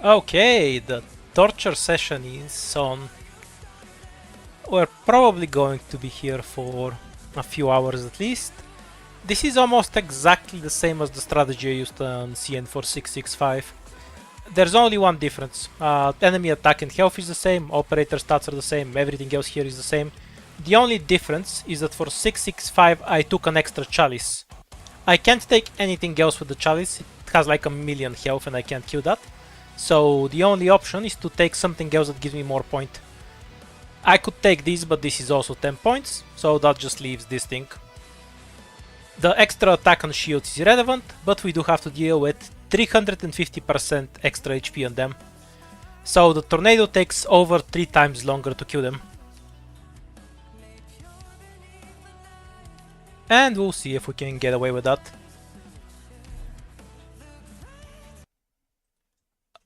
Okay, the torture session is on. We're probably going to be here for a few hours at least. This is almost exactly the same as the strategy I used on CN for 665. There's only one difference. Enemy attack and health is the same, operator stats are the same, everything else here is the same. The only difference is that for 665 I took an extra chalice. I can't take anything else with the chalice, it has like a million health and I can't kill that. So the only option is to take something else that gives me more point. I could take this, but this is also 10 points, so that just leaves this thing. The extra attack on shields is irrelevant, but we do have to deal with 350% extra HP on them. So the tornado takes over 3 times longer to kill them. And we'll see if we can get away with that.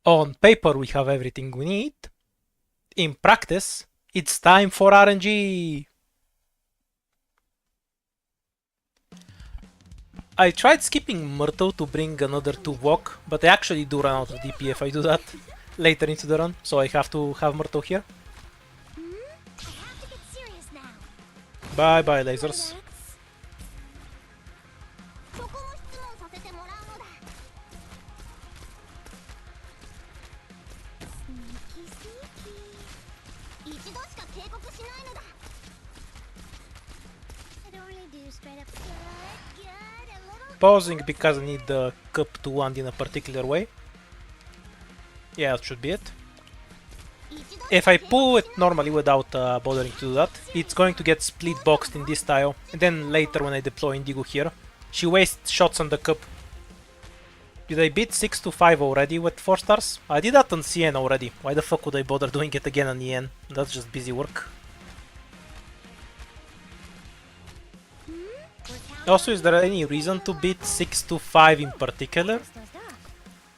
On paper we have everything we need. In practice, it's time for RNG! I tried skipping Myrtle to bring another 2 walk, but I actually do run out of DP if I do that later into the run, so I have to have Myrtle here. Bye bye lasers. Pausing because I need the cup to land in a particular way. Yeah, that should be it. If I pull it normally without bothering to do that, it's going to get split boxed in this tile, and then later when I deploy Indigo here, she wastes shots on the cup. Did I beat 6 to 5 already with 4 stars? I did that on CN already. Why the fuck would I bother doing it again on EN? That's just busy work. Also, is there any reason to beat 6 to 5 in particular?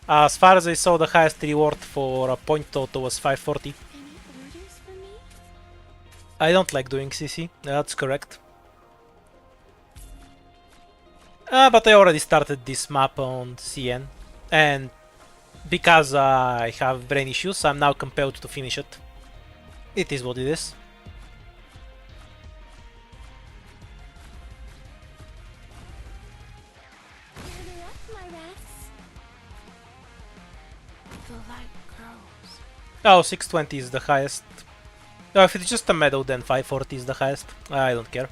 As far as I saw, the highest reward for a point total was 540. I don't like doing CC, that's correct. But I already started this map on CN, and because I have brain issues, I'm now compelled to finish it. It is what it is. Oh, 620 is the highest. Oh, if it's just a meadow, then 540 is the highest. I don't care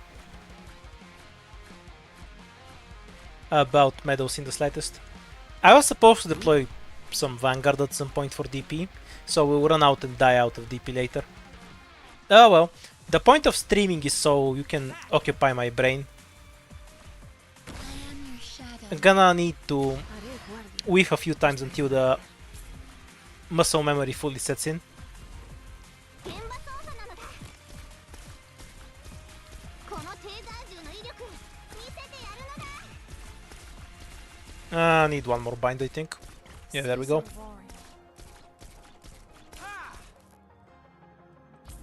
about meadows in the slightest. I was supposed to deploy some Vanguard at some point for DP, so we'll run out and die out of DP later. Oh well, the point of streaming is so you can occupy my brain. I'm gonna need to whiff a few times until the muscle memory fully sets in. I need one more bind, I think. Yeah, there we go.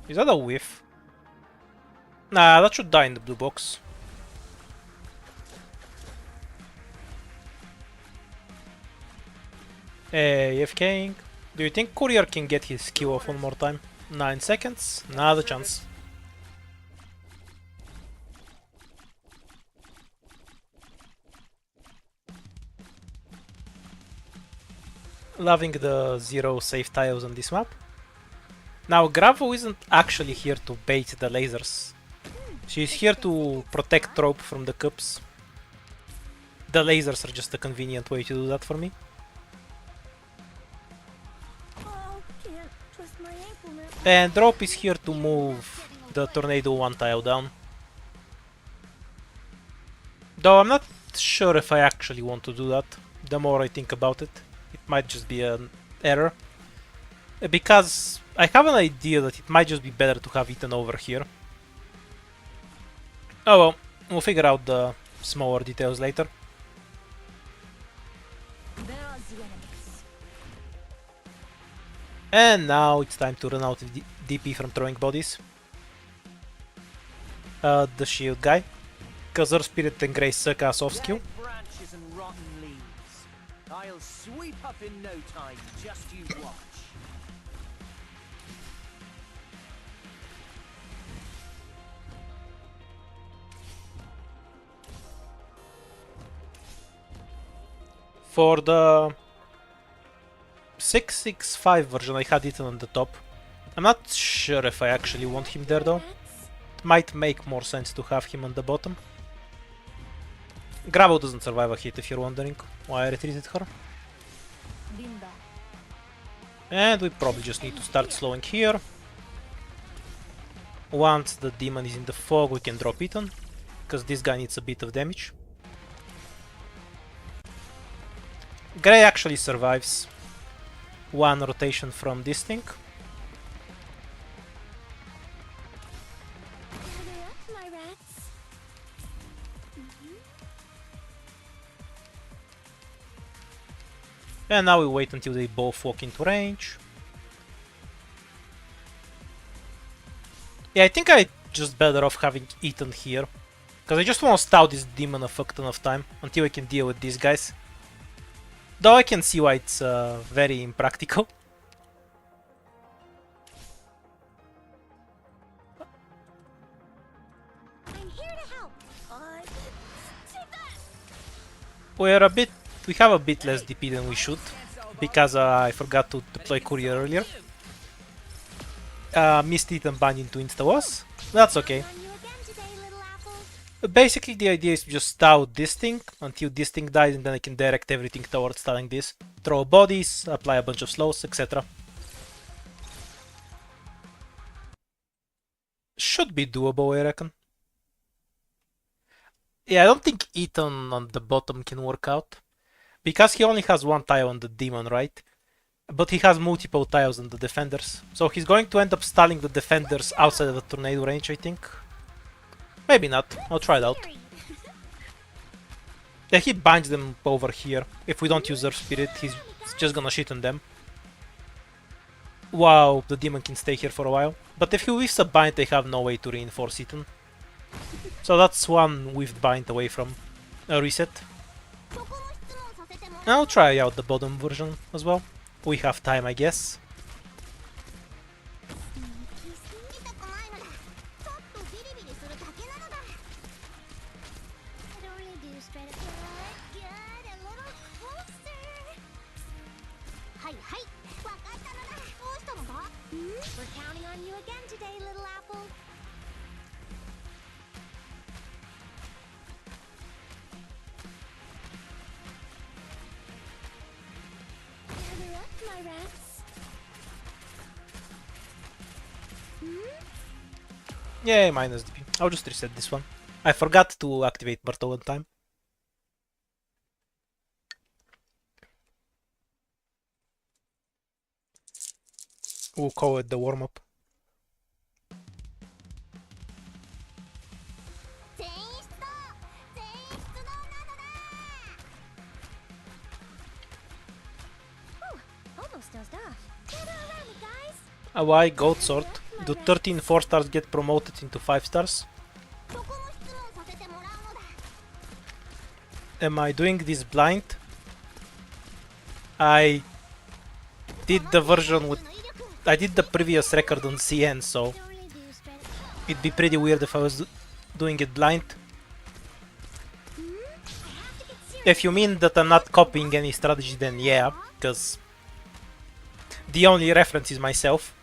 Is that a whiff? Nah, that should die in the blue box. AFKing. Do you think Courier can get his Q off one more time? 9 seconds? Not a chance. Loving the 0 safe tiles on this map. Now Gravo isn't actually here to bait the lasers. She's here to protect Trope from the cups. The lasers are just a convenient way to do that for me. And Drop is here to move the tornado 1 tile down. Though I'm not sure if I actually want to do that. The more I think about it, it might just be an error. Because I have an idea that it might just be better to have Eaten over here. Oh well, we'll figure out the smaller details later. And now it's time to run out of DP from throwing bodies. The shield guy. Cause our Spirit and Grace suck ass off skill. I'll sweep up in no time, just you watch. For the 665 version, I had it on the top. I'm not sure if I actually want him there though. It might make more sense to have him on the bottom. Grabo doesn't survive a hit if you're wondering why I retreated her. And we probably just need to start slowing here. Once the demon is in the fog, we can drop Ethan, because this guy needs a bit of damage. Grey actually survives one rotation from this thing. And now we wait until they both walk into range. Yeah, I think I just better off having Ethan here, because I just want to stall this demon a fuck ton of time until I can deal with these guys. Though I can see why it's very impractical. I'm here to help. We have a bit less DP than we should, because I forgot to deploy courier earlier. Missed it and banned into insta-was. That's okay. Basically the idea is to just stall this thing until this thing dies, and then I can direct everything towards stalling this. Throw bodies, apply a bunch of slows, etc. Should be doable, I reckon. Yeah, I don't think Ethan on the bottom can work out, because he only has one tile on the demon, right? But he has multiple tiles on the defenders, so he's going to end up stalling the defenders outside of the tornado range, I think. Maybe not, I'll try it out. Yeah, he binds them over here. If we don't use Earth Spirit, he's just gonna shit on them. Wow, the demon can stay here for a while. But if he weaves a bind, they have no way to reinforce Ethan. So that's one weaved bind away from a reset. I'll try out the bottom version as well. We have time, I guess. We're counting on you again today, little apple. Gather up, my rats. Yay, minus DP. I'll just reset this one. I forgot to activate Bartol in time. We'll call it the warm-up. Almost dozed off. Gather around me, guys. Why Goat Sword? Do 13 4 stars get promoted into 5 stars? Am I doing this blind? I did the version with... I did the previous record on CN, so it'd be pretty weird if I was doing it blind. If you mean that I'm not copying any strategy, then yeah, because the only reference is myself.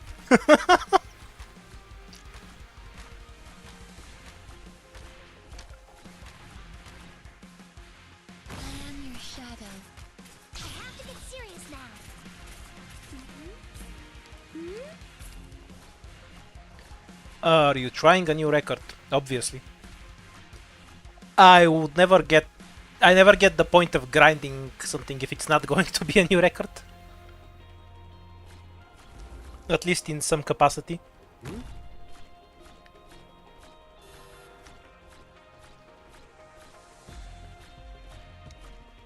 Are you trying a new record? Obviously. I never get the point of grinding something if it's not going to be a new record. At least in some capacity.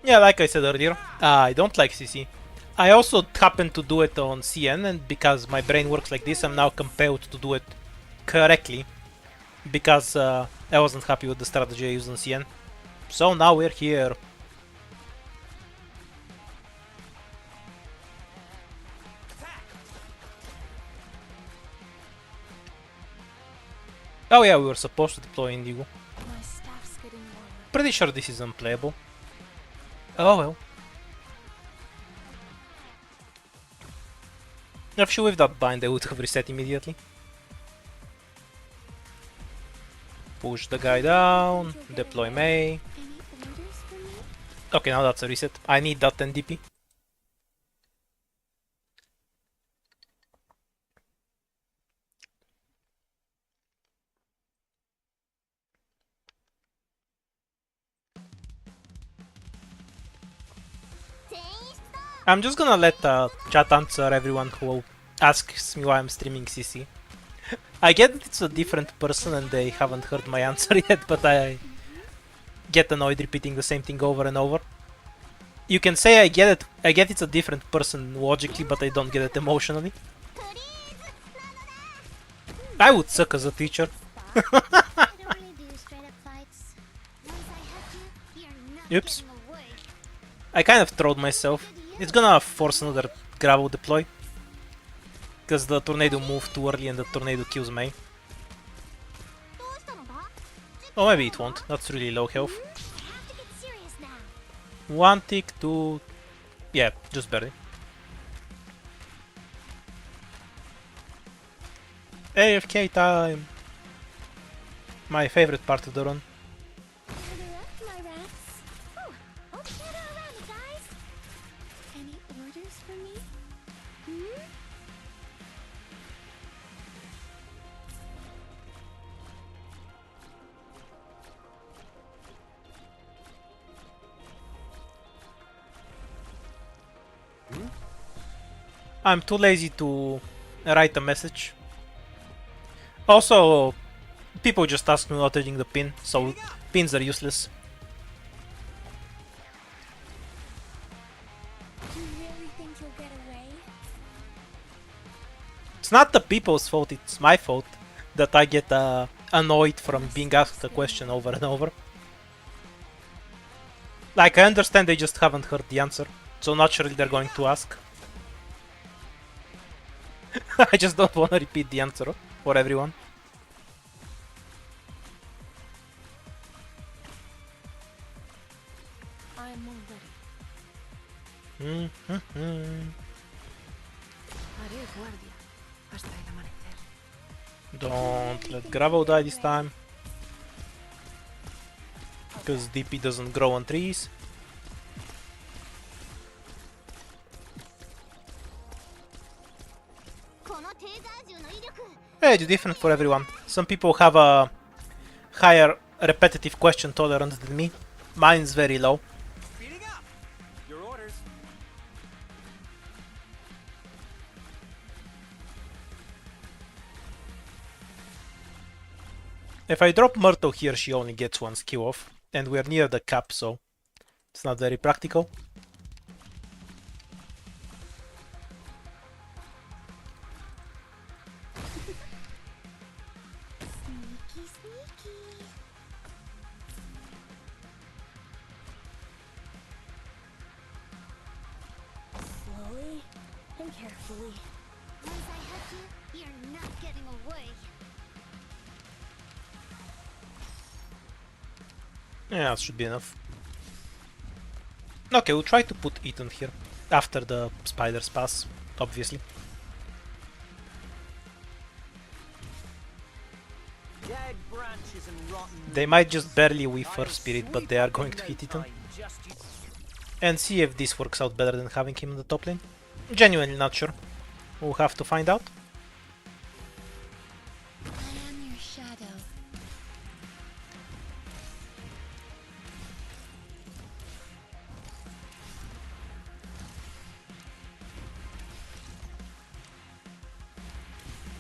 Yeah, like I said earlier, I don't like CC. I also happen to do it on CN, and because my brain works like this, I'm now compelled to do it correctly, because I wasn't happy with the strategy I used on CN. So now we're here. Oh yeah, we were supposed to deploy Indigo. My staff's getting lower. Pretty sure this is unplayable. Oh well. If she with that bind, I would have reset immediately. Push the guy down, deploy May. Any orders for me? Okay, now that's a reset. I need that 10 DP. I'm just gonna let chat answer everyone who asks me why I'm streaming CC. I get that it's a different person and they haven't heard my answer yet, but I get annoyed repeating the same thing over and over. You can say I get it's a different person logically, but I don't get it emotionally. I would suck as a teacher. I don't really do straight up fights. Once I have you, you're not Oops. getting away. I kind of throwed myself. It's gonna force another gravel deploy. Because the tornado moved too early and the tornado kills May. Oh, maybe it won't. That's really low health. Have to get serious now. One tick, two... Yeah, just barely. AFK time! My favorite part of the run. Gather up, my rats. Oh, hope you gather around me, guys. Any orders for me? Hmm? I'm too lazy to write a message. Also, people just ask me not reading the pin, so pins are useless. Do you really think you'll get away? It's not the people's fault, it's my fault that I get annoyed from being asked a question over and over. Like, I understand they just haven't heard the answer, so naturally they're going to ask. I just don't want to repeat the answer for everyone. I'm all ready. Haré guardia hasta el amanecer. Don't let gravel die this time. Because DP doesn't grow on trees. Yeah, it's different for everyone. Some people have a higher repetitive question tolerance than me. Mine's very low. Speeding up. Your orders. If I drop Myrtle here, she only gets one skill off. And we're near the cap, so it's not very practical. Sneaky, sneaky. Slowly and carefully. Once I have you, you're not getting away. Yeah, that should be enough. Okay, we'll try to put Ethan here. After the spiders pass, obviously. Dead branches and rotten. They might just barely whiff First Spirit, but they are going to hit Ethan. And see if this works out better than having him in the top lane. Genuinely not sure. We'll have to find out. I am your shadow.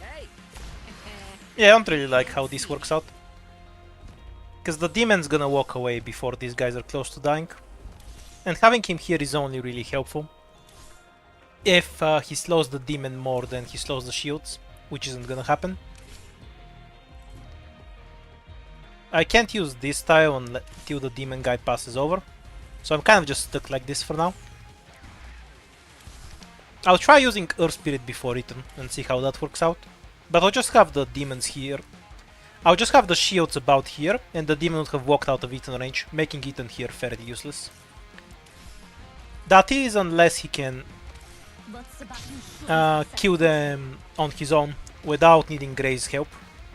Hey, Yeah, I don't really like how this works out. Because the demon's gonna walk away before these guys are close to dying. And having him here is only really helpful if he slows the demon more than he slows the shields, which isn't gonna happen. I can't use this tile until the demon guy passes over, so I'm kind of just stuck like this for now. I'll try using Earth Spirit before Ethan and see how that works out, but I'll just have the demons here I'll just have the shields about here, and the demon would have walked out of Ethan range, making Ethan here fairly useless. That is, unless he can kill them on his own without needing Gray's help.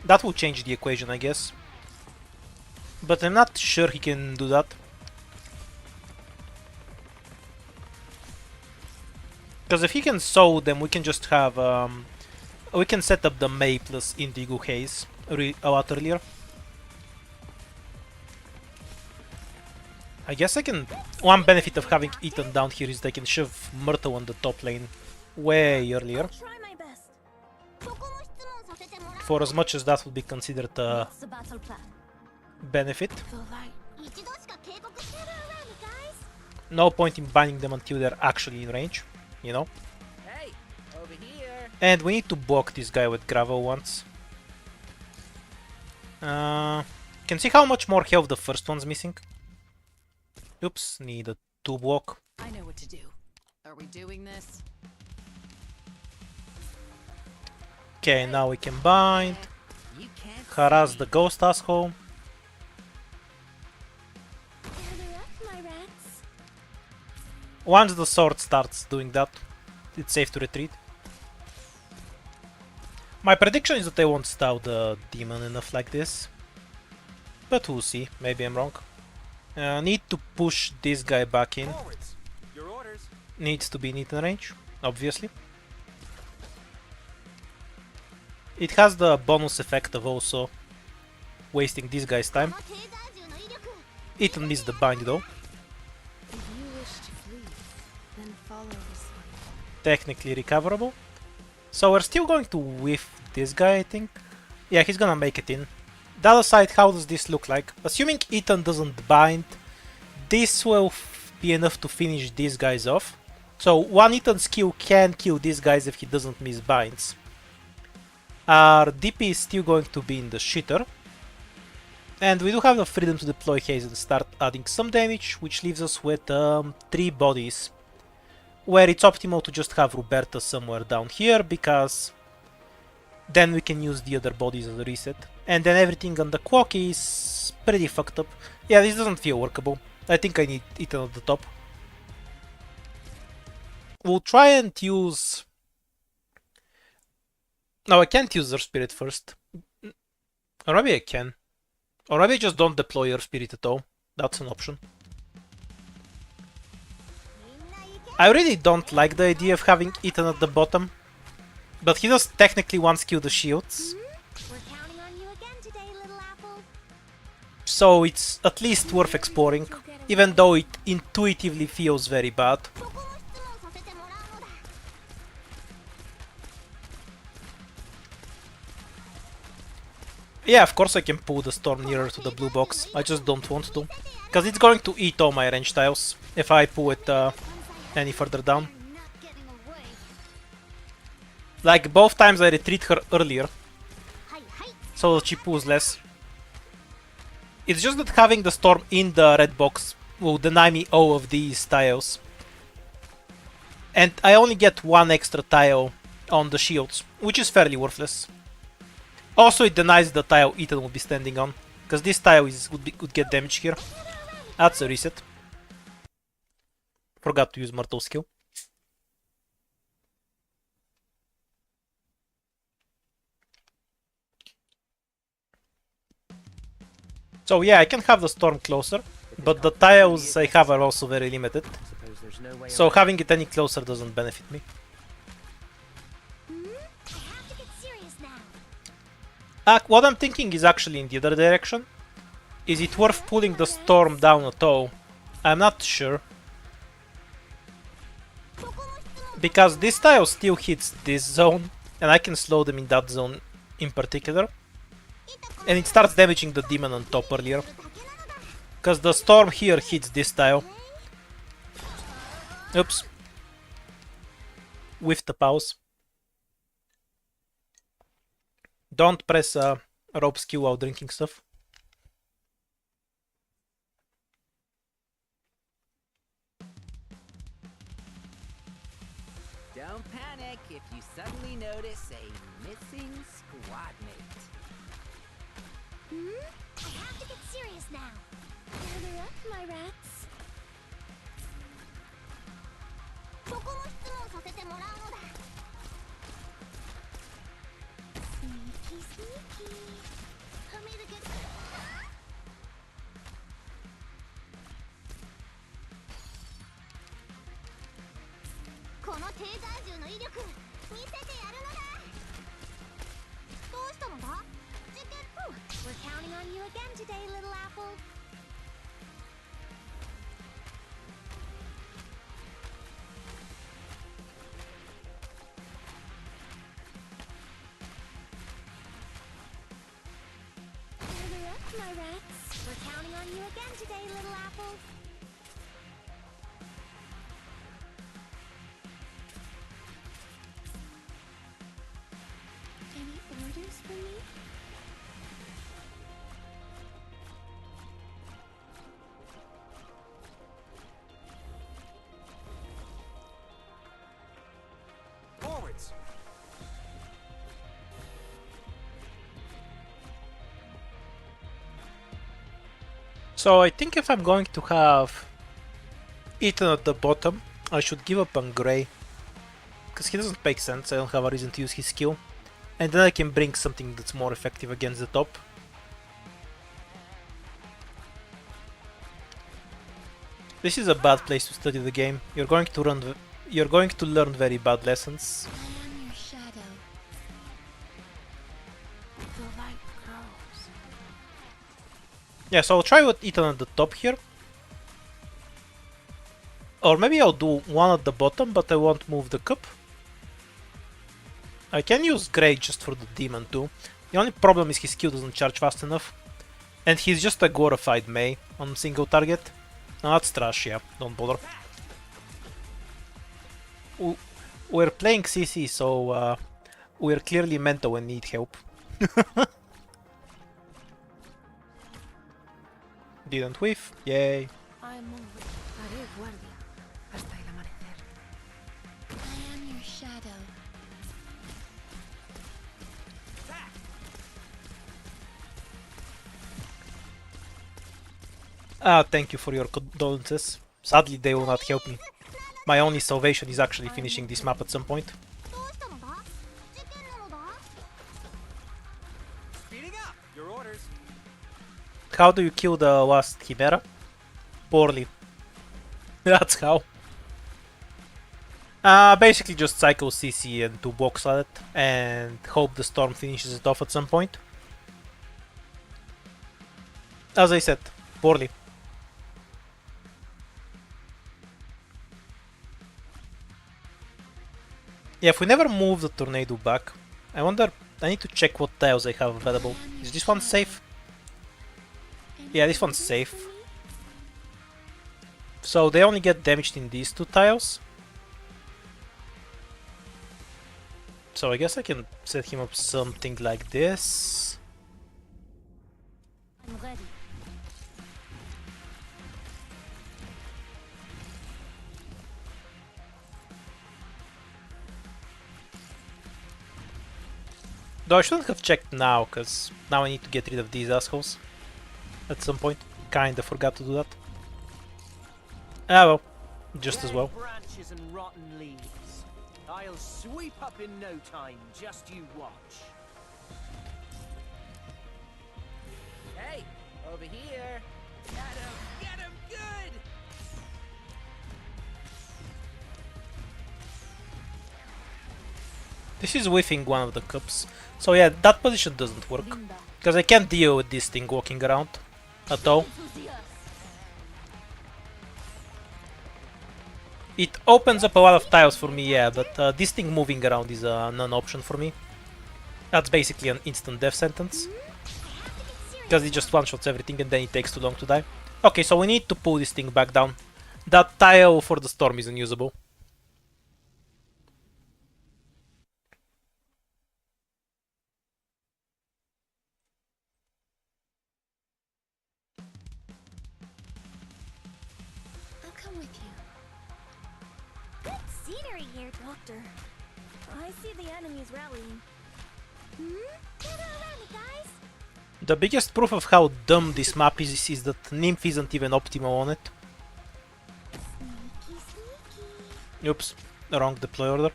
That will change the equation, I guess. But I'm not sure he can do that. Because if he can sow them, we can just have... we can set up the May plus Indigo Haze a lot earlier. I guess I can... One benefit of having Ethan down here is they can shove Myrtle on the top lane way earlier. Try my best. For as much as that would be considered a What's the battle plan? benefit. The light. Gather around me, guys. No point in binding them until they're actually in range, you know? Hey, over here. And we need to block this guy with gravel once. Can see how much more health the first one's missing. Oops, need a 2 block. I know what to do. Are we doing this? Okay, now we can bind. You can't Harass the ghost asshole. Gather up, my rats. Once the sword starts doing that, it's safe to retreat. My prediction is that they won't style the demon enough like this. But we'll see, maybe I'm wrong. Need to push this guy back in. Forwards. Your orders. Needs to be in Ethan range, obviously. It has the bonus effect of also wasting this guy's time. Ethan missed the bind though. If you wish to flee, then follow this way. Technically recoverable. So we're still going to whiff this guy, I think. Yeah, he's gonna make it in. The other side, how does this look like? Assuming Ethan doesn't bind, this will be enough to finish these guys off. So one Ethan skill can kill these guys if he doesn't miss binds. Our DP is still going to be in the shitter. And we do have the freedom to deploy haste and start adding some damage, which leaves us with 3 bodies. Where it's optimal to just have Roberta somewhere down here, because then we can use the other bodies as a reset. And then everything on the clock is pretty fucked up. Yeah, this doesn't feel workable. I think I need Ethan at the top. We'll try and use... No, I can't use Earth Spirit first. Or maybe I can. Or maybe I just don't deploy Earth Spirit at all. That's an option. I really don't like the idea of having Ethan at the bottom. But he does technically once kill the shields. We're counting on you again today, little apple. So it's at least worth exploring. Even though it intuitively feels very bad. Yeah, of course I can pull the storm nearer to the blue box. I just don't want to. Because it's going to eat all my range tiles if I pull it any further down. Like, both times I retreat her earlier, so that she pulls less. It's just that having the storm in the red box will deny me all of these tiles. And I only get 1 extra tile on the shields, which is fairly worthless. Also, it denies the tile Ethan will be standing on, because this tile would get damage here. That's a reset. Forgot to use Myrtle skill. So yeah, I can have the storm closer, but the tiles I have are also very limited. So having it any closer doesn't benefit me. I have to get serious now. What I'm thinking is actually in the other direction. Is it worth pulling the storm down at all? I'm not sure. Because this tile still hits this zone, and I can slow them in that zone in particular. And it starts damaging the demon on top earlier. Because the storm here hits this tile. Oops. With the pause. Don't press rope skill while drinking stuff. Don't panic if you suddenly notice a missing squad mate. I have to get serious now. Gather up, my rats. そこも質問させてもらうのだ。Sneaky, sneaky. Want me to get... このテーザー銃の威力見せてやるのだ。どうしたのだ？事件。We're counting on you again today, little apple. Gather up, my rats. We're counting on you again today, little apple. Any orders for me? Forwards. So I think if I'm going to have Ethan at the bottom, I should give up on Grey. Because he doesn't make sense, I don't have a reason to use his skill. And then I can bring something that's more effective against the top. This is a bad place to study the game. You're going to learn very bad lessons. I am your shadow. The light grows. Yeah, so I'll try with Ethan at the top here. Or maybe I'll do one at the bottom, but I won't move the cup. I can use Grey just for the demon too. The only problem is his skill doesn't charge fast enough. And he's just a glorified Mei on single target. No, that's trash, yeah, don't bother. We're playing CC, so we're clearly mental and need help. Didn't whiff, yay. I'm hungry. Haré guardia hasta el amanecer. I am your shadow. Thank you for your condolences. Sadly, they will not help me. My only salvation is actually finishing this map at some point. どうしたのだ？事件なのだ？ Speeding up. Your orders. How do you kill the last Chimera? Poorly. That's how. Basically just cycle CC and do box at it, and hope the storm finishes it off at some point. As I said, poorly. Yeah, if we never move the tornado back, I wonder, I need to check what tiles I have available. Is this one safe? Yeah, this one's safe. So they only get damaged in these two tiles. So I guess I can set him up something like this. I'm ready. Though I shouldn't have checked now, because now I need to get rid of these assholes. At some point. Kinda forgot to do that. Ah well, just as well. Dead branches and rotten leaves. I'll sweep up in no time. Just you watch. Hey, over here. Get him good. This is whiffing one of the cups. So yeah, that position doesn't work. Because I can't deal with this thing walking around at all. It opens up a lot of tiles for me, yeah, but this thing moving around is a non-option for me. That's basically an instant death sentence. Because it just one-shots everything and then it takes too long to die. Okay, so we need to pull this thing back down. That tile for the storm is unusable. I'll come with you. Good scenery here, Doctor. I see the enemies rallying. Gather around me, guys. The biggest proof of how dumb this map is that Nymph isn't even optimal on it. Sneaky, sneaky. Oops, wrong deploy order.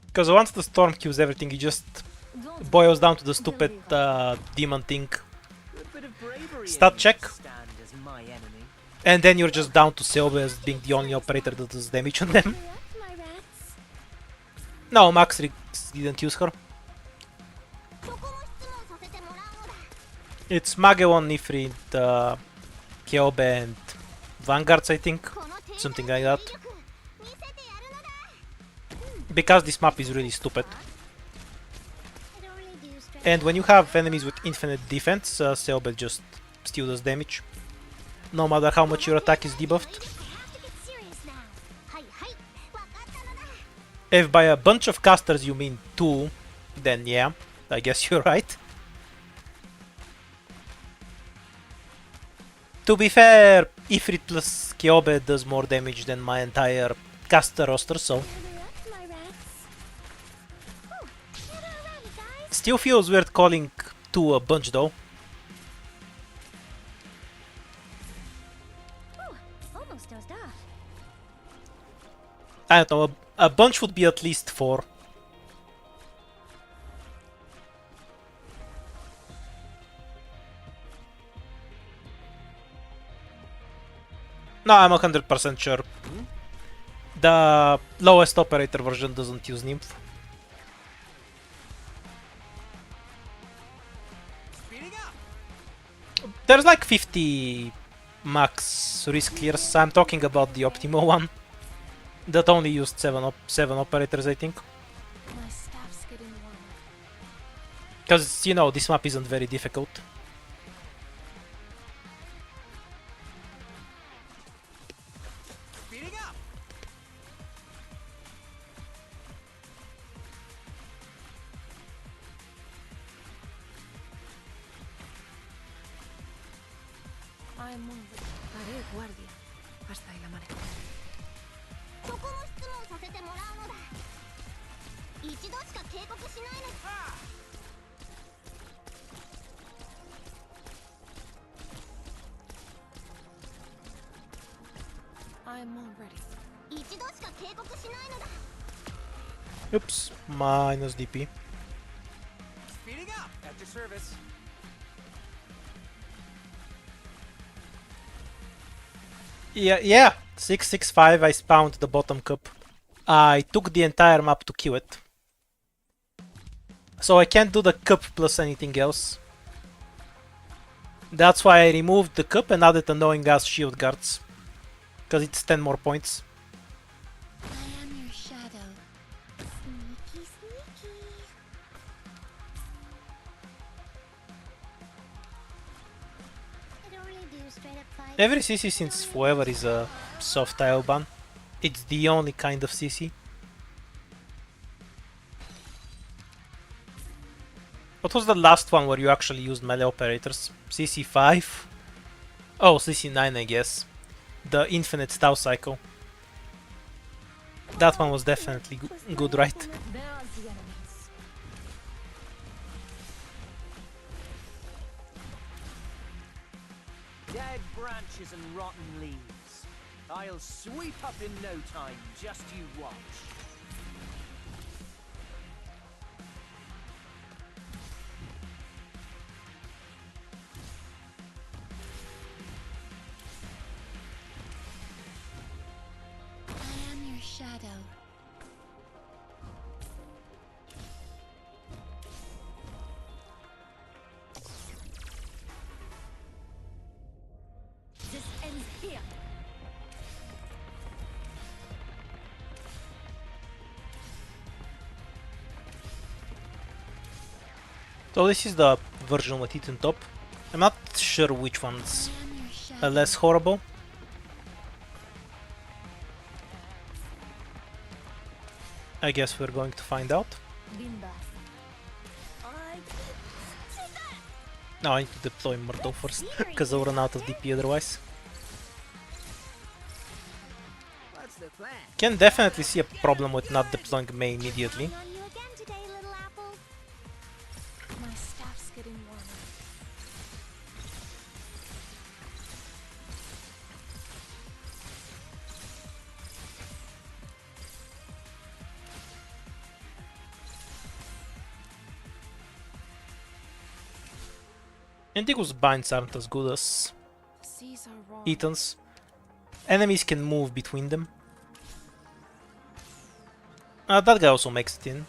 Because once the storm kills everything, it just Don't boils down to the stupid demon thing. Good bit of bravery Stat ain't check. stand as my enemy. And then you're just down to Selby as being the only operator that does damage on them. Hurry up, my rats. No, Max didn't use her. そこも質問させてもらうのだ。 It's Magellan, Ifrit, Kyobe and Vanguards, I think. このテーザ Something ー like の that. 威力見せてやるのだ。 Because this map is really stupid. It only do straight And when you have enemies with infinite defense, Selby just still does damage. No matter how much your attack is debuffed. have to get serious now. はいはい、わかったのだ。 If by a bunch of casters you mean 2, then yeah, I guess you're right. To be fair, Ifrit plus Kyobe does more damage than my entire caster roster, so... Hurry up, my rats. Whew, gather around me, guys. Still feels weird calling 2 a bunch though. Whew, almost dozed off. I don't know, a bunch would be at least 4. No, I'm 100% sure. The lowest operator version doesn't use Nymph. Speeding up. There's like 50 max risk clears. I'm talking about the optimal one. That only used 7 operators, I think. My staff's getting warm. Because, you know, this map isn't very difficult. Speeding up. I'm on. Haré guardia hasta el amanecer. そこも質問させてもらうのだ。一度しか警告しないのだ。 I'm all ready. 一度しか警告しないのだ。 Oops, minus DP. Speeding up. At your service. Yeah, 665, I spawned the bottom cup. I took the entire map to kill it. So I can't do the cup plus anything else. That's why I removed the cup and added annoying ass shield guards. Because it's 10 more points. I am your shadow. Sneaky, sneaky. It only do straight up fight. Every CC since forever is a soft tile ban. It's the only kind of CC. What was the last one where you actually used melee operators? CC5? Oh, CC9 I guess. The infinite style cycle. That one was definitely good, right? There's the enemies. Dead branches and rotten leaves. I'll sweep up in no time. Just you watch. I am your shadow. This ends here. So this is the version with it on top. I'm not sure which one's I am your shadow. less horrible. I guess we're going to find out. Linda. I No, I need to deploy Myrtle first, because I'll run out of DP otherwise. What's the plan? Can definitely see a problem with not deploying May immediately. Counting on you again today, little apple. My staff's getting warmer. Indigo's binds aren't as good as The seas are warm. Ethan's. Enemies can move between them. That guy also makes it in.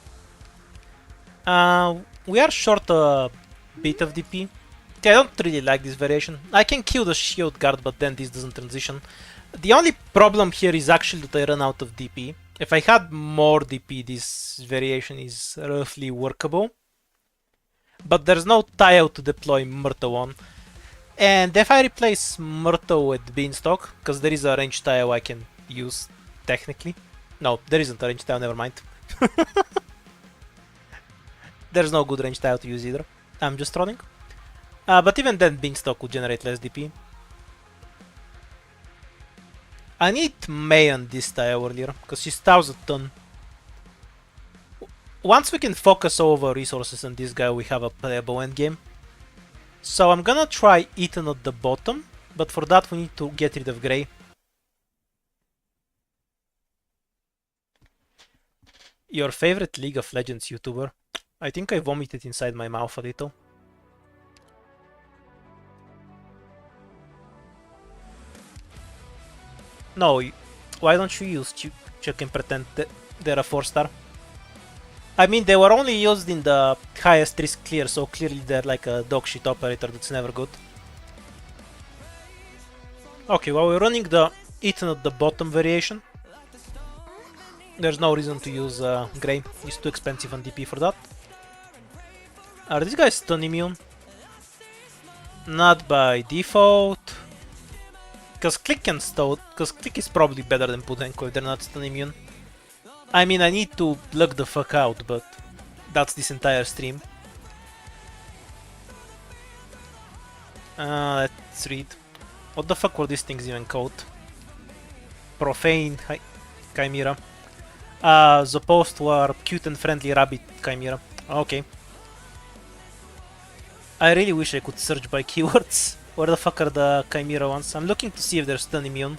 We are short a bit of DP. I don't really like this variation. I can kill the shield guard, but then this doesn't transition. The only problem here is actually that I run out of DP. If I had more DP, this variation is roughly workable. But there's no tile to deploy Myrtle on. And if I replace Myrtle with Beanstalk, because there is a range tile I can use, technically. No, there isn't a range tile, never mind. There's no good range tile to use either. I'm just trolling. But even then, Beanstalk would generate less DP. I need May on this tile earlier, because she stows a ton. Once we can focus over resources on this guy, we have a playable endgame. So I'm gonna try Ethan at the bottom, but for that we need to get rid of Grey. Your favorite League of Legends YouTuber? I think I vomited inside my mouth a little. No, why don't you use Chuck and pretend that they're a 4-star? I mean, they were only used in the highest risk clear, so clearly they're like a dogshit operator that's never good. Okay, well, we're running the Ethan at the bottom variation. There's no reason to use Grey. It's too expensive on DP for that. Are these guys stun immune? Not by default. Because Click can stun, because Click is probably better than Pudenko if they're not stun immune. I mean, I need to lug the fuck out, but that's this entire stream. Let's read. What the fuck were these things even called? Profane Chimera. As opposed to our cute and friendly rabbit Chimera. Okay. I really wish I could search by keywords. Where the fuck are the Chimera ones? I'm looking to see if they're stun immune.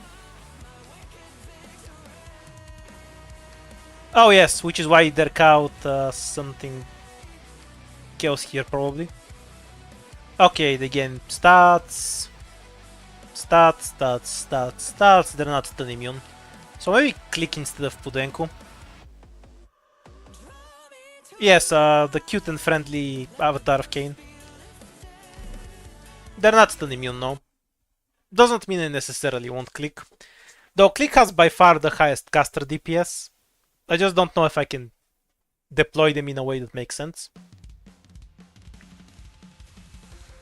Oh yes, which is why they out something else here probably. Okay, they gain stats. Stats. They're not stun immune. So maybe Click instead of Pudenko. Yes, the cute and friendly avatar of Kane. They're not stun immune, no. Doesn't mean I necessarily won't Click. Though Click has by far the highest caster DPS. I just don't know if I can deploy them in a way that makes sense.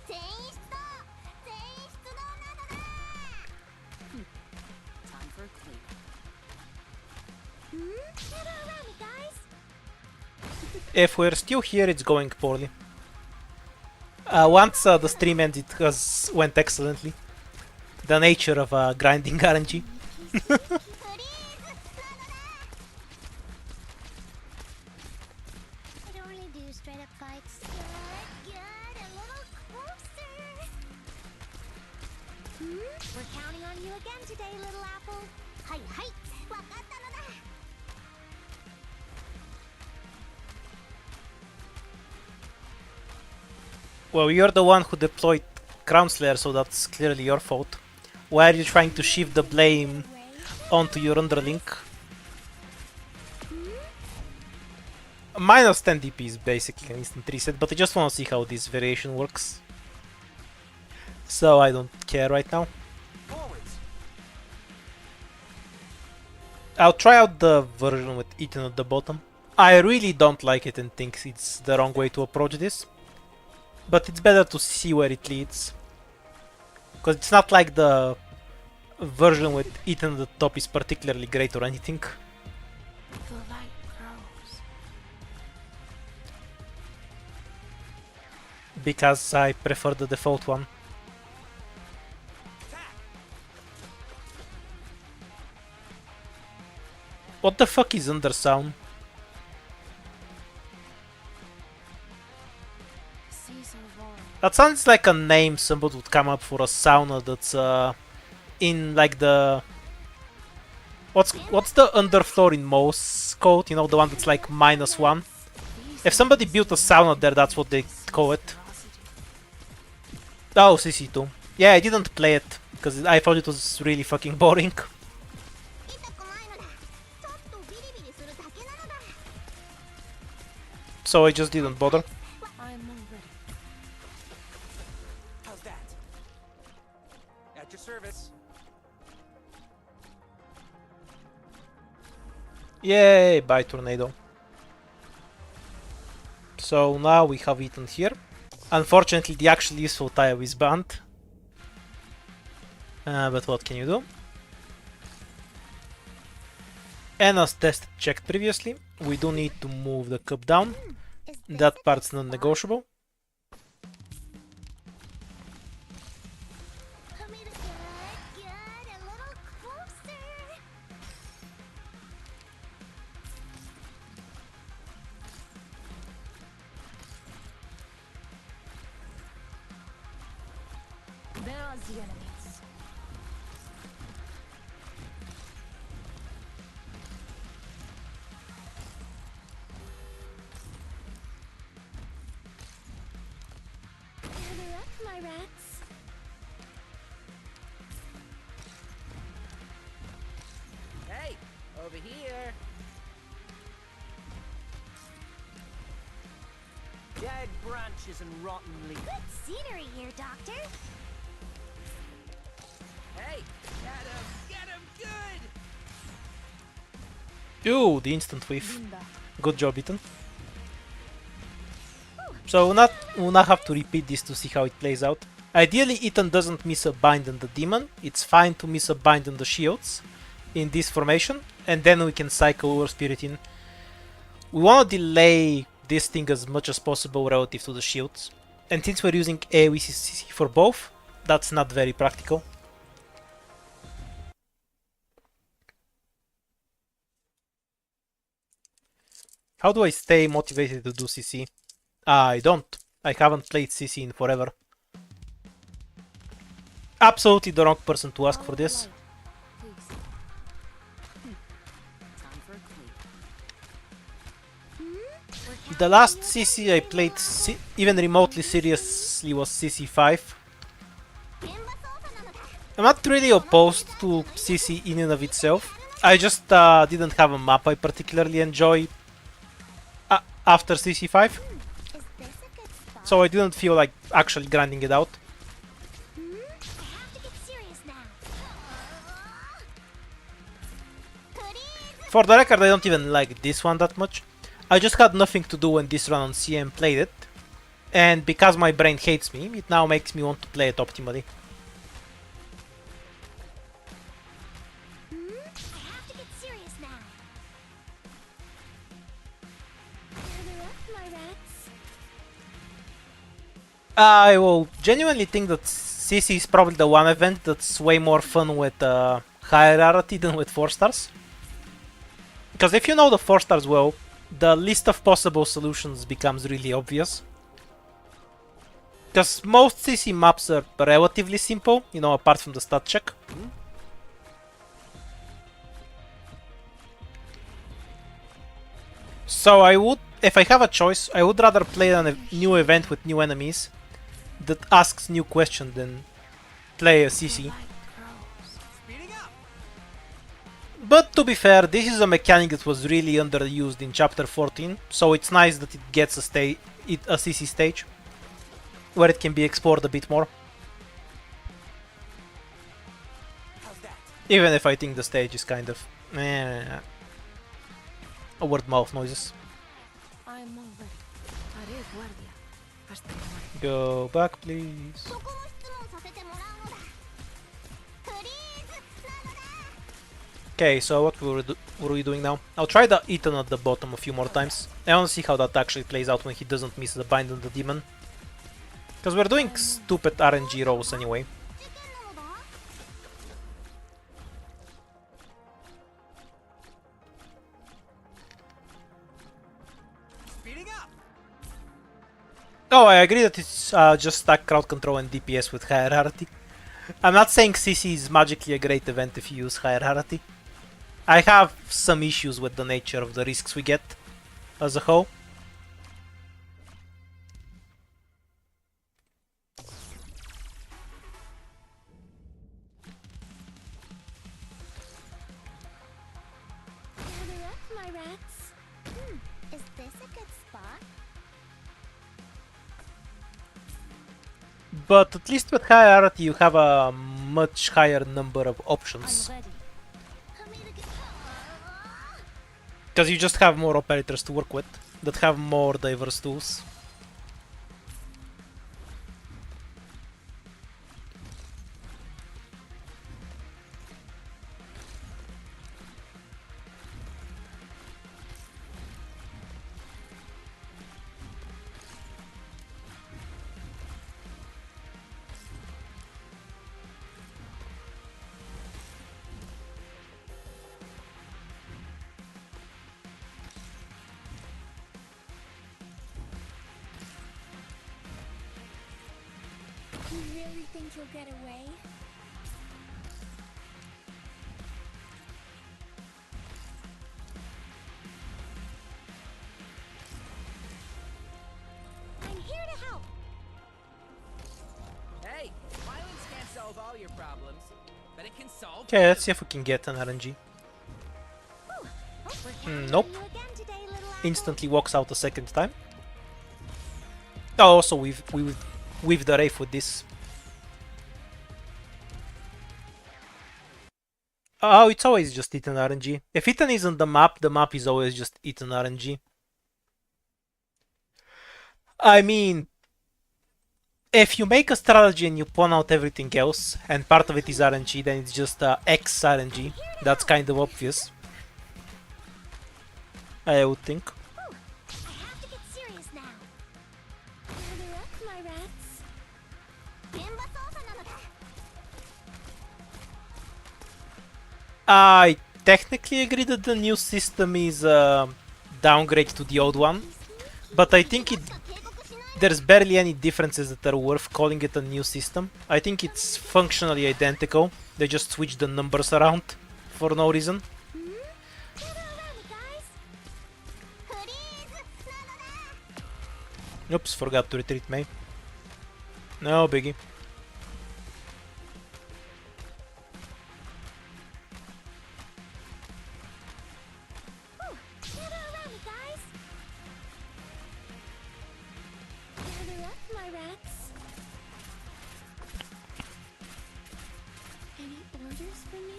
Time for a clean. Never around me, guys. If we're still here, it's going poorly. Once the stream ends, it went excellently. The nature of grinding RNG. I don't really do straight up fights. Good, a little closer. We're counting on you again today, little apple. Hi, hi. Wakatta no da. Well, you're the one who deployed Crown Slayer, so that's clearly your fault. Why are you trying to shift the blame onto your underling? Minus 10 DP is basically an instant reset, but I just want to see how this variation works. So I don't care right now. Forwards. I'll try out the version with Ethan at the bottom. I really don't like it and think it's the wrong way to approach this. But it's better to see where it leads. Because it's not like the version with Ethan at the top is particularly great or anything. The light grows. because I prefer the default one. What the fuck is undersound? That sounds like a name somebody would come up for a sauna that's in like the... What's the underfloor in Mo's code? You know, the one that's like -1? If somebody built a sauna there, that's what they call it. Oh, CC2. Yeah, I didn't play it, because I thought it was really fucking boring. So I just didn't bother. I'm all ready. How's that? At your service. Yay, bye tornado. So now we have Ethan here. Unfortunately, the actually useful tile is banned. But what can you do? And as tested checked previously, we do need to move the cup down. That part's non-negotiable. There's the enemies. Gather up, my rats. Hey, over here. Dead branches and rotten leaves. Good scenery here, Doctor. Hey, get him good. Ooh, the instant whiff. Linda. Good job, Ethan. So we'll not have to repeat this to see how it plays out. Ideally, Ethan doesn't miss a bind on the demon. It's fine to miss a bind on the shields in this formation, and then we can cycle our spirit in. We want to delay this thing as much as possible relative to the shields, and since we're using AoE CC for both, that's not very practical. How do I stay motivated to do CC? I don't. I haven't played CC in forever. Absolutely the wrong person to ask for this. Please. Time for a clue. The last CC I played even remotely seriously was CC5. I'm not really opposed to CC in and of itself. I just didn't have a map I particularly enjoy after CC5. Is this a good spot? So I didn't feel like actually grinding it out. I have to get serious now. Please. For the record, I don't even like this one that much. I just had nothing to do when this run on CM played it. And because my brain hates me, it now makes me want to play it optimally. I have to get serious now. Gather up, my rats. I will genuinely think that CC is probably the one event that's way more fun with higher rarity than with 4 stars. Because if you know the 4 stars well, the list of possible solutions becomes really obvious. Because most CC maps are relatively simple, you know, apart from the stat check. So I would, if I have a choice, I would rather play a new event with new enemies that asks new questions than play a CC. Like crows. Speeding up. But to be fair, this is a mechanic that was really underused in chapter 14, so it's nice that it gets a CC stage where it can be explored a bit more. How's that? Even if I think the stage is kind of word mouth noises. I'm all ready. Haré guardia hasta la muerte. Go back, please. そこも質問させてもらうのだ。Please なのだ。 Okay, so what were we doing now? I'll try the Ethan at the bottom a few more times. I want to see how that actually plays out when he doesn't miss the bind on the demon. Because we're doing stupid RNG rolls anyway. 事件なのだ Speeding up! Oh, I agree that it's just stack crowd control and DPS with hierarchy. I'm not saying CC is magically a great event if you use hierarchy. I have some issues with the nature of the risks we get as a whole. Gather up, my rats. Is this a good spot? But at least with hierarchy you have a much higher number of options. ready. Because you just have more operators to work with that have more diverse tools. You really think you'll get away? I'm here to help. Hey, violence can't solve all your problems, but it can solve. Okay, let's see if we can get an RNG. We're counting Nope. on you again today, little apple. Instantly walks out a second time. Oh, also we've the Wraith with this. Oh, it's always just eaten RNG. If eaten isn't the map is always just eaten RNG. I mean, if you make a strategy and you pawn out everything else, and part of it is RNG, then it's just X RNG. That's kind of obvious, I would think. I have to get serious now. Gather up, my rats. 現場操作なのだ。 I technically agree that the new system is a downgrade to the old one, but I think 警告しない there's barely any differences that are worth calling it a new system. I think it's functionally identical. They just switch the numbers around for no reason. Gather around, guys. フリーズなのだ。 Oops, forgot to retreat May. No biggie. Gather around, guys. Gather up, my rats. Any orders for me?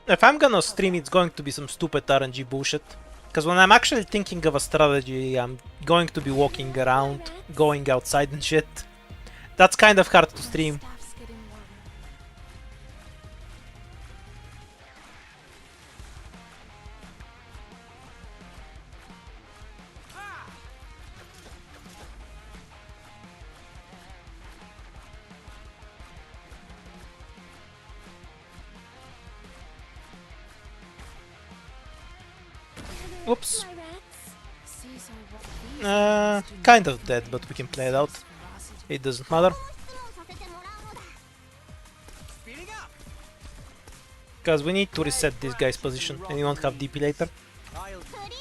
If I'm gonna stream, it's going to be some stupid RNG bullshit. Because when I'm actually thinking of a strategy, I'm going to be walking around, going outside and shit. That's kind of hard to stream. Staff's getting warmer. Gather Oops. up, my rats. Seas are Kind of dead, but we can play it out. It doesn't matter. 質問させてもらうのだ。 Speeding up! Because we need to reset this guy's position, and we won't have DP later. I'll フリー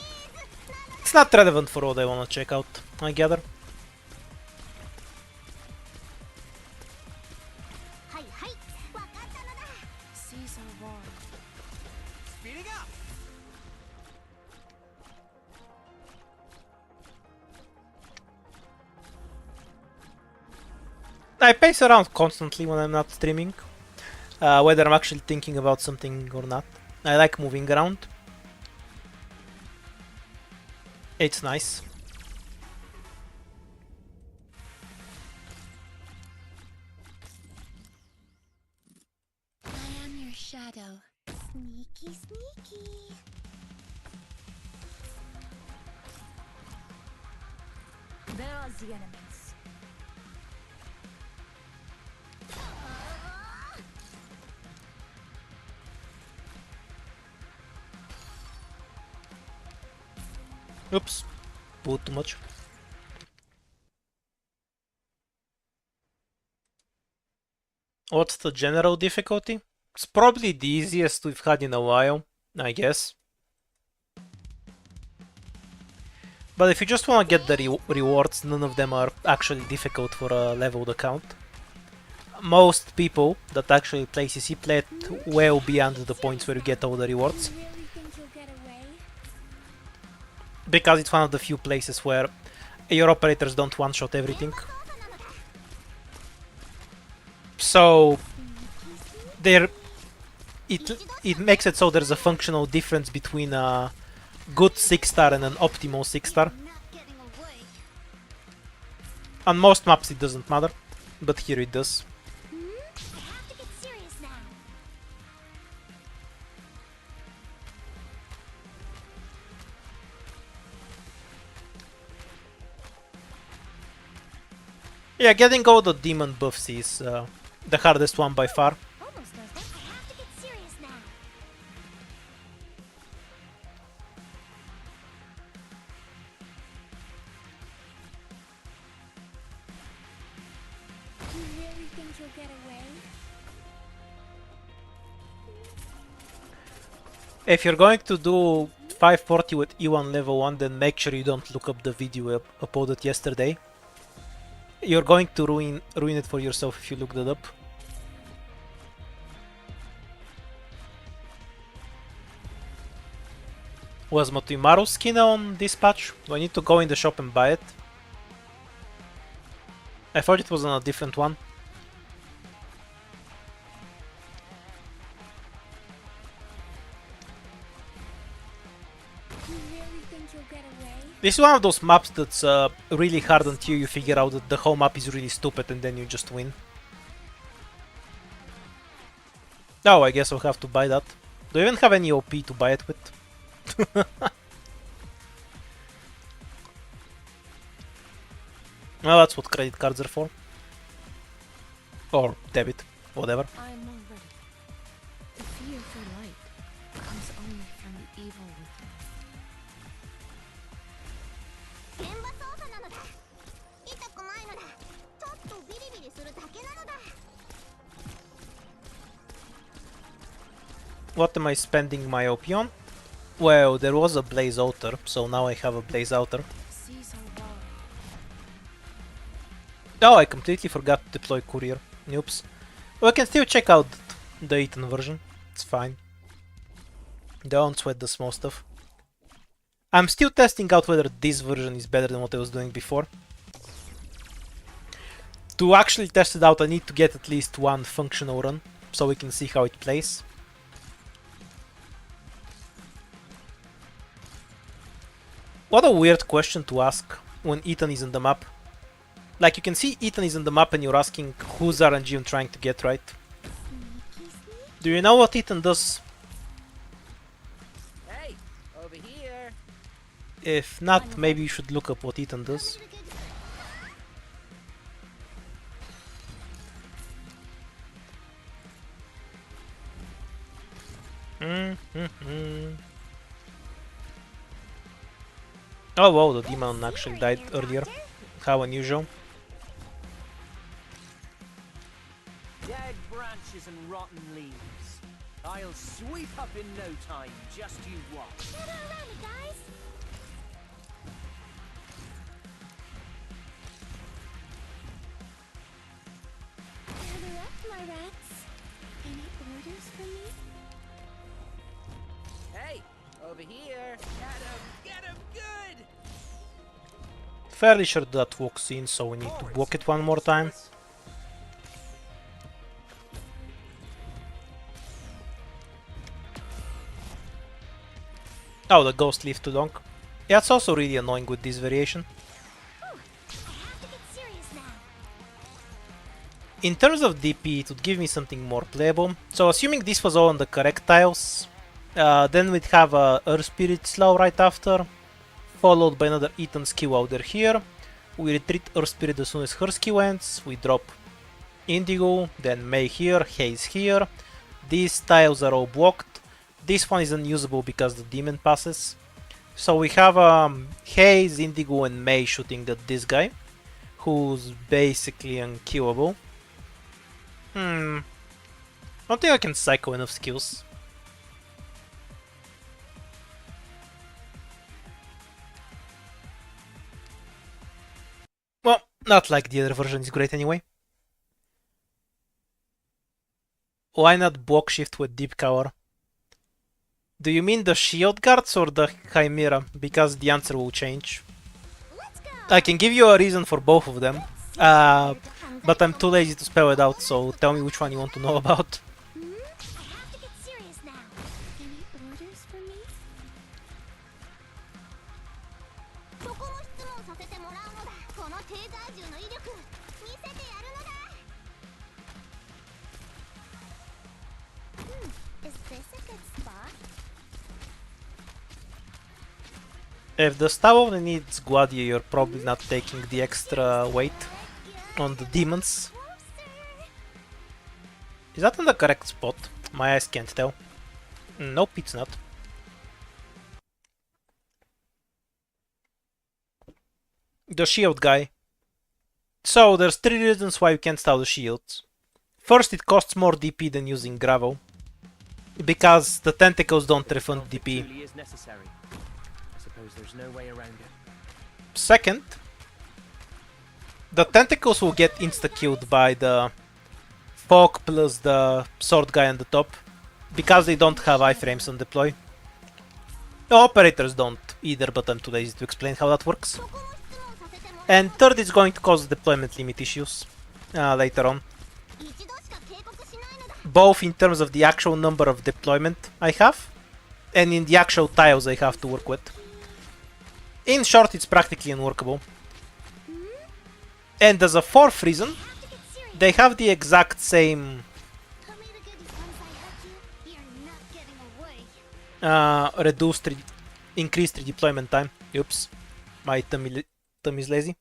ズ It's not relevant for what I wanna check out, I gather. はいはい、わかったのだ。 seas are warm. speeding up! I pace around constantly when I'm not streaming, whether I'm actually thinking about something or not. I like moving around. It's nice. I shadow. Sneaky, sneaky. There's the enemies. Oops. Pulled too much. What's the general difficulty? It's probably the easiest we've had in a while, I guess. But if you just want to get the rewards, none of them are actually difficult for a leveled account. Most people that actually play CC play it well beyond the points where you get all the rewards. You really think you'll get away? Because it's one of the few places where your operators don't one-shot everything. So it makes it so there's a functional difference between a good 6-star and an optimal 6-star. Not getting away. On most maps it doesn't matter, but here it does. I have to get serious now. Yeah, getting all the demon buffs is the hardest one by far. Almost does that. I have to get serious now. You really think you'll get away? If you're going to do 540 with E1 level 1, then make sure you don't look up the video uploaded yesterday. You're going to ruin it for yourself if you look that up. Was Motimaru skin on this patch? Do I need to go in the shop and buy it? I thought it was on a different one. You really think you'll get away? This is one of those maps that's really hard until you figure out that the whole map is really stupid and then you just win. Oh, I guess I'll have to buy that. Do I even have any OP to buy it with? Well, that's what credit cards are for. Or debit, whatever. I'm all ready. The fear for light comes only from the evil within. 現場操作なのだ。痛くないのだ。ちょっとビリビリするだけなのだ。 What am I spending my OP on? Well, there was a Blaze Outer, so now I have a Blaze Outer. Seas are wild. Oh, I completely forgot to deploy Courier. Oops. Well, I can still check out the Eaton version. It's fine. Don't sweat the small stuff. I'm still testing out whether this version is better than what I was doing before. To actually test it out, I need to get at least one functional run, so we can see how it plays. What a weird question to ask when Eaton is on the map. Like, you can see Eaton is on the map and you're asking whose RNG I'm trying to get, right? Do you know what Eaton does? Hey, over here. If not, maybe you should look up what Eaton does. Oh wow, the demon actually died earlier. How unusual. Dead branches and rotten leaves. I'll sweep up in no time, just you watch. Gather around me, guys. Gather up, my rats. Any orders for me? Hey, over here. Get him good. Fairly sure that walks in, so we need to block it one more time. Oh, the ghost lived too long. Yeah, it's also really annoying with this variation. I have to get serious now. In terms of DP, it would give me something more playable. So assuming this was all on the correct tiles, then we'd have a Earth Spirit Slow right after, followed by another Ethan skill out there here. We retreat Earth Spirit as soon as her skill ends. We drop Indigo, then May here, Haze here. These tiles are all blocked. This one is unusable because the demon passes. So we have Haze, Indigo and May shooting at this guy, who's basically unkillable. I don't think I can cycle enough skills. Well, not like the other version is great anyway. Why not block shift with deep cover? Do you mean the shield guards or the Chimera? Because the answer will change. I can give you a reason for both of them, but I'm too lazy to spell it out, so tell me which one you want to know about. I have to get serious now. Any orders for me? そこも質問させてもらうのだ。このテーザー銃の威力見せてやるのだ。Is this a good spot? If the stab only needs Gladia, you're probably not taking the extra weight on the demons. Is that in the correct spot? My eyes can't tell. Nope, it's not. The shield guy. So, there's 3 reasons why you can't style the shields. First, it costs more DP than using gravel, because the tentacles don't refund DP. Truly is necessary. I suppose there's no way around it. Second, the tentacles will get insta-killed by the fog plus the sword guy on the top, because they don't have iframes on deploy. The operators don't either, but I'm too lazy to explain how that works. And third, it's going to cause deployment limit issues later on, both in terms of the actual number of deployment I have and in the actual tiles I have to work with. In short, it's practically unworkable. And as a fourth reason, they have the exact same increased redeployment time. Oops, my thumb is lazy.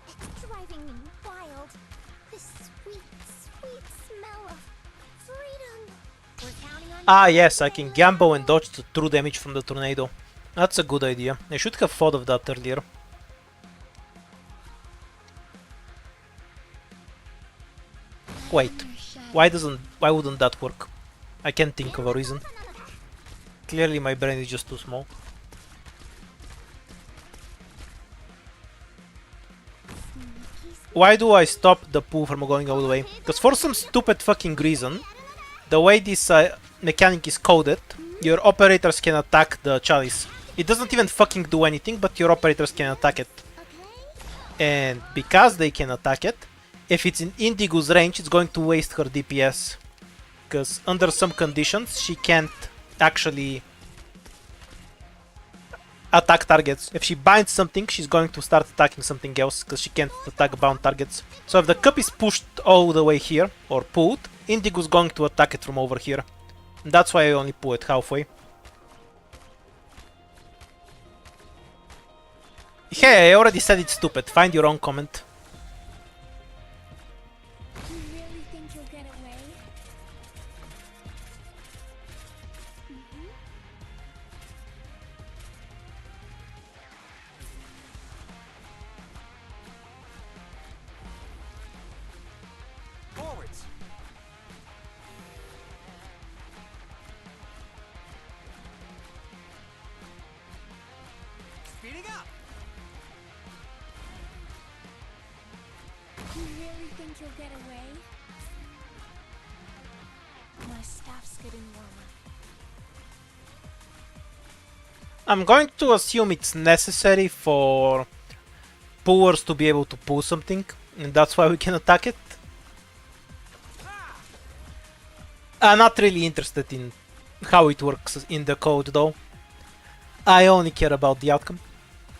It's driving me wild. This sweet, sweet smell of freedom. We're counting on Ah yes, I can gamble and dodge the true damage from the tornado. That's a good idea. I should have thought of that earlier. Wait, why wouldn't that work? I can't think of a reason. Clearly my brain is just too small. Why do I stop the pool from going all the way? Because for some stupid fucking reason, the way this mechanic is coded, your operators can attack the chalice. It doesn't even fucking do anything, but your operators can attack it. And because they can attack it, if it's in Indigo's range, it's going to waste her DPS. Because under some conditions, she can't actually attack targets. If she binds something, she's going to start attacking something else, because she can't attack bound targets. So if the cup is pushed all the way here, or pulled, Indigo's going to attack it from over here. And that's why I only pull it halfway. Hey, I already said it's stupid. Find your own comment. You really think you'll get away? Forwards! Speeding up! You really think you'll get away? My staff's getting warmer. I'm going to assume it's necessary for pullers to be able to pull something, and that's why we can attack it. I'm not really interested in how it works in the code though. I only care about the outcome,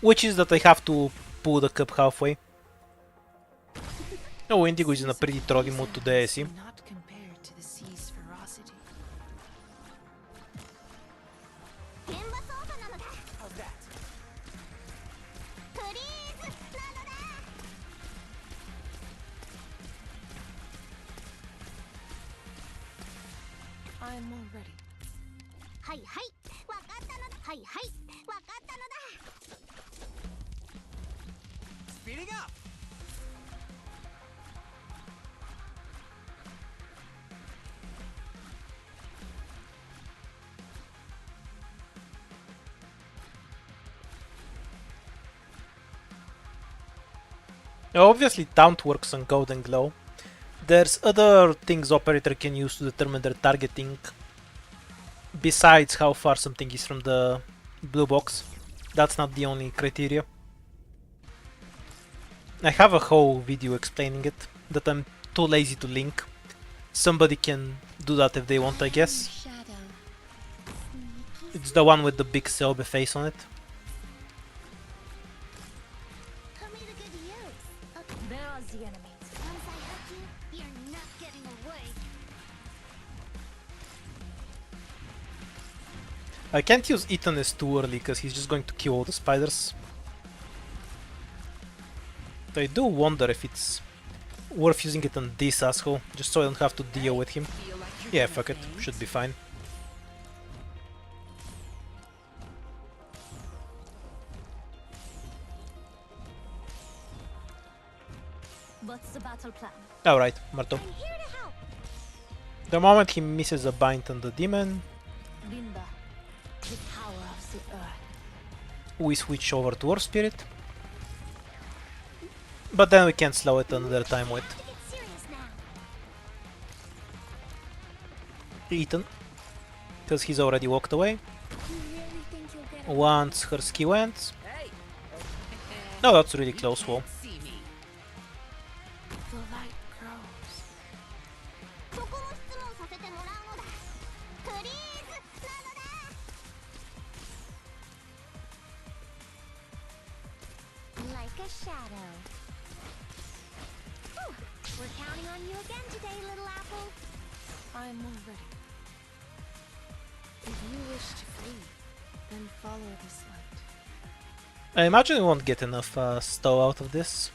which is that I have to pull the cup halfway. Oh, Indigo is in a pretty trolly mood today, I see. Not compared to the sea's ferocity. 現場操作なのだ How's that? フリーズなのだ I'm all ready. はいはいわかったのだはいはいわかったのだ Speeding up! Obviously, taunt works on Golden Glow. There's other things operator can use to determine their targeting, besides how far something is from the blue box. That's not the only criteria. I have a whole video explaining it that I'm too lazy to link. Somebody can do that if they want, I guess. Shadow. It's the one with the big Selby face on it. Put me to good use. There's the enemy. Once I hook you, you're not getting away. I can't use Ethan as too early because he's just going to kill all the spiders. I do wonder if it's worth using it on this asshole, just so I don't have to deal with him. Feel like you're Yeah, doing fuck it, things. should be fine. What's the battle plan? Alright, Marto. I'm here to help. The moment he misses a bind on the demon, Limba, the power of the earth. we switch over to War Spirit. But then we can slow it another time with Have to get serious now. Ethan, because he's already walked away. You really think you'll get away? Once her skill ends. Hey! No, that's really close, wall. See me. The light grows. そこも質問させてもらうのだ。フリーズなのだ。Like a shadow. Whew. We're counting on you again today, little apple. I'm all ready. If you wish to flee, then follow this light. I imagine we won't get enough stow out of this.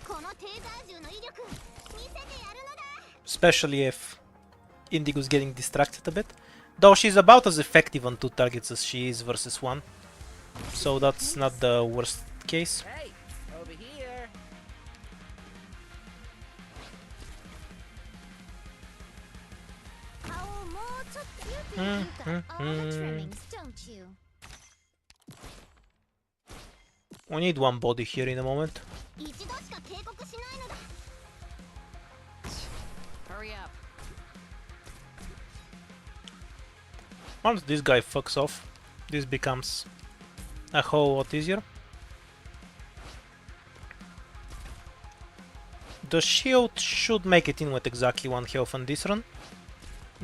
このテーザー銃の威力見せてやるのだ。 Especially if Indigo's getting distracted a bit. Though she's about as effective on 2 targets as she is versus 1. So that's not the worst case. Hey! Over here! Oh, more to you think you've got all the trimmings, don't you? We need one body here in a moment. 一度しか警告しないのだ。 Hurry up. Once this guy fucks off, this becomes a whole lot easier. The shield should make it in with exactly 1 health on this run.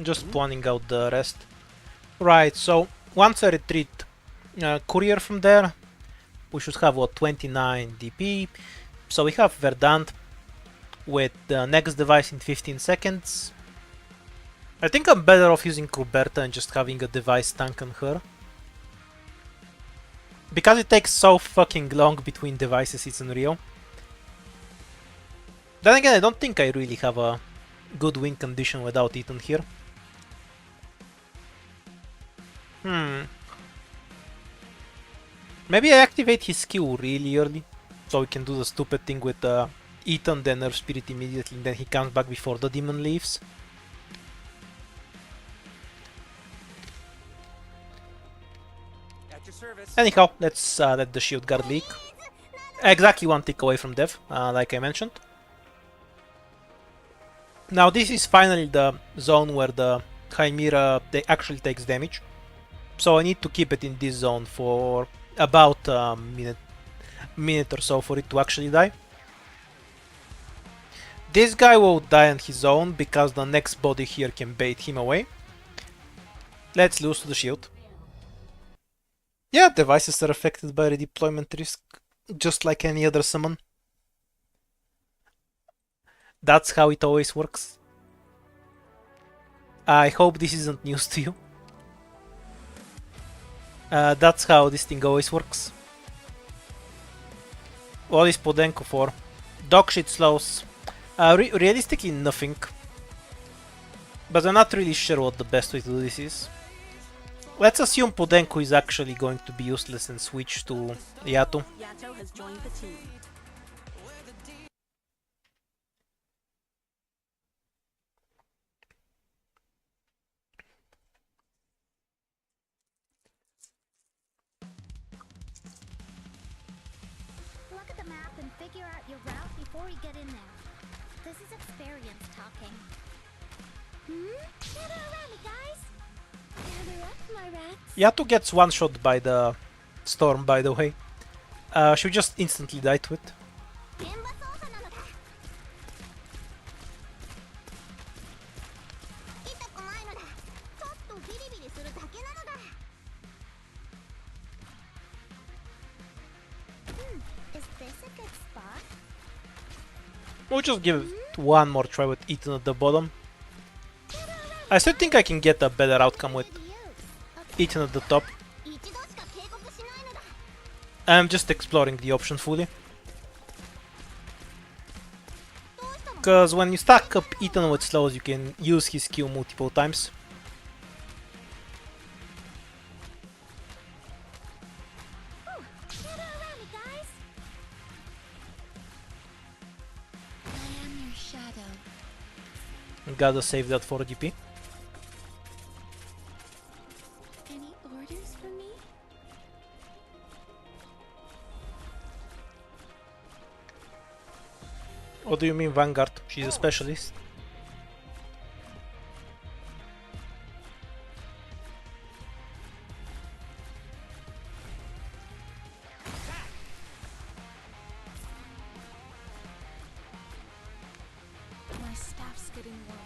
Just planning out the rest. Right, so once I retreat courier from there, we should have what, 29 DP. So we have Verdant with the next device in 15 seconds. I think I'm better off using Roberta and just having a device tank on her. Because it takes so fucking long between devices, it's unreal. Then again, I don't think I really have a good win condition without Ethan here. Maybe I activate his skill really early, so we can do the stupid thing with Ethan, then Nerve Spirit immediately, and then he comes back before the demon leaves. At your service. Anyhow, let's let the shield guard leak. Exactly 1 tick away from death, like I mentioned. Now this is finally the zone where the Chimera actually takes damage. So I need to keep it in this zone for about a minute or so for it to actually die. This guy will die on his own because the next body here can bait him away. Let's lose to the shield. Yeah, devices are affected by redeployment risk, just like any other summon. That's how it always works. I hope this isn't news to you. That's how this thing always works. What is Podenko for? Dogshit slows. Realistically, nothing. But I'm not really sure what the best way to do this is. Let's assume Podenko is actually going to be useless and switch to Yato. Yato has joined the team. Look at the map and figure out your route before we get in there. This is experience talking. Gather around me, guys. Gather up, my rats. Yato gets one shot by the storm, by the way. She just instantly died to it. 現場操作なのだ。痛くないのだ。ちょっとビリビリするだけなのだ。Is this a good spot? We'll just give it one more try with Ethan at the bottom. I still think I can get a better outcome with Ethan at the top. 一度しか警告しないのだ。 I'm just exploring the option fully. どうしたの？ Because when you stack up Ethan with slows, you can use his Q multiple times. Gather around me, guys. I am your shadow. Gotta save that for DP. Any orders for me? What do you mean Vanguard? She's a specialist. My staff's getting warmer.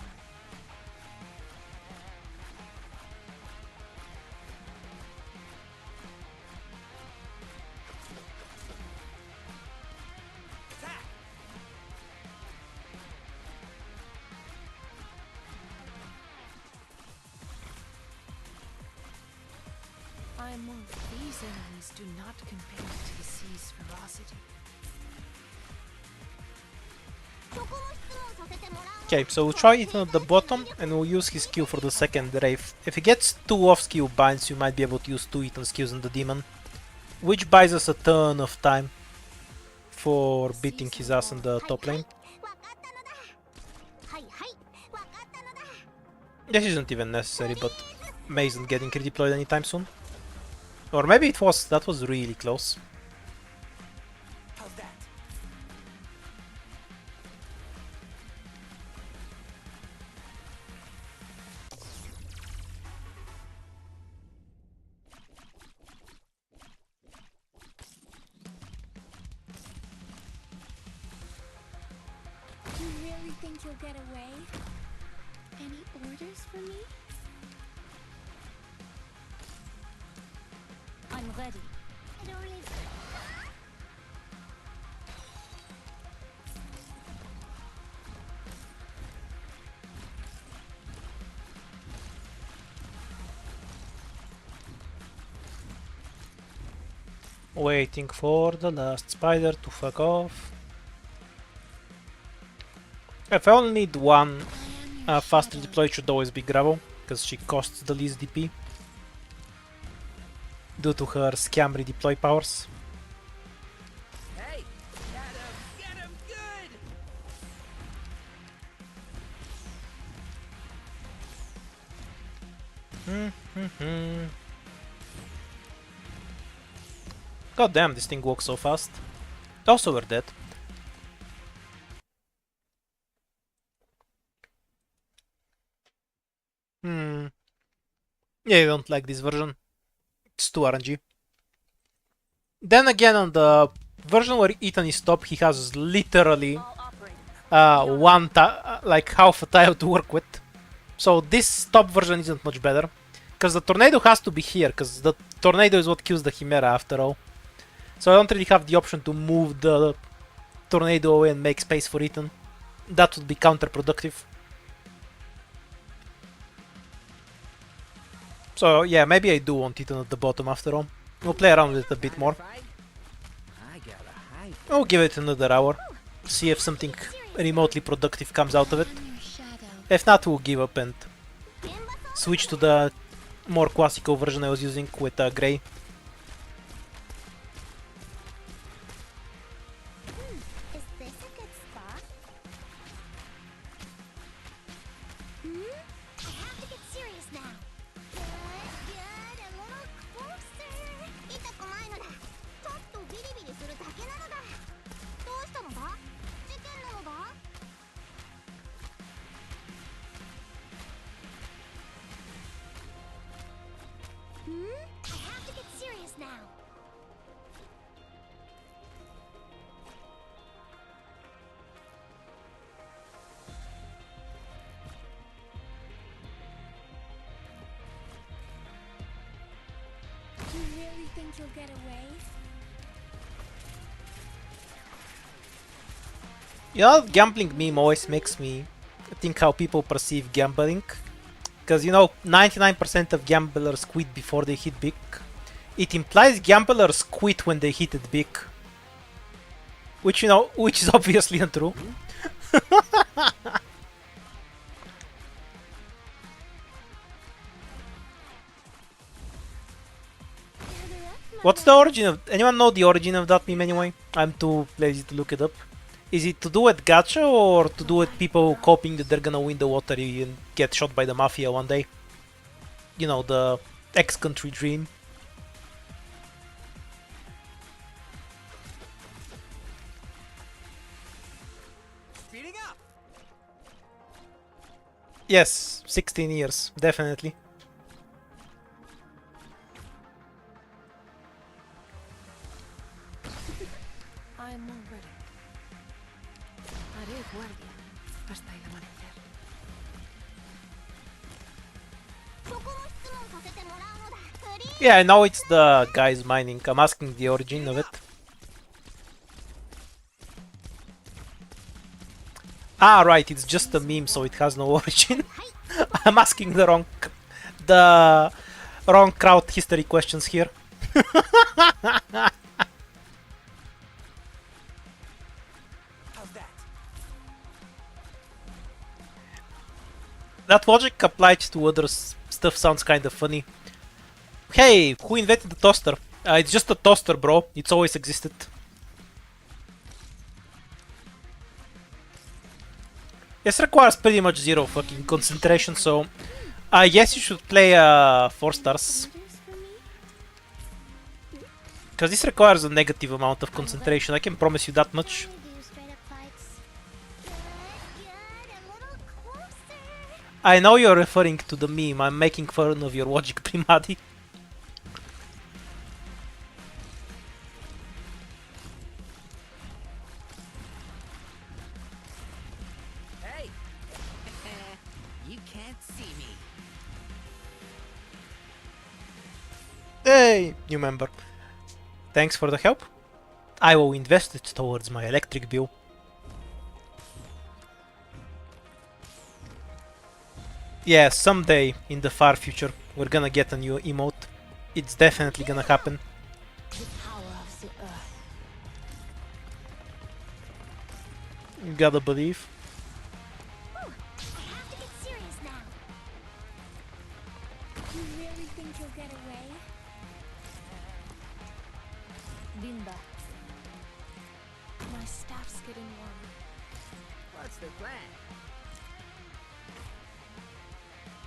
I'm more. These enemies do not compare to the sea's ferocity. そこも質問させてもらう。 Okay, so we'll try Ethan at the bottom and we'll use his Q for the second Wraith. If he gets 2 off skill binds, you might be able to use 2 Ethan skills on the demon, which buys us a ton of time for beating his ass in the top lane. わかったのだ。はいはい、わかったのだ。 This isn't even necessary, but Mei isn't getting redeployed anytime soon. Or maybe it was. That was really close. How's that? You really think you'll get away? Any orders for me? I'm ready. I don't really... Waiting for the last spider to fuck off. If I only need one faster deploy, it should always be Gravel, because she costs the least DP due to her scam redeploy powers. Hey, get him good. God damn, this thing walks so fast. Also, we're dead. Yeah, I don't like this version. It's too RNG. Then again, on the version where Ethan is top, he has literally like half a tile to work with. So this top version isn't much better, because the tornado has to be here, because the tornado is what kills the Chimera after all. So I don't really have the option to move the tornado away and make space for it, and that would be counterproductive. So yeah, maybe I do want Titan at the bottom after all. We'll play around with it a bit more. I'll give it another hour, see if something remotely productive comes out of it. If not, we'll give up and switch to the more classical version I was using with Grey. Is this a good spot? I have to get serious now. Good, a little closer. 痛くないのだ。ちょっとビリビリするだけなのだ。どうしたのだ？事件なのだ？I have to get serious now. You really think you'll get away? You know, gambling meme always makes me think how people perceive gambling. Because, you know, 99% of gamblers quit before they hit big. It implies gamblers quit when they hit it big. Which, you know, which is obviously untrue. What's the origin of... Anyone know the origin of that meme anyway? I'm too lazy to look it up. Is it to do with gacha or to do with people hoping that they're gonna win the lottery and get shot by the mafia one day? You know, the ex-country dream. Speeding up. Yes, 16 years, definitely. I'm all ready. Haré guardia hasta el amanecer. そこも質問させてもらうのだ。フリー Yeah, I know it's the guys mining. I'm asking the origin of it. Ah, right, it's just a meme, so it has no origin. I'm asking the wrong crowd history questions here. How's that? That logic applied to other stuff sounds kind of funny. Hey, who invented the toaster? It's just a toaster, bro. It's always existed. This requires pretty much zero fucking concentration, so I guess you should play 4 stars. Because this requires a negative amount of concentration, I can promise you that much. do straight up fights. Good, a little closer. I know you're referring to the meme, I'm making fun of your logic, Primadi. Hey. You can't see me. Hey, new member. Thanks for the help. I will invest it towards my electric bill. Yeah, someday in the far future we're gonna get a new emote. It's definitely gonna happen. The power of the earth. You gotta believe. I have to get serious now. You really think you'll get away? Bimba. My staff's getting warm. What's the plan?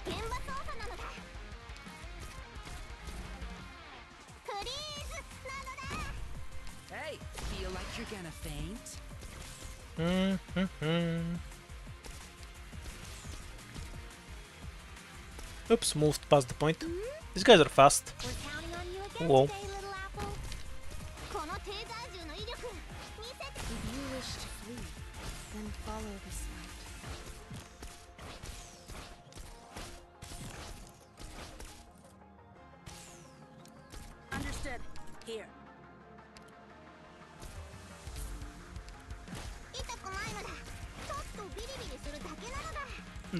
現場操作なのだ。フリーズなのだ。 Hey, feel like you're gonna faint? Oops, moved past the point. These guys are fast. We're counting on you again Whoa. today, little apple. このテーザー銃の威力見せて。 If you wish to flee, then Follow this light. Understood. Here. 痛くないのだ。ちょっとビリビリするだけなの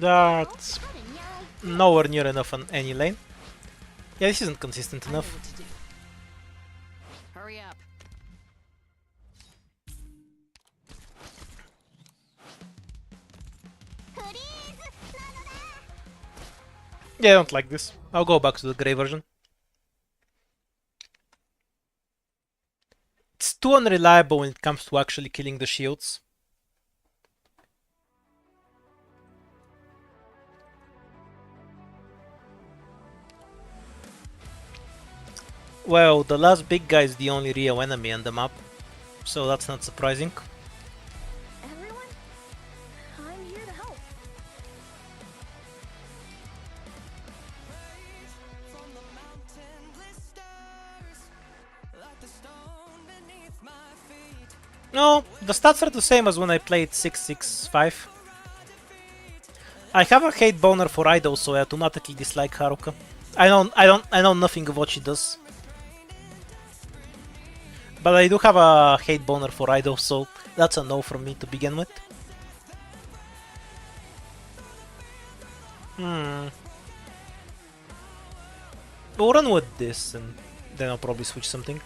だ。 That's 彼にゃお。 nowhere near enough on any lane. Yeah, this isn't consistent I know enough. what to do. Hurry up. Yeah, I don't like this. I'll go back to the grey version. It's too unreliable when it comes to actually killing the shields. Well, the last big guy is the only real enemy on the map, so that's not surprising. Everyone? I'm here to help. No, the stats are the same as when I played 665. I have a hate boner for Idol, so I automatically dislike Haruka. I know nothing of what she does. But I do have a hate boner for Idol, so that's a no from me to begin with. We'll run with this, and then I'll probably switch something.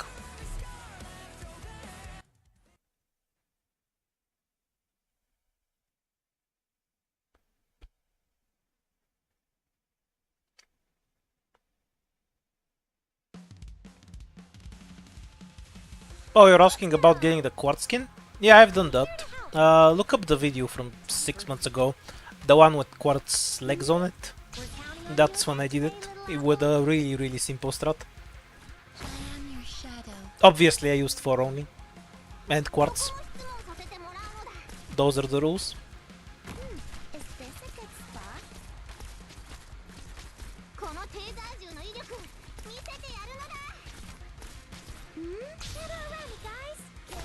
Oh, you're asking about getting the quartz skin? Yeah, I've done that. Look up the video from 6 months ago. The one with quartz legs on it. That's when I did it. With a really simple strat. I am your shadow. Obviously I used 4 only. And quartz. 質問させてもらうのだ。 Those are the rules. Is this a good spot? このテーザー銃の威力見せてやるのだ。Get around, guys. Good,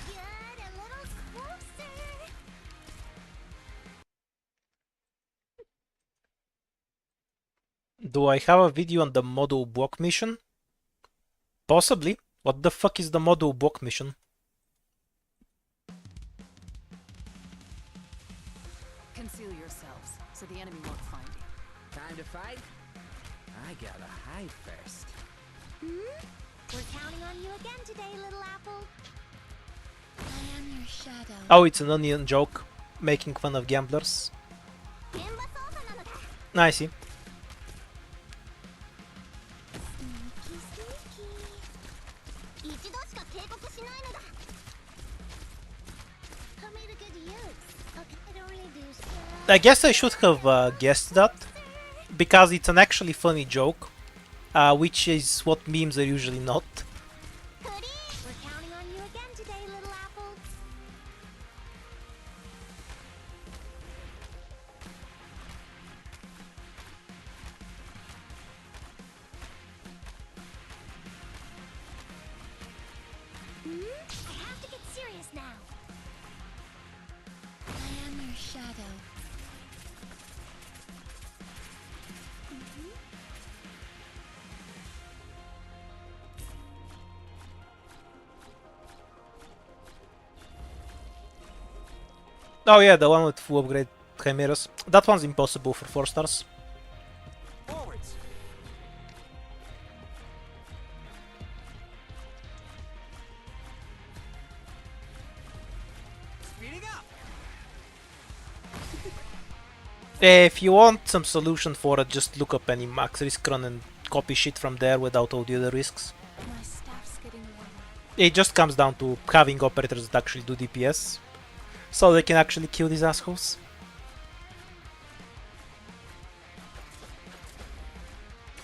good, a little closer. Do I have a video on the model block mission? Possibly. What the fuck is the model block mission? Conceal yourselves so the enemy won't find you. Time to fight? I gotta hide first. We're counting on you again today, little apple. I am your shadow. Oh, it's an onion joke. Making fun of gamblers. 現場操作なのだ。 I see. Sneaky, sneaky. 一度しか警告しないのだ。How made a good use? Okay, I don't really do stuff. I guess I should have guessed that. Because it's an actually funny joke. Which is what memes are usually not. We're counting on you again today, little apple. I have to get serious now. I am your shadow. Oh yeah, the one with full upgrade chimeras. That one's impossible for 4 stars. Forwards! Speeding up! If you want some solution for it, just look up any max risk run and copy shit from there without all the other risks. My staff's getting warmer. It just comes down to having operators that actually do DPS, so they can actually kill these assholes.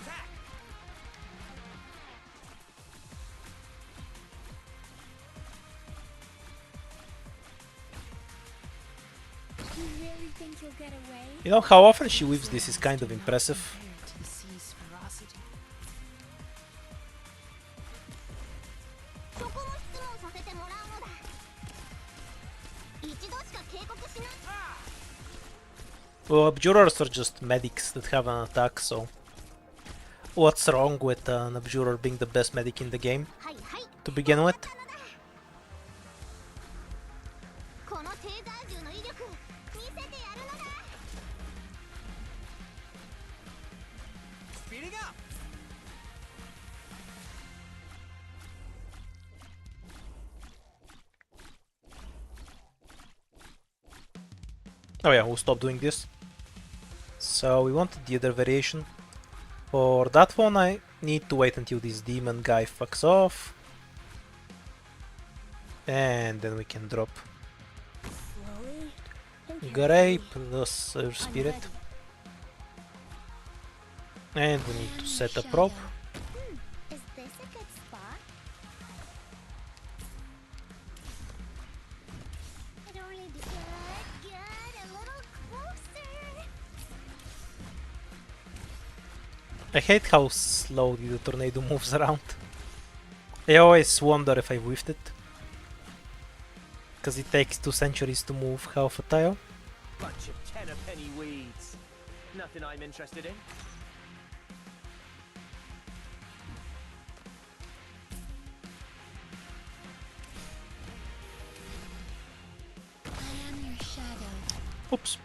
Attack! You really think you'll get away? You know how often she weaves this is kind of impressive. Compared to the sea's ferocity. そこも質問させてもらうのだ。一 Well, abjurers are just medics that have an attack, so what's wrong with an abjurer being the best medic in the game to begin with? Speeding up. Oh yeah, we'll stop doing this. So we wanted the other variation. For that one I need to wait until this demon guy fucks off. And then we can drop Grey plus Earth Spirit. And we need to set a prop. Is this a good spot? It'd only be good, a little closer. I hate how slowly the tornado moves around. I always wonder if I whiffed it. Because it takes 2 centuries to move half a tile. Bunch of tenner-penny weeds. Nothing I'm interested in. I am your shadow. Oops.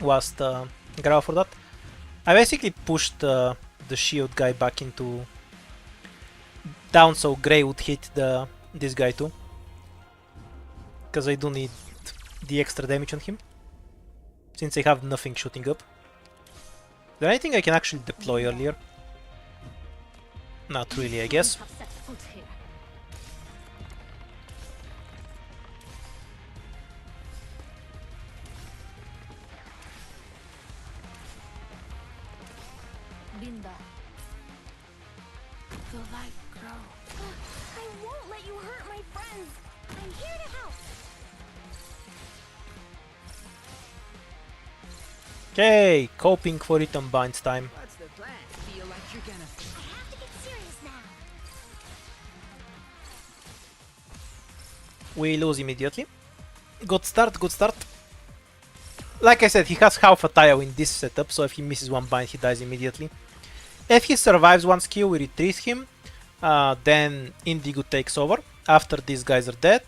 Was the grab for that. I basically pushed the shield guy back into down so Grey would hit this guy too. Because I do need the extra damage on him. Since I have nothing shooting up. Is there anything I can actually deploy earlier? Not really, I guess. Linda. The light grow. I won't let you hurt my friends. I'm here to help. Okay, coping for it on binds time. What's the plan? Feel like you're gonna. I have to get serious now. We lose immediately. Good start, good start. Like I said, he has half a tile in this setup, so if he misses one bind, he dies immediately. If he survives one skill, we retreat him. Then Indigo takes over after these guys are dead.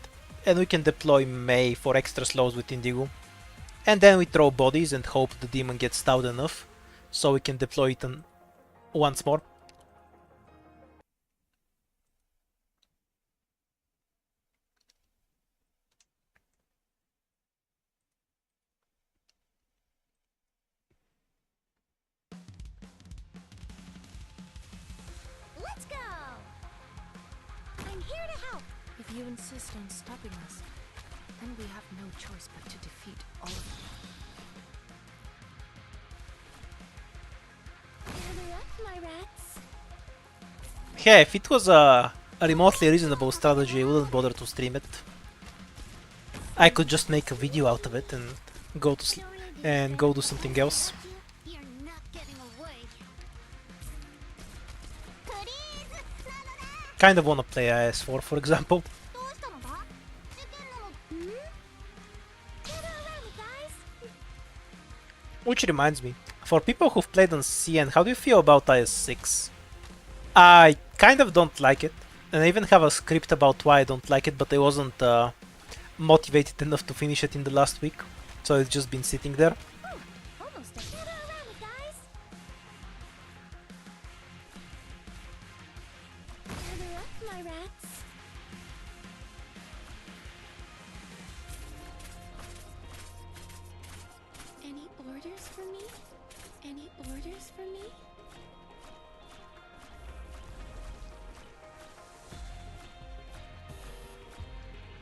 And we can deploy May for extra slows with Indigo. And then we throw bodies and hope the demon gets stout enough so we can deploy it once more. Let's go. I'm here to help. If you insist on stopping us, then we have no choice but to defeat all of them. Gather up, my rats. Yeah, if it was a remotely reasonable strategy, I wouldn't bother to stream it. I could just make a video out of it and go do something else. You're not getting away. Please, Kind of wanna play IS4, for example. どうしたのだ？事件なの？ん？ Gather around, guys. Which reminds me, for people who've played on CN, how do you feel about IS6? I kind of don't like it, and I even have a script about why I don't like it, but I wasn't motivated enough to finish it in the last week, so it's just been sitting there. Almost a gather around, guys. Gather up, my rats. Any orders for me? Any orders for me?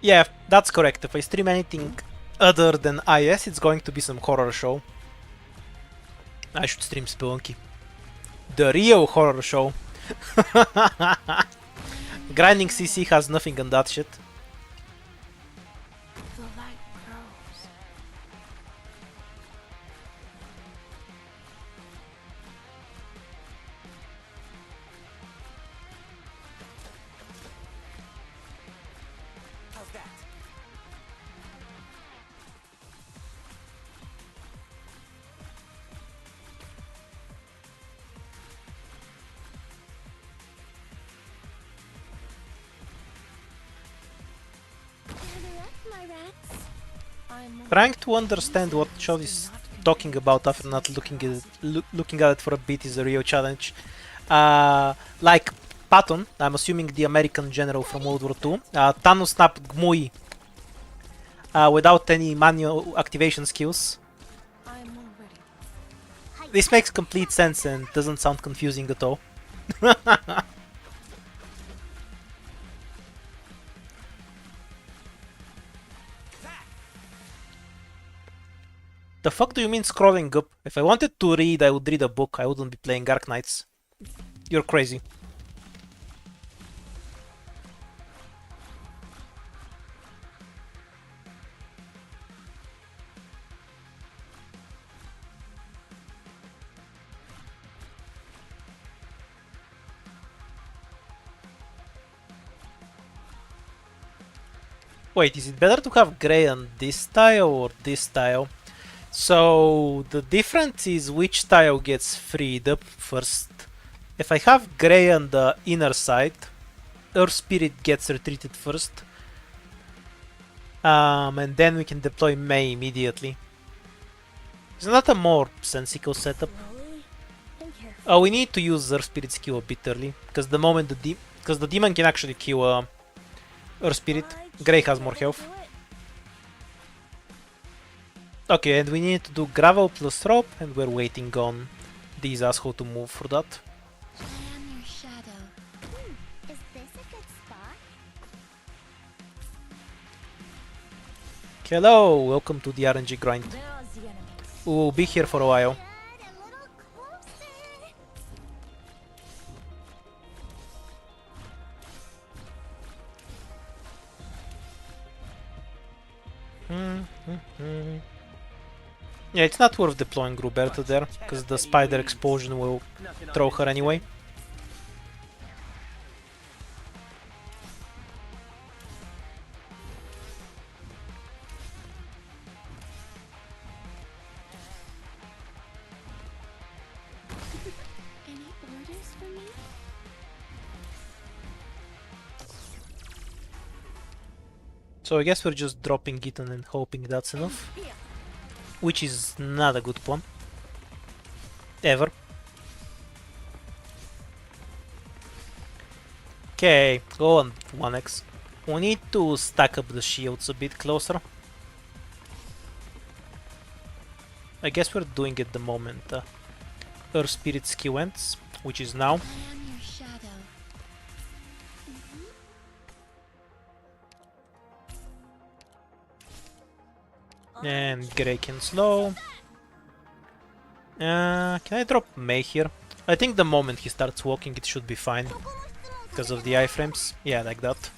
Yeah, that's correct. If I stream anything other than IS, it's going to be some horror show. I should stream Spelunky. The real horror show. Grinding CC has nothing on that shit. The light grows. How's that? my rats. I'm more Trying to understand what Chod is talking about after not looking at it for a bit is a real challenge. Like Patton, I'm assuming the American general from World War II, Thanos snapped Gmui without any manual activation skills. I'm more ready. This makes complete sense and doesn't sound confusing at all. The fuck do you mean scrolling up? If I wanted to read, I would read a book. I wouldn't be playing Ark Knights. You're crazy. Wait, is it better to have grey on this tile or this tile? So the difference is which tile gets freed up first. If I have grey on the inner side, Earth Spirit gets retreated first. And then we can deploy May immediately. It's not a more sensical setup. Oh, we need to use Earth Spirit skill a bit early, because the moment the demon can actually kill Earth Spirit, Grey has more health. Okay, and we need to do gravel plus rope, and we're waiting on these assholes to move for that. I am your shadow. Is this a good spot? Hello, welcome to the RNG grind. There's the enemy. We'll be here for a while. Good, a little closer. Yeah, it's not worth deploying Roberta there, because the spider explosion will throw her anyway. Any orders for me? So I guess we're just dropping it and then hoping that's enough. Which is not a good plan. Ever. Okay, go on 1x. We need to stack up the shields a bit closer. I guess we're doing it the moment Earth Spirit skill ends, which is now. I am your shadow. And Grey can slow. Can I drop May here? I think the moment he starts walking it should be fine. Because of the iframes. Yeah, like that.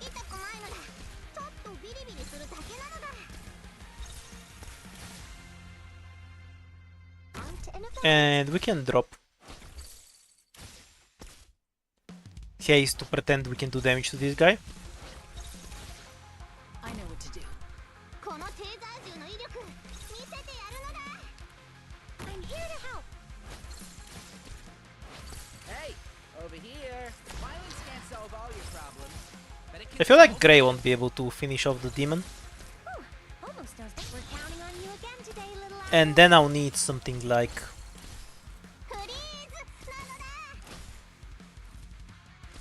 痛くないのだ。ちょっとビリビリするだけなのだ。Out and about. And we can drop haste to pretend we can do damage to this guy. I know what to do. このテーザー銃の威力見せてやるのだ。I'm here to help. Hey, over here. Violence can't solve all your problems, but it can I feel like solve- Grey won't be able to finish off the demon. Almost knows that we're counting on you again today, little And then I'll need something like... Freeze! なのだ。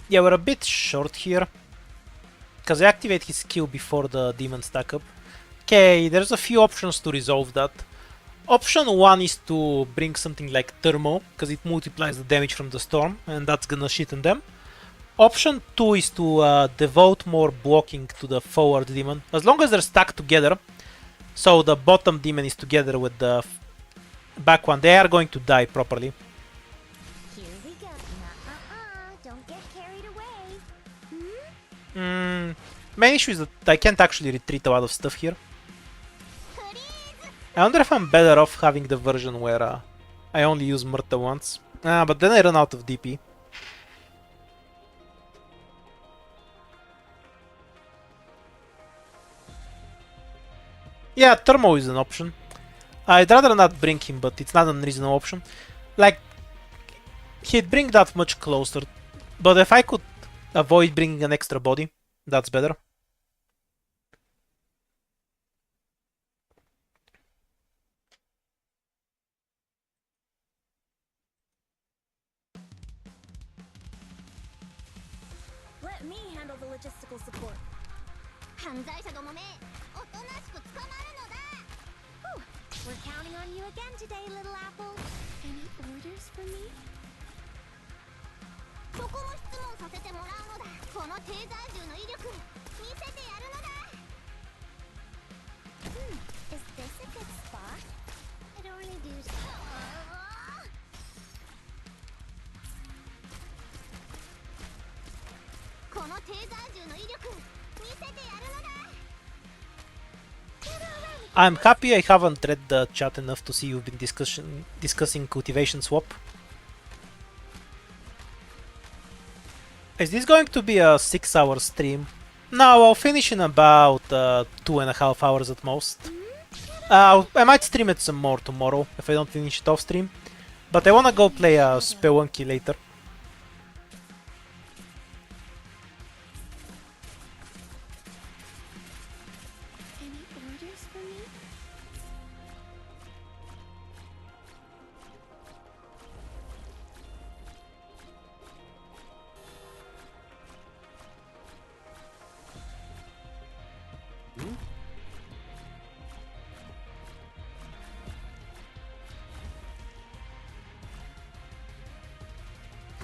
Yeah, we're a bit short here. Because I activate his skill before the demon stack up. Okay, there's a few options to resolve that. Option 1 is to bring something like Thermo, because it multiplies the damage from the storm, and that's gonna shit on them. Option 2 is to devote more blocking to the forward demon, as long as they're stacked together. So the bottom demon is together with the back one, they are going to die properly. Here we go. Don't get carried away. Main issue is that I can't actually retreat a lot of stuff here. Freeze! I wonder if I'm better off having the version where I only use Murta once. But then I run out of DP. Yeah, Thermo is an option. I'd rather not bring him, but it's not an unreasonable option. Like, he'd bring that much closer. But if I could avoid bringing an extra body, that's better. me handle the logistical support. 犯罪者どもめ、おとなしく捕まるのだ。Whew. We're counting on you again today, little apple. Any orders for me? そこも質問させてもらうのだ。この低剤銃の威力、見せてやるのだ。Is this a good spot? It only do. この低剤銃の威力、見せてやるのだ。I'm happy I haven't read the chat enough to see you've been discussing cultivation swap. Is this going to be a 6-hour stream? No, I'll finish in about 2.5 hours at most. I might stream it some more tomorrow if I don't finish it off stream. But I wanna go play a Spelunky later. Any orders for me?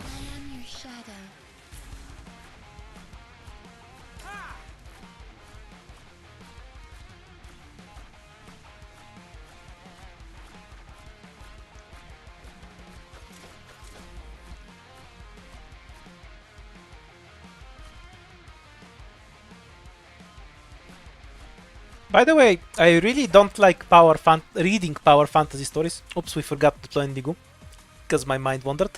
I am your shadow. By the way, I really don't like reading power fantasy stories. Oops, we forgot to play Indigo, because my mind wandered.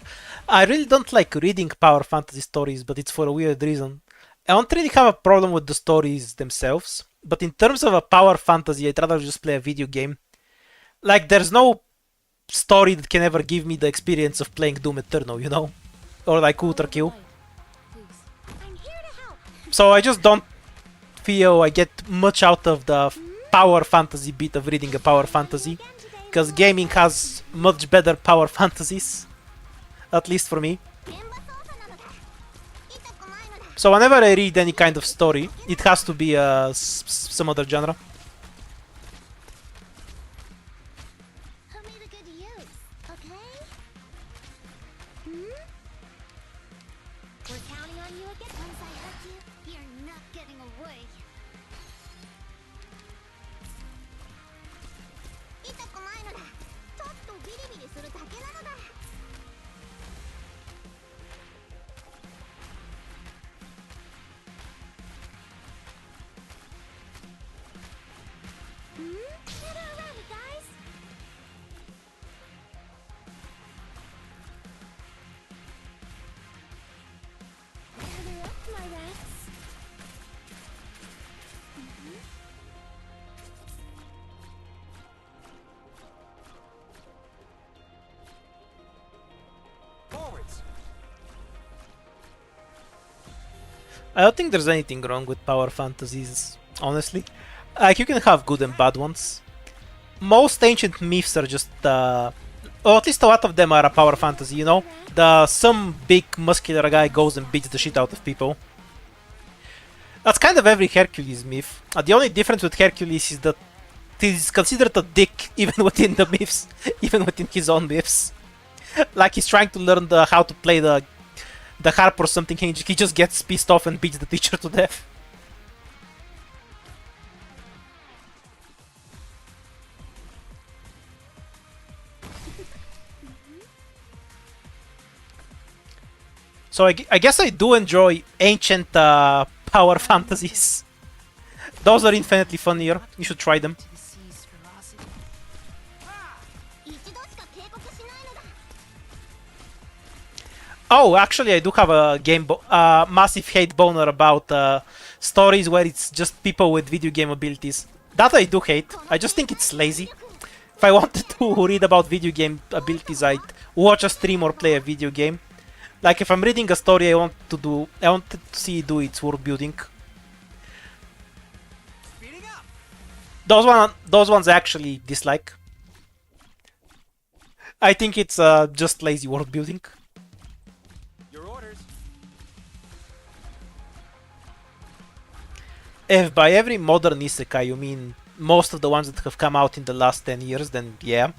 I really don't like reading power fantasy stories, but it's for a weird reason. I don't really have a problem with the stories themselves, but in terms of a power fantasy, I'd rather just play a video game. Like, there's no story that can ever give me the experience of playing Doom Eternal, you know? Or like Ultra Kill. I'm here to help. So I just don't feel I get much out of the power fantasy bit of reading a power fantasy, because gaming has much better power fantasies, at least for me. 現場操作なのだ。痛くないのだ。 So whenever I read any kind of story, it has to be some other genre. Put me to good use, okay? We're counting on you again. Once I hurt you, you're not getting away. 痛くないのだ。ちょっとビリビリするだけなのだ。Get around it, guys. Gather up, my rats. Forwards. I don't think there's anything wrong with power fantasies, honestly. Like, you can have good and bad ones. Most ancient myths are just, or at least a lot of them are a power fantasy, you know? Some big muscular guy goes and beats the shit out of people. That's kind of every Hercules myth. The only difference with Hercules is that he's considered a dick even within the myths, even within his own myths. Like, he's trying to learn how to play the harp or something, he just gets pissed off and beats the teacher to death. So I guess I do enjoy ancient power fantasies. Those are infinitely funnier. You should try them. To the sea's ferocity. 一度しか警告しないのだ。 Oh, actually, I do have a massive hate boner about stories where it's just people with video game abilities. That I do hate. I just think it's lazy. If I wanted to read about video game abilities, I'd watch a stream or play a video game. Like, if I'm reading a story, I wanted to see it do its world building. Speeding up. Those ones I actually dislike. I think it's just lazy world building. Your orders. If by every modern isekai you mean most of the ones that have come out in the last 10 years, then yeah.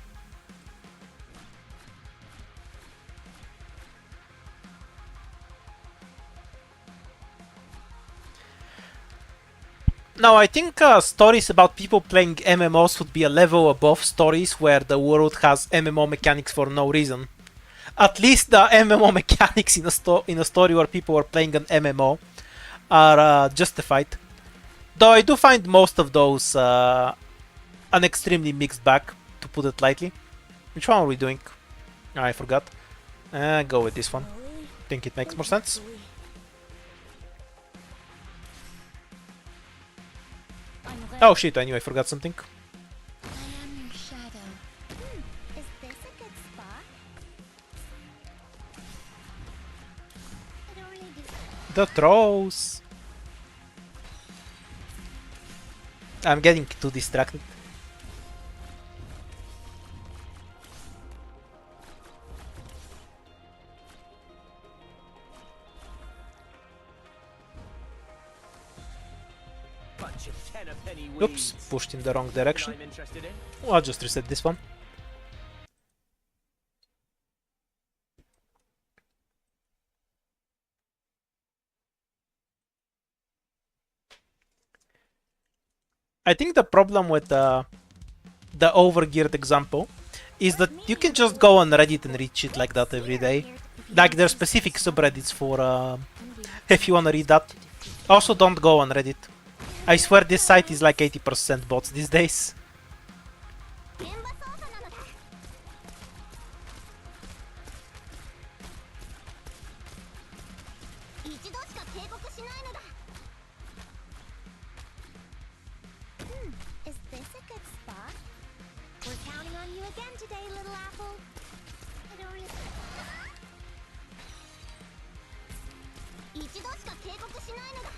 Now, I think stories about people playing MMOs would be a level above stories where the world has MMO mechanics for no reason. At least the MMO mechanics in a story where people are playing an MMO are justified. Though I do find most of those an extremely mixed bag, to put it lightly. Which one are we doing? I forgot. Go with this one. Think it makes more sense. Oh shit, I knew I forgot something. I am your shadow. Is this a good spot? I don't really do. The throws. I'm getting too distracted. Bunch of ten-a-penny Oops, weeds. pushed in the wrong direction. I'm interested in. Well, I'll just reset this one. I think the problem with the overgeared example is that you can just go on Reddit and read shit like that every day. Like there's specific subreddits for if you wanna read that. Also, don't go on Reddit. I swear this site is like 80% bots these days. 現場操作なのだ。一度しか警告しないのだ。Is this a good spot? We're counting on you again today, little apple. I don't really... 一度しか警告しないのだ。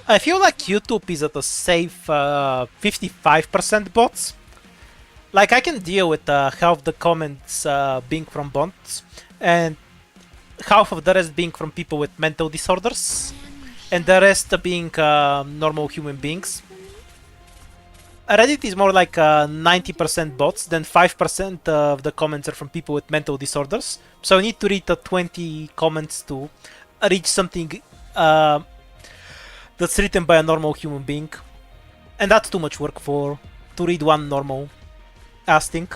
I feel like YouTube is at a safe 55% bots. Like I can deal with half the comments being from bots and half of the rest being from people with mental disorders and the rest being normal human beings. Reddit is more like 90% bots, then 5% of the comments are from people with mental disorders. So I need to read the 20 comments to reach something that's written by a normal human being. And that's too much work to read one normal ass thing.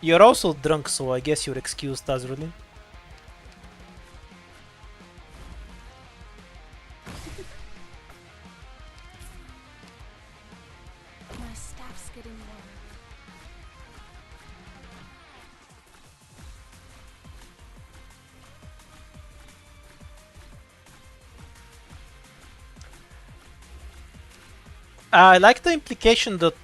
You're also drunk, so I guess you're excused, Azrulin. My staff's getting warm. I like the implication that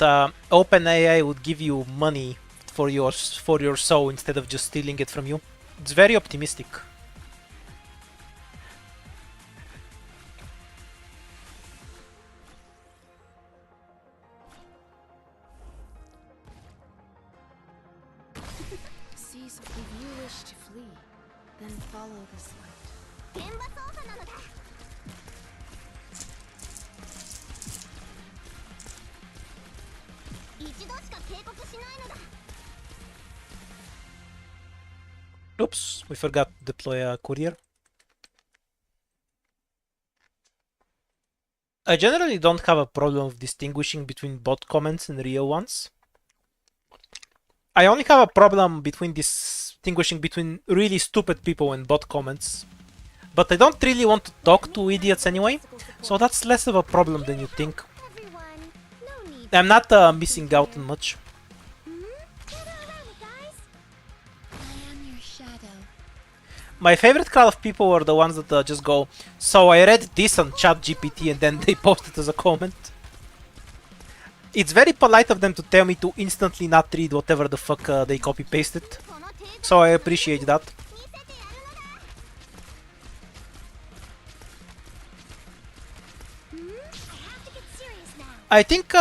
OpenAI would give you money for your soul instead of just stealing it from you. It's very optimistic. Cease if you wish to flee, then follow this light. 現場操作なのだ。一度しか警告しないのだ。 Oops, we forgot to deploy a courier. I generally don't have a problem with distinguishing between bot comments and real ones. I only have a problem between distinguishing between really stupid people and bot comments. But I don't really want to talk to idiots anyway, so that's less of a problem than you think. Everyone, no need. I'm not missing out on much. Gather around, guys. I am your shadow. My favorite crowd of people are the ones that just go, so I read this on ChatGPT and then they post it as a comment. It's very polite of them to tell me to instantly not read whatever the fuck they copy-pasted. このテーブル So I appreciate that. 見せて I think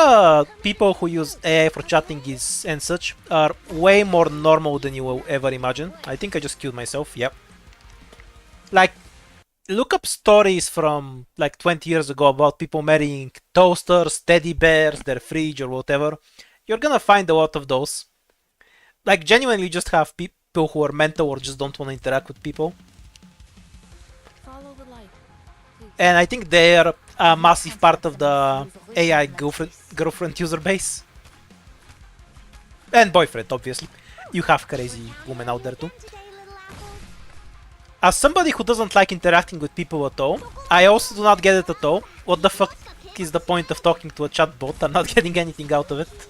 people who use AI for chatting is and such are way more normal than you will ever imagine. I think I just killed myself, yep. Like, look up stories from like 20 years ago about people marrying toasters, teddy bears, their fridge or whatever. You're gonna find a lot of those. Like, genuinely just have people who are mental or just don't want to interact with people. Follow the light. Please. And I think they're a massive part of the AI girlfriend user base. And boyfriend, obviously. You have crazy women out there too. Today, little apple. As somebody who doesn't like interacting with people at all, I also do not get it at all. What the fuck is the point of talking to a chatbot? I'm not getting anything out of it.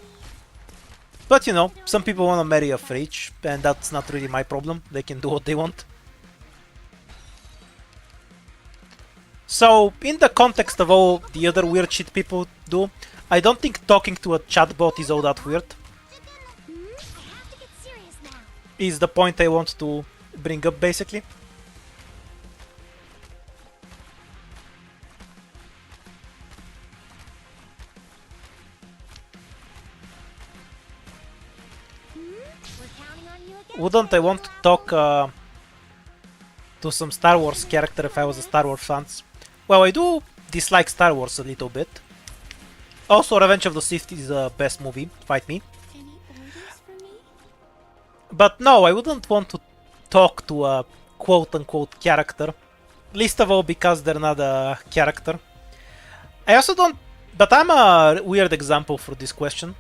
But you know, some people want to marry a fridge, and that's not really my problem. They can do what they want. So, in the context of all the other weird shit people do, I don't think talking to a chatbot is all that weird. I have to get serious now. Is the point I want to bring up, basically. We're counting on you again. Wouldn't I want to talk to some Star Wars character if I was a Star Wars fan? Well, I do dislike Star Wars a little bit. Also, Revenge of the Sith is the best movie, fight me. Any orders for me? But no, I wouldn't want to talk to a quote-unquote character. Least of all because they're not a character. I also don't... But I'm a weird example for this question.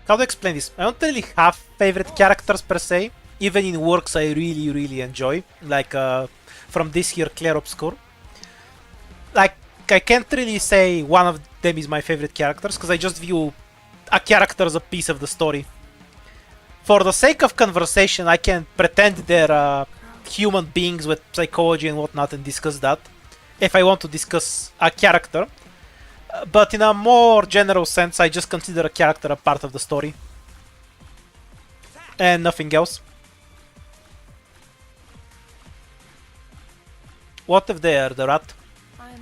How to explain this? I don't really have favorite characters per se. Even in works I really enjoy. Like from this year, Clair Obscur. Like, I can't really say one of them is my favorite characters, because I just view a character as a piece of the story. For the sake of conversation, I can pretend they're human beings with psychology and whatnot and discuss that, if I want to discuss a character. But in a more general sense, I just consider a character a part of the story. And nothing else. What if they are the rat? I'm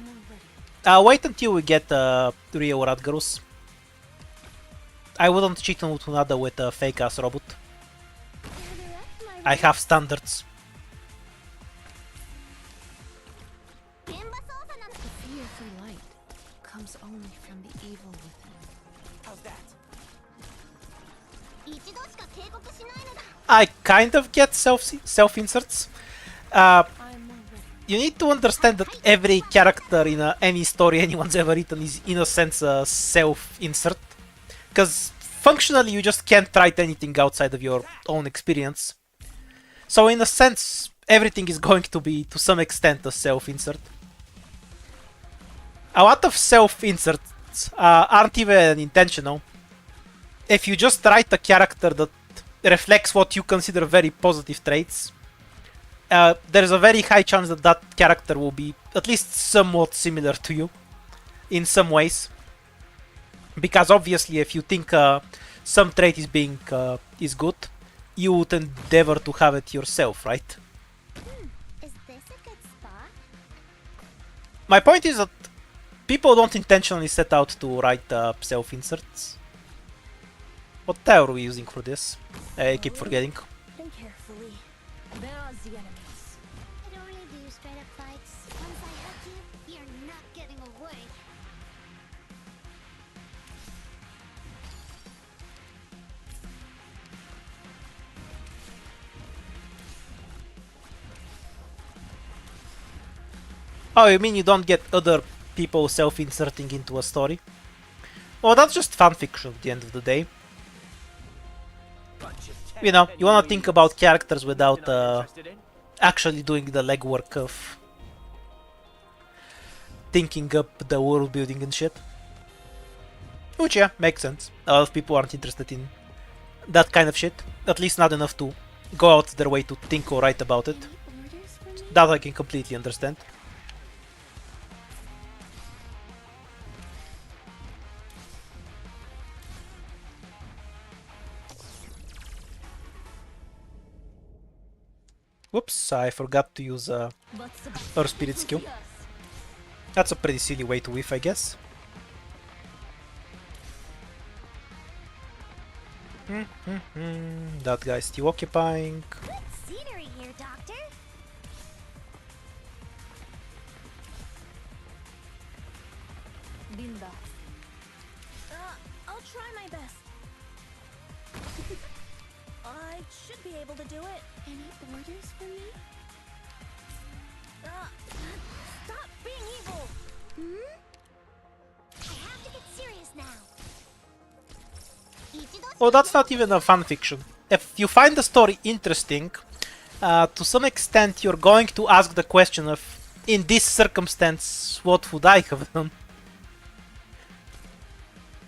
ready. Wait until we get Rio Radgarus. I wouldn't cheat on Utunada with a fake ass robot. Gather up, my I have standards. Gemba salsa na- The fear for light comes only from the evil within. How's that? 一度しか警告しないのだ。 I kind of get self-inserts. I'm ready. You need to understand that every character in any story anyone's ever written is, in a sense, a self-insert. Because functionally, you just can't write anything outside of your own experience. So, in a sense, everything is going to be, to some extent, a self-insert. A lot of self-inserts aren't even intentional. If you just write a character that reflects what you consider very positive traits, there's a very high chance that that character will be at least somewhat similar to you in some ways. Because obviously, if you think some trait is good, you would endeavor to have it yourself, right? Is this a good spot? My point is that people don't intentionally set out to write self-inserts. What tile are we using for this? I keep forgetting. Think carefully. There's the enemies. I don't really do straight up fights. Once I hook you, you're not getting away. Oh, you mean you don't get other people self-inserting into a story? Well, that's just fanfiction at the end of the day. You know, you wanna think about characters without actually doing the legwork of thinking up the world building and shit. Which, yeah, makes sense. A lot of people aren't interested in that kind of shit. At least not enough to go out their way to think or write about it. Orders for me? That I can completely understand. Whoops, I forgot to use What's the best? Earth Spirit skill. That's a pretty silly way to whiff, I guess. That guy's still occupying. Good scenery here, Doctor. Linda. I'll try my best. I should be able to do it. Any orders for me? Stop being evil! Hmm? I have to get serious now. Oh, that's not even a fanfiction. If you find the story interesting, to some extent you're going to ask the question of, in this circumstance, what would I have done?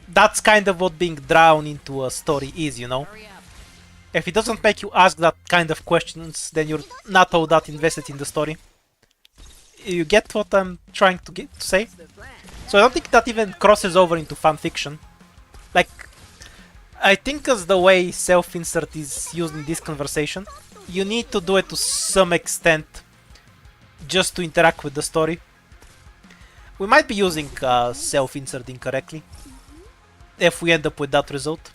That's kind of what being drawn into a story is, you know? If it doesn't make you ask that kind of questions, then you're not all that invested in the story. You get what I'm trying to say? So I don't think that even crosses over into fanfiction. Like, I think as the way self-insert is used in this conversation, you need to do it to some extent just to interact with the story. We might be using self-insert incorrectly if we end up with that result.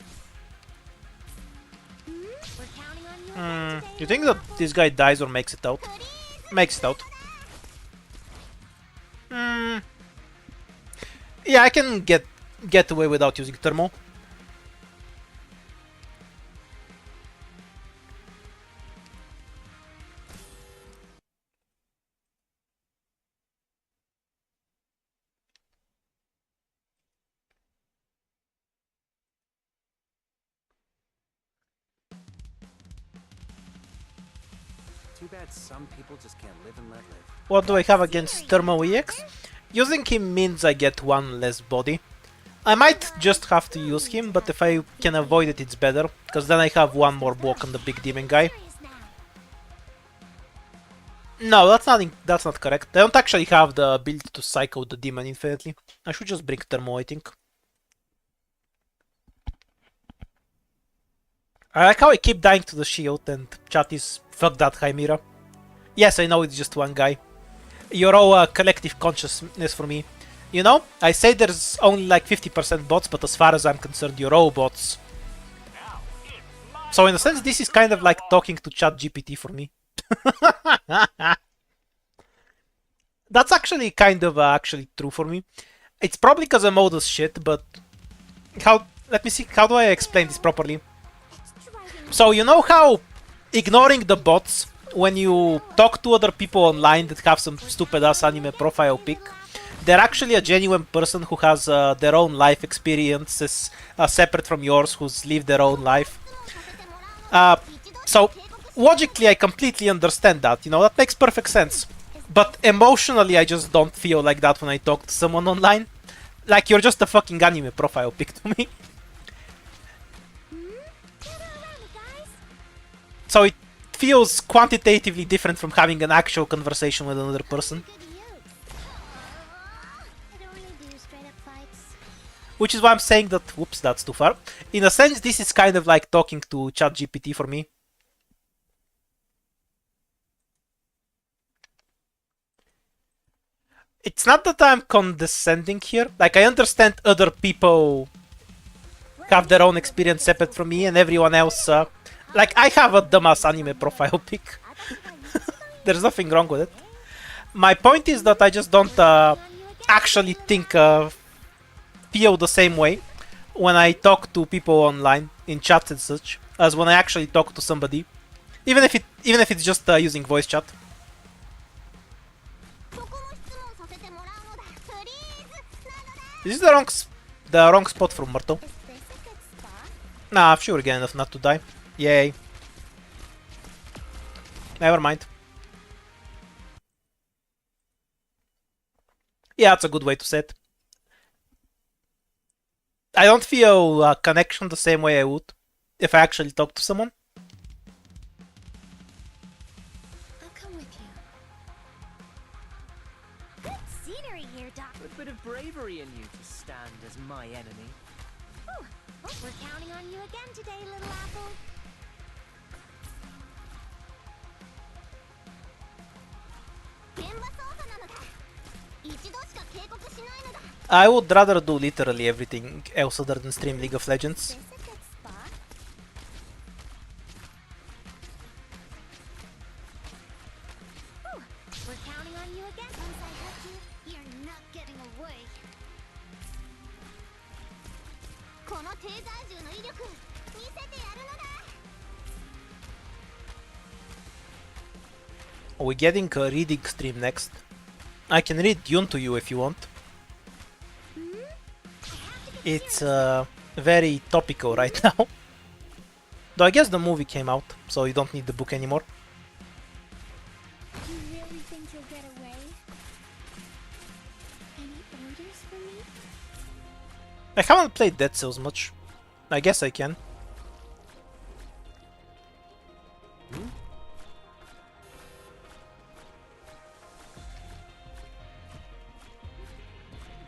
You think that this guy dies or makes it out? Makes it out. Yeah, I can get away without using thermal. Too bad some people just can't live and let live. What do I have against Thermal EX? Using him means I get one less body. I might just have to use him, but if I can avoid it, it's better, because then I have one more block on the big demon guy. No, that's not correct. I don't actually have the ability to cycle the demon infinitely. I should just bring Thermal, I think. I like how I keep dying to the shield and chat is fuck that Chimera. Yes, I know it's just one guy. You're all collective consciousness for me. You know, I say there's only like 50% bots, but as far as I'm concerned, you're all bots. So in a sense, this is kind of like talking to ChatGPT for me. That's actually kind of actually true for me. It's probably because I'm old as shit, but let me see, how do I explain this properly? So you know how ignoring the bots when you talk to other people online that have some stupid ass anime profile pic, they're actually a genuine person who has their own life experiences separate from yours, who's lived their own life. So logically I completely understand that, you know, that makes perfect sense. But emotionally I just don't feel like that when I talk to someone online. Like, you're just a fucking anime profile pic to me. So it feels quantitatively different from having an actual conversation with another person. Which is why I'm saying that, whoops, that's too far. In a sense, this is kind of like talking to ChatGPT for me. It's not that I'm condescending here. Like, I understand other people have their own experience separate from me and everyone else... like, I have a dumbass anime profile pic. There's nothing wrong with it. My point is that I just don't actually think... feel the same way when I talk to people online, in chats and such, as when I actually talk to somebody. Even if it's just using voice chat. Is this the wrong spot for Myrtle? Nah, I'm sure again enough not to die. Yay. Never mind. Yeah, that's a good way to set. I don't feel a connection the same way I would if I actually talk to someone. I'll come with you. Good scenery here, Doc. A bit of bravery in you to stand as my enemy. Ooh, we're counting on you again today, little apple. I would rather do literally everything else other than stream League of Legends. you again. Once I hit you, you're not getting away. このテーザー銃の威力見せてやるのだ。 Are we getting a reading stream next? I can read Dune to you if you want. It's very topical right now. Though I guess the movie came out, so you don't need the book anymore. You really think you'll get away? Any orders for me? I haven't played Dead Cells much. I guess I can.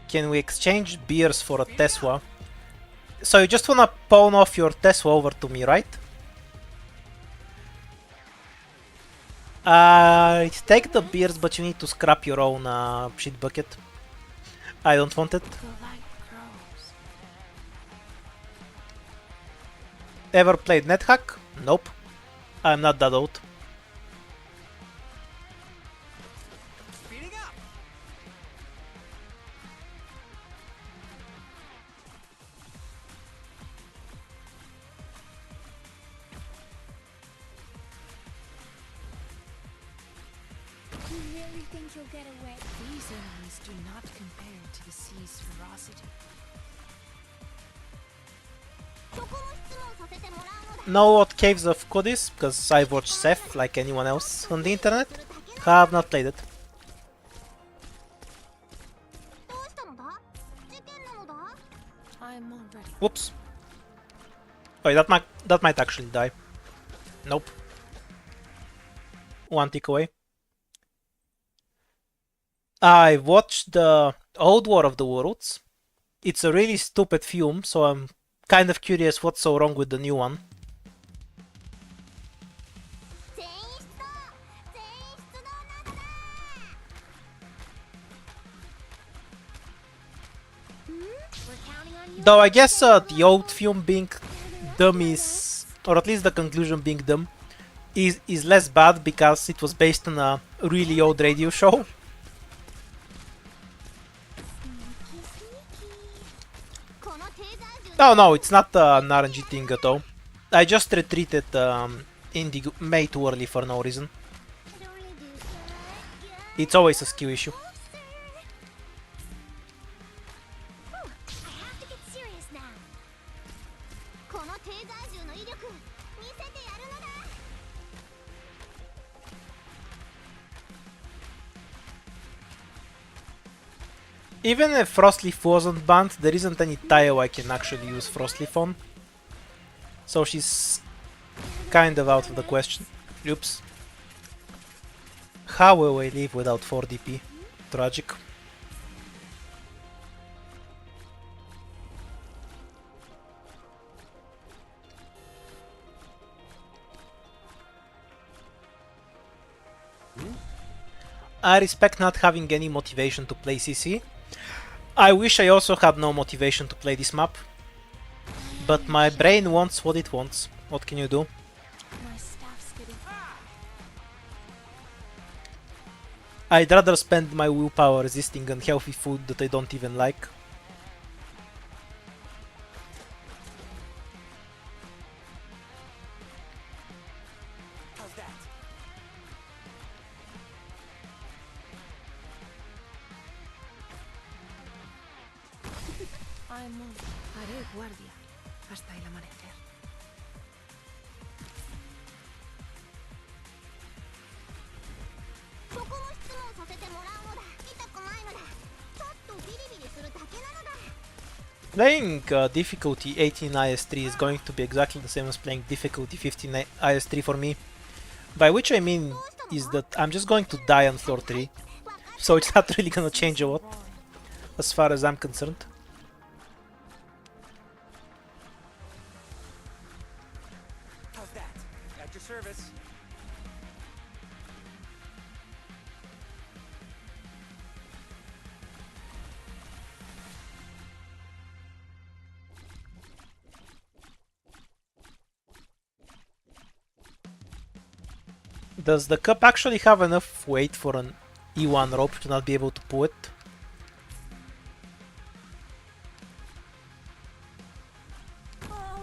Can we exchange beers for a Tesla? So you just wanna pawn off your Tesla over to me, right? Take the beers, but you need to scrap your own shit bucket. I don't want it. The light grows. Ever played NetHack? Nope. I'm not that old. Speeding up. You really think you'll get away? These enemies do not compare to the sea's ferocity. そこも質問させてもらうのだ。 Know what Caves of Cod is? Because I watch Seth like anyone else on the internet. Have not played it. どうしたのだ？事件なのだ？ I'm already. Whoops. Wait, that might actually die. Nope. One tick away. I watched the Old War of the Worlds. It's a really stupid film, so I'm kind of curious what's so wrong with the new one. 全員出動！全員出動なのだ！We're counting on you. Though I guess the old film being dumb is, or at least the conclusion being dumb, is less bad because it was based on a really old radio show. Oh no, it's not an RNG thing at all. I just retreated May too early for no reason. It's always a skill issue. I have to get serious now. このテーザー銃の威力見せてやるのだ。 Even if Frostleaf wasn't banned, there isn't any tile I can actually use Frostleaf on. So she's kind of out of the question. Oops. How will I live without 4 DP? Tragic. I respect not having any motivation to play CC. I wish I also had no motivation to play this map. But my brain wants what it wants. What can you do? My staff's getting. I'd rather spend my willpower resisting unhealthy food that I don't even like. How's that? I'm on. Haré guardia hasta el amanecer. そこも質問させてもらうのだ。痛くないのだ。ちょっとビリビリするだけなのだ。 Playing difficulty 18 IS3 is going to be exactly the same as playing difficulty 15 IS3 for me. By which I mean is that I'm just going to die on floor 3. So it's not really gonna change a lot, as far as I'm concerned. How's that? At your service. Does the cup actually have enough weight for an E1 rope to not be able to pull it.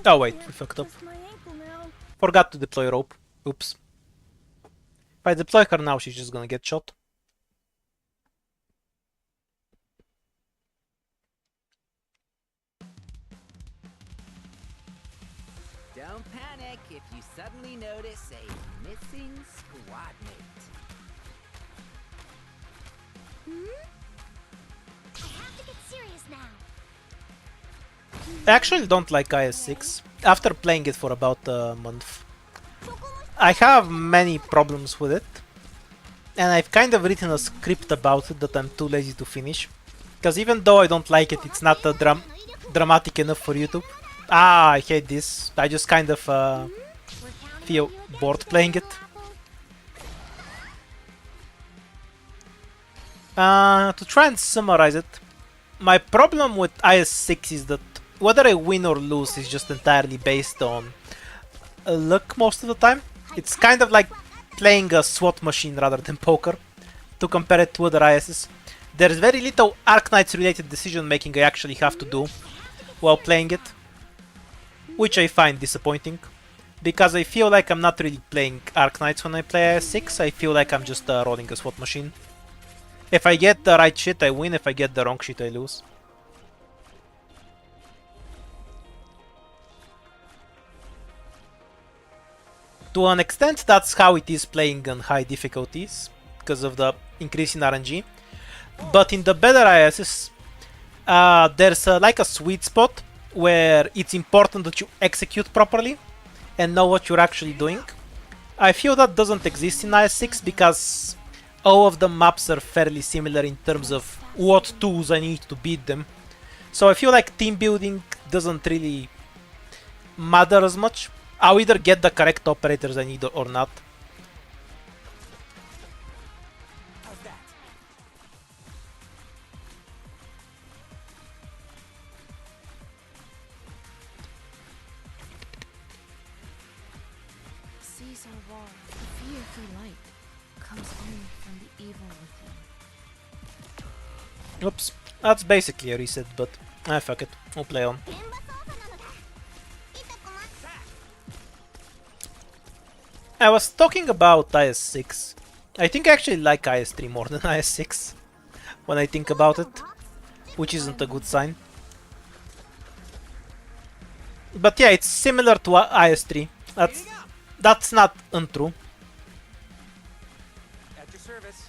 Oh wait, we fucked up. Forgot to deploy rope. Oops. If I deploy her now, she's just gonna get shot. Don't panic if you suddenly notice a missing squad mate. I have to get serious now. I actually don't like IS-6. After playing it for about a month, I have many problems with it. And I've kind of written a script about it that I'm too lazy to finish. Because even though I don't like it, it's not dramatic enough for YouTube. Ah, I hate this. I just kind of feel bored playing it. To try and summarize it, my problem with IS-6 is that whether I win or lose is just entirely based on luck most of the time. It's kind of like playing a SWAT machine rather than poker, to compare it to other ISs. There's very little Arknights related decision making I actually have to do while playing it, which I find disappointing, because I feel like I'm not really playing Arknights when I play IS-6. I feel like I'm just rolling a SWAT machine. If I get the right shit, I win. If I get the wrong shit, I lose. To an extent, that's how it is playing on high difficulties, because of the increase in RNG. But in the better ISs, there's like a sweet spot where it's important that you execute properly and know what you're actually doing. I feel that doesn't exist in IS-6 because all of the maps are fairly similar in terms of what tools I need to beat them. So I feel like team building doesn't really matter as much. I'll either get the correct operators I need or not. How's that? Seas are war. The fear for light comes only from the evil within. Oops, that's basically a reset, but fuck it, we'll play on. I was talking about IS-6. I think I actually like IS-3 more than IS-6 when I think about it, which isn't a good sign. But yeah, it's similar to IS-3. That's not untrue. At your service.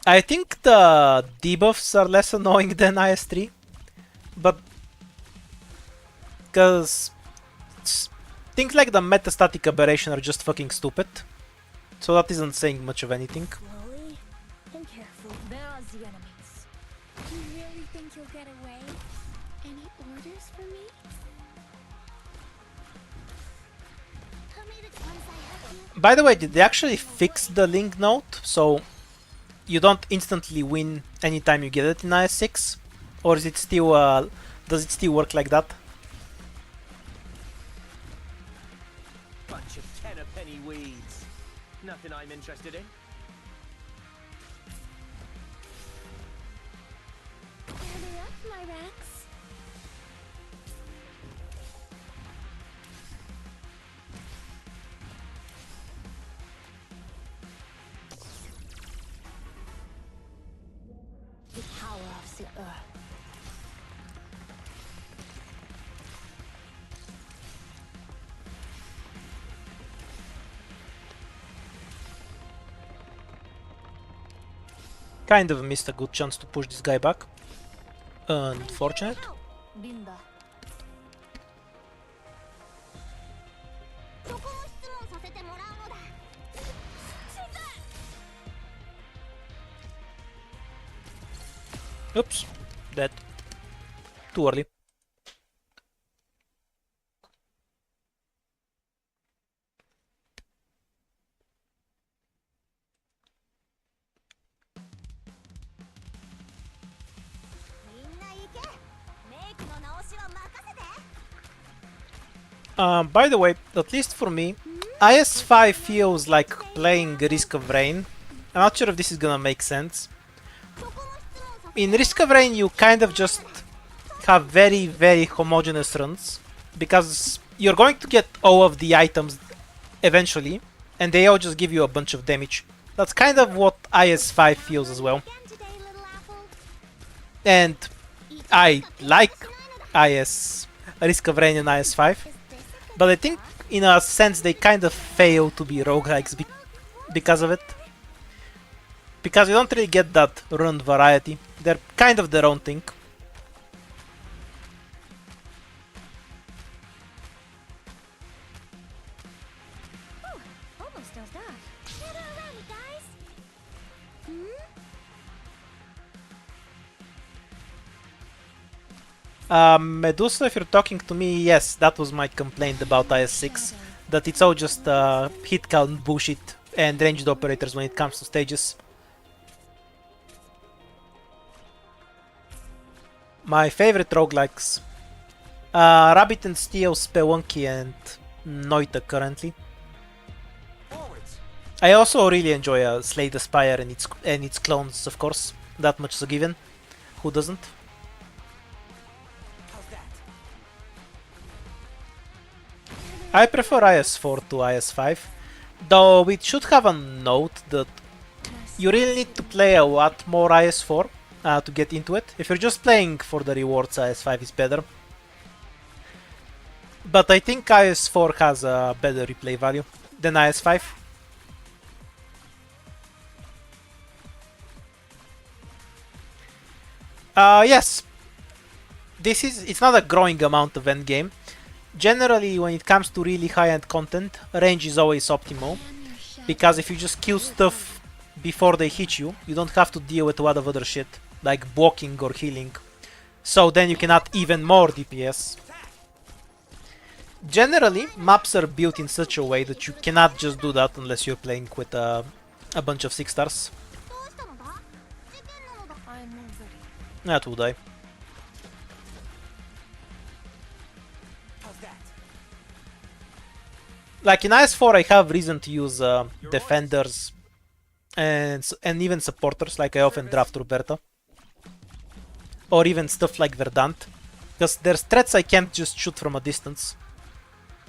I think the debuffs are less annoying than IS-3, but because things like the metastatic aberration are just fucking stupid, so that isn't saying much of anything. Slowly and careful. There's the enemies. You really think you'll get away? Any orders for me? Tell me the ones I have you. By the way, did they actually fix the link note so you don't instantly win anytime you get it in IS-6, or is it still does it still work like that? Bunch of ten-a-penny weeds. Nothing I'm interested in. Gather up, my racks. The power of the earth. Kind of missed a good chance to push this guy back. Unfortunate. Linda. そこも質問させてもらうのだ。Oops, dead. Too early. By the way, at least for me, IS-5 feels like playing Risk of Rain. I'm not sure if this is gonna make sense. In Risk of Rain, you kind of just have very, very homogeneous runs because you're going to get all of the items eventually, and they all just give you a bunch of damage. That's kind of what IS-5 feels as well. And I like Risk of Rain and IS-5, but I think in a sense they kind of fail to be roguelikes because of it. Because you don't really get that run variety. They're kind of their own thing. Almost dozed off. Gather around me, guys. Medusa, if you're talking to me, yes, that was my complaint about IS-6. That it's all just hit count bullshit and ranged operators when it comes to stages. My favorite roguelikes. Rabbit and Steel, Spelunky and Noita currently. I also really enjoy Slay the Spire and its clones, of course. That much is a given. Who doesn't? I prefer IS-4 to IS-5, though it should have a note that you really need to play a lot more IS-4 to get into it. If you're just playing for the rewards, IS-5 is better. But I think IS-4 has a better replay value than IS-5. Yes, it's not a growing amount of endgame. Generally, when it comes to really high-end content, range is always optimal, because if you just kill stuff before they hit you, you don't have to deal with a lot of other shit, like blocking or healing. So then you can add even more DPS. Generally, maps are built in such a way that you cannot just do that unless you're playing with a bunch of 6 stars. That would die. Like in IS-4, I have reason to use defenders and even supporters, like I often draft Roberta. Or even stuff like Verdant. Because there's threats I can't just shoot from a distance.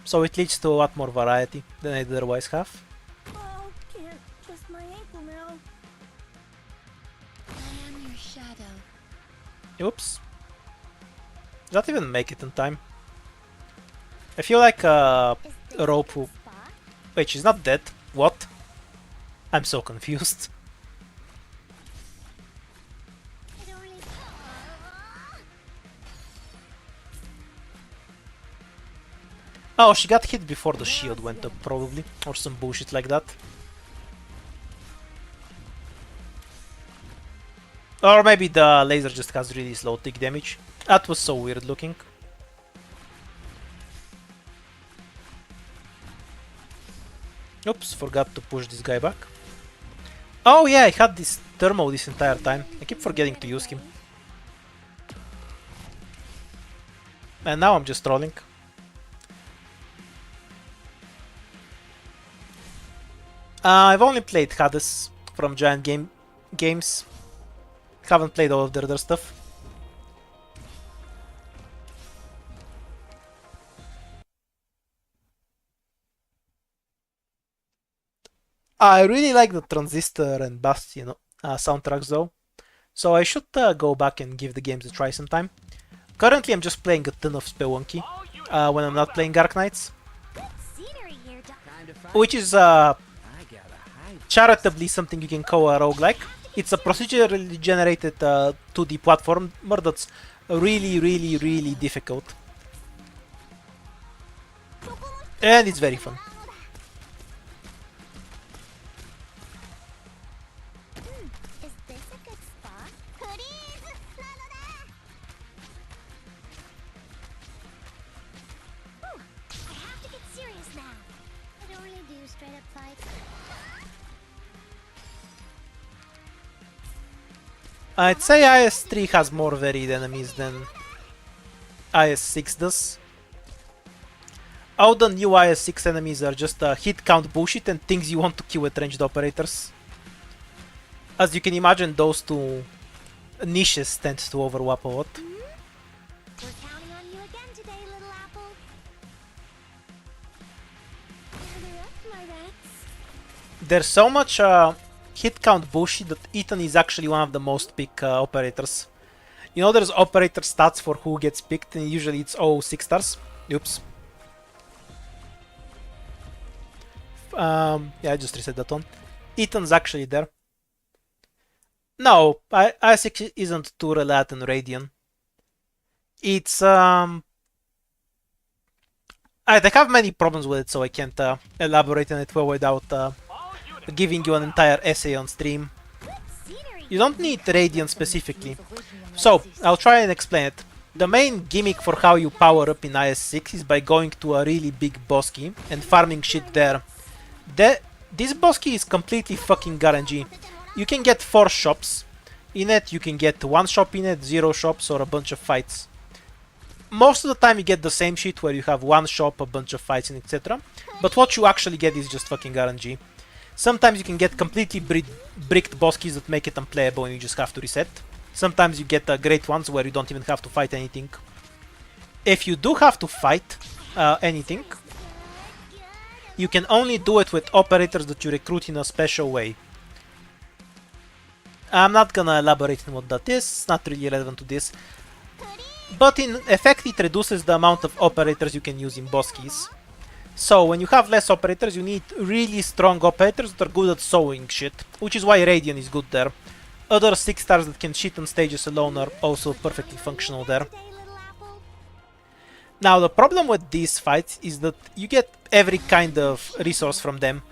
So it leads to a lot more variety than I'd otherwise have. Oh, can't twist my ankle now. I am your shadow. Oops. Did not even make it in time. I feel like a rope who... Wait, she's not dead. What? I'm so confused. Oh, she got hit before the shield went up, probably. Or some bullshit like that. Or maybe the laser just has really slow tick damage. That was so weird looking. Oops, forgot to push this guy back. Oh yeah, I had this thermo this entire time. I keep forgetting to use him. And now I'm just trolling. I've only played Hades from Giant Games. Haven't played all of their other stuff. I really like the Transistor and Bastion soundtracks though, so I should go back and give the games a try sometime. Currently I'm just playing a ton of Spelunky when I'm not playing Dark Knights, which is charitably something you can call a roguelike. It's a procedurally generated 2D platformer that's really, really, really difficult. And it's very fun. Is this a good spot? Please, I have to get serious now. I don't really do straight up fights. I'd say IS-3 has more varied enemies than IS-6 does. all the new IS-6 enemies are just hit count bullshit and things you want to kill with ranged operators. As you can imagine, those two niches tend to overlap a lot. We're counting on you again today, little apple. Gather up, my rats. There's so much hit count bullshit that Ethan is actually one of the most picked operators. You know, there's operator stats for who gets picked, and usually it's all 6 stars. Oops. Yeah, I just reset that one. Ethan's actually there. No, IS-6 isn't too reliant on Radian. It's they have many problems with it, so I can't elaborate on it well without giving you an entire essay on stream. You don't need Radiant specifically. So, I'll try and explain it. The main gimmick for how you power up in IS-6 is by going to a really big boss key and farming shit there. This boss key is completely fucking RNG. You can get 4 shops in it, you can get 1 shop in it, 0 shops, or a bunch of fights. Most of the time you get the same shit where you have 1 shop, a bunch of fights, and etc. But what you actually get is just fucking RNG. Sometimes you can get completely bricked boss keys that make it unplayable and you just have to reset. Sometimes you get great ones where you don't even have to fight anything. If you do have to fight anything, you can only do it with operators that you recruit in a special way. I'm not gonna elaborate on what that is, it's not really relevant to this. But in effect it reduces the amount of operators you can use in boss keys. So when you have less operators, you need really strong operators that are good at sewing shit, which is why Radiant is good there. Other 6 stars that can shit on stages alone are also perfectly functional there. Now the problem with these fights is that you get every kind of resource from them.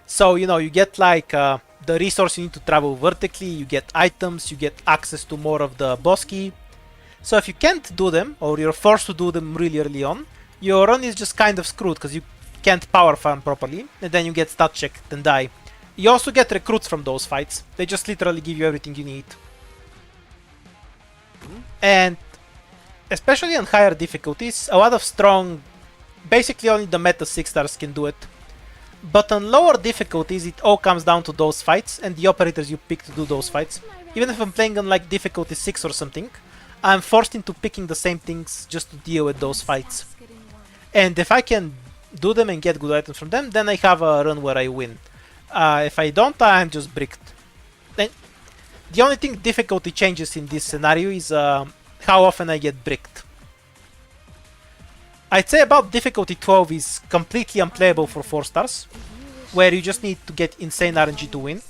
So you know, you get like the resource you need to travel vertically, you get items, you get access to more of the boss key. So if you can't do them, or you're forced to do them really early on, your run is just kind of screwed because you can't power farm properly, and then you get stat checked and die. You also get recruits from those fights. They just literally give you everything you need. And especially on higher difficulties, a lot of strong, basically only the meta 6 stars can do it. But on lower difficulties, it all comes down to those fights and the operators you pick to do those fights. Even if I'm playing on like difficulty 6 or something, I'm forced into picking the same things just to deal with those fights. And if I can do them and get good items from them, then I have a run where I win. If I don't, I'm just bricked. Then the only thing difficulty changes in this scenario is how often I get bricked. I'd say about difficulty 12 is completely unplayable for 4 stars, where you just need to get insane RNG to win.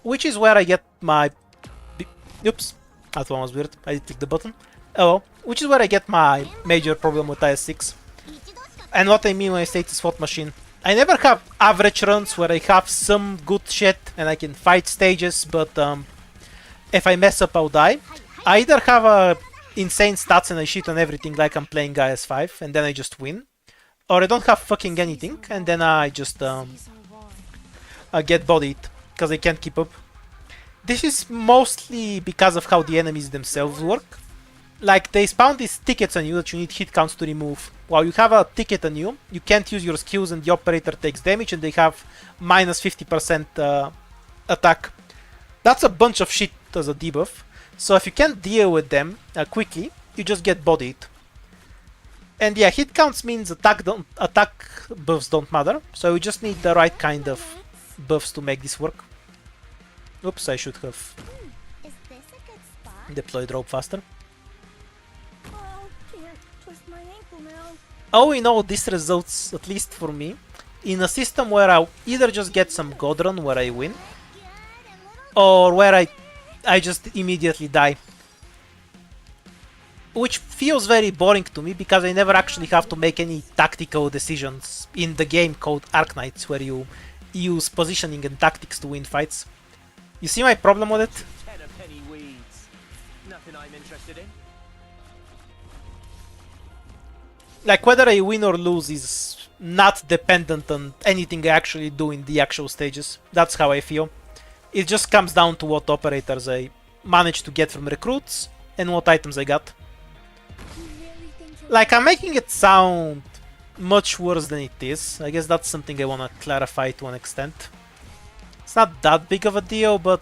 Which is where I get my... Oops, that one was weird, I did click the button. Oh well, which is where I get my major problem with IS-6. And what I mean when I say it's a slot machine. I never have average runs where I have some good shit and I can fight stages, but if I mess up I'll die. I either have insane stats and I shit on everything like I'm playing IS-5 and then I just win. Or I don't have fucking anything and then I just get bodied because I can't keep up. This is mostly because of how the enemies themselves work. Like, they spawn these tickets on you that you need hit counts to remove. While you have a ticket on you, you can't use your skills and the operator takes damage and they have minus 50% attack. That's a bunch of shit as a debuff. So if you can't deal with them quickly, you just get bodied. And yeah, hit counts means attack buffs don't matter. So you just need the right kind of buffs to make this work. Oops, I should have Is this a good spot? deployed rope faster. Oh, can't twist my ankle now. All in all, this results, at least for me, in a system where I'll either just get some god run where I win, or where I just immediately die. Which feels very boring to me because I never actually have to make any tactical decisions in the game called Arknights, where you use positioning and tactics to win fights. You see my problem with it? 10 a penny weeds. Nothing I'm interested in. Like, whether I win or lose is not dependent on anything I actually do in the actual stages. That's how I feel. It just comes down to what operators I manage to get from recruits and what items I got. Like, I'm making it sound much worse than it is. I guess that's something I want to clarify to an extent. It's not that big of a deal, but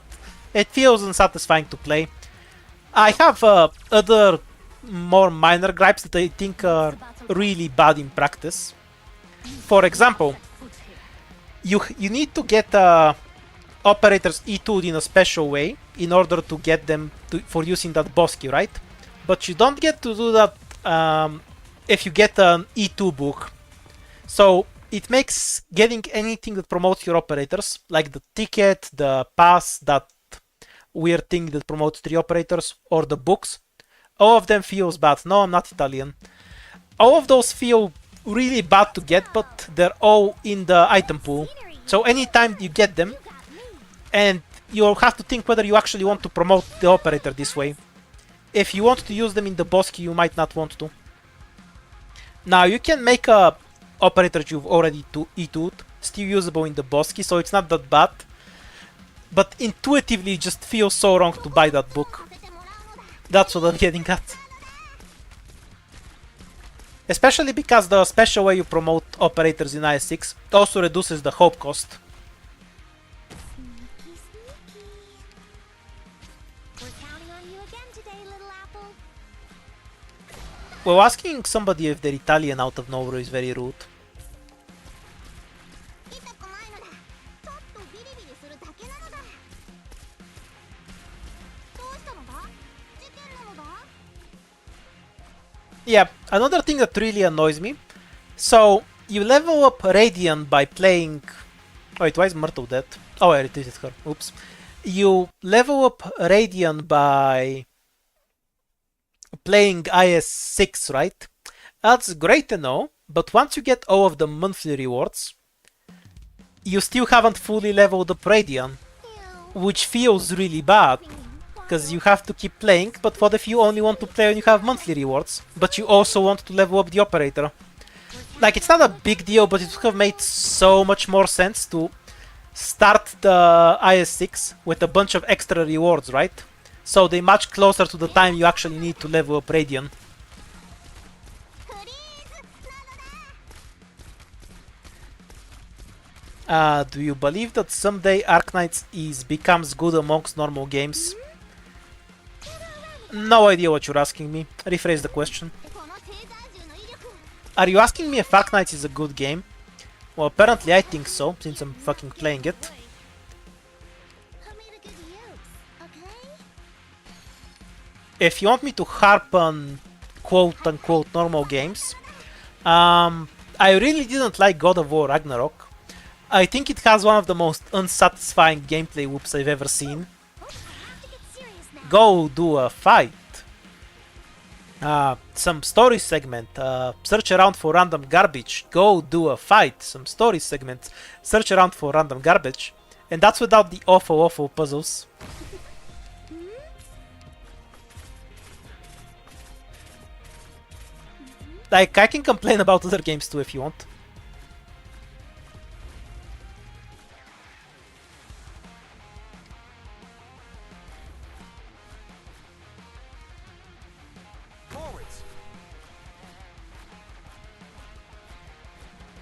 it feels unsatisfying to play. I have other more minor gripes that I think are really bad in practice. For example, you need to get operators E2'd in a special way in order to get them for using that boss key, right? But you don't get to do that if you get an E2 book. So it makes getting anything that promotes your operators, like the ticket, the pass, that weird thing that promotes 3 operators, or the books, all of them feels bad. No, I'm not Italian. All of those feel really bad to get, but they're all in the item pool. So anytime you get them, and you'll have to think whether you actually want to promote the operator this way. If you want to use them in the boss queue, you might not want to. Now, you can make a operator you've already E2'd still usable in the boss queue, so it's not that bad. But intuitively, it just feels so wrong to buy that book. That's what I'm getting at. Especially because the special way you promote operators in IS6 also reduces the hope cost. Well, asking somebody if they're Italian out of nowhere is very rude. Yeah, another thing that really annoys me. So, you level up Radiant by playing... Wait, why is Myrtle dead? Oh, I retweeted her. Oops. You level up Radiant by playing IS6, right? That's great to know, but once you get all of the monthly rewards, you still haven't fully leveled up Radiant, which feels really bad, because you have to keep playing, but what if you only want to play when you have monthly rewards, but you also want to level up the operator? Like, it's not a big deal, but it would have made so much more sense to start the IS6 with a bunch of extra rewards, right? So they're much closer to the time you actually need to level up Radiant. Do you believe that someday Arknights becomes good amongst normal games? No idea what you're asking me. Rephrase the question. Are you asking me if Arknights is a good game? Well, apparently I think so, since I'm fucking playing it. If you want me to harp on quote-unquote normal games, I really didn't like God of War Ragnarok. I think it has one of the most unsatisfying gameplay loops I've ever seen. Go do a fight. Some story segment. Search around for random garbage. Go do a fight. Some story segments. Search around for random garbage. And that's without the awful puzzles. Like, I can complain about other games too if you want.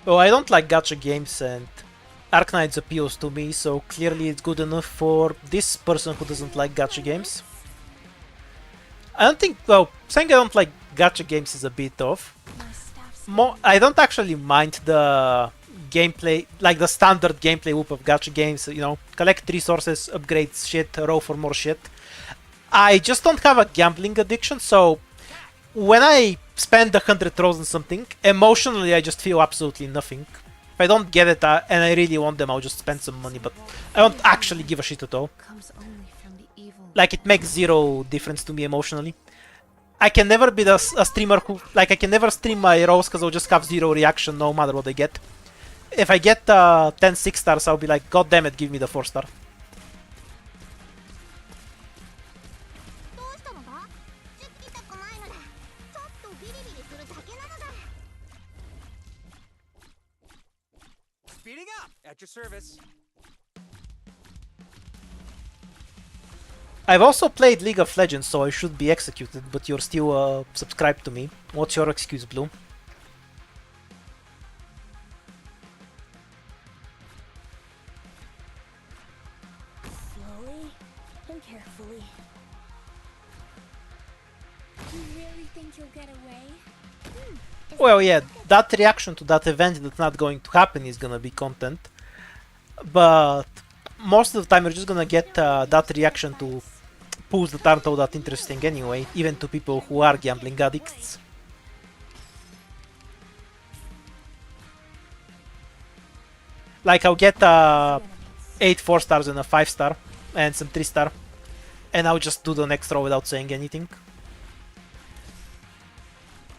Well, I don't like gacha games, and Arknights appeals to me, so clearly it's good enough for this person who doesn't like gacha games. I don't think, well, saying I don't like gacha games is a bit off. I don't actually mind the gameplay, like the standard gameplay loop of gacha games, you know, collect resources, upgrade shit, roll for more shit. I just don't have a gambling addiction, so when I spend 100 rolls on something, emotionally I just feel absolutely nothing. If I don't get it and I really want them, I'll just spend some money, but I don't actually give a shit at all. Like, it makes zero difference to me emotionally. I can never be a streamer who, like, I can never stream my rolls because I'll just have zero reaction no matter what I get. If I get 10 6 stars, I'll be like, god damn it, give me the 4 star. Speeding up! At your service. I've also played League of Legends, so I should be executed, but you're still subscribed to me. What's your excuse, Blue? Slowly and carefully. You really think you'll get away? Well, yeah, that reaction to that event that's not going to happen is gonna be content. But most of the time you're just gonna get that reaction to pools that aren't all that interesting anyway, even to people who are gambling addicts. Like I'll get 8 4-stars and a 5-star and some 3-star, and I'll just do the next row without saying anything.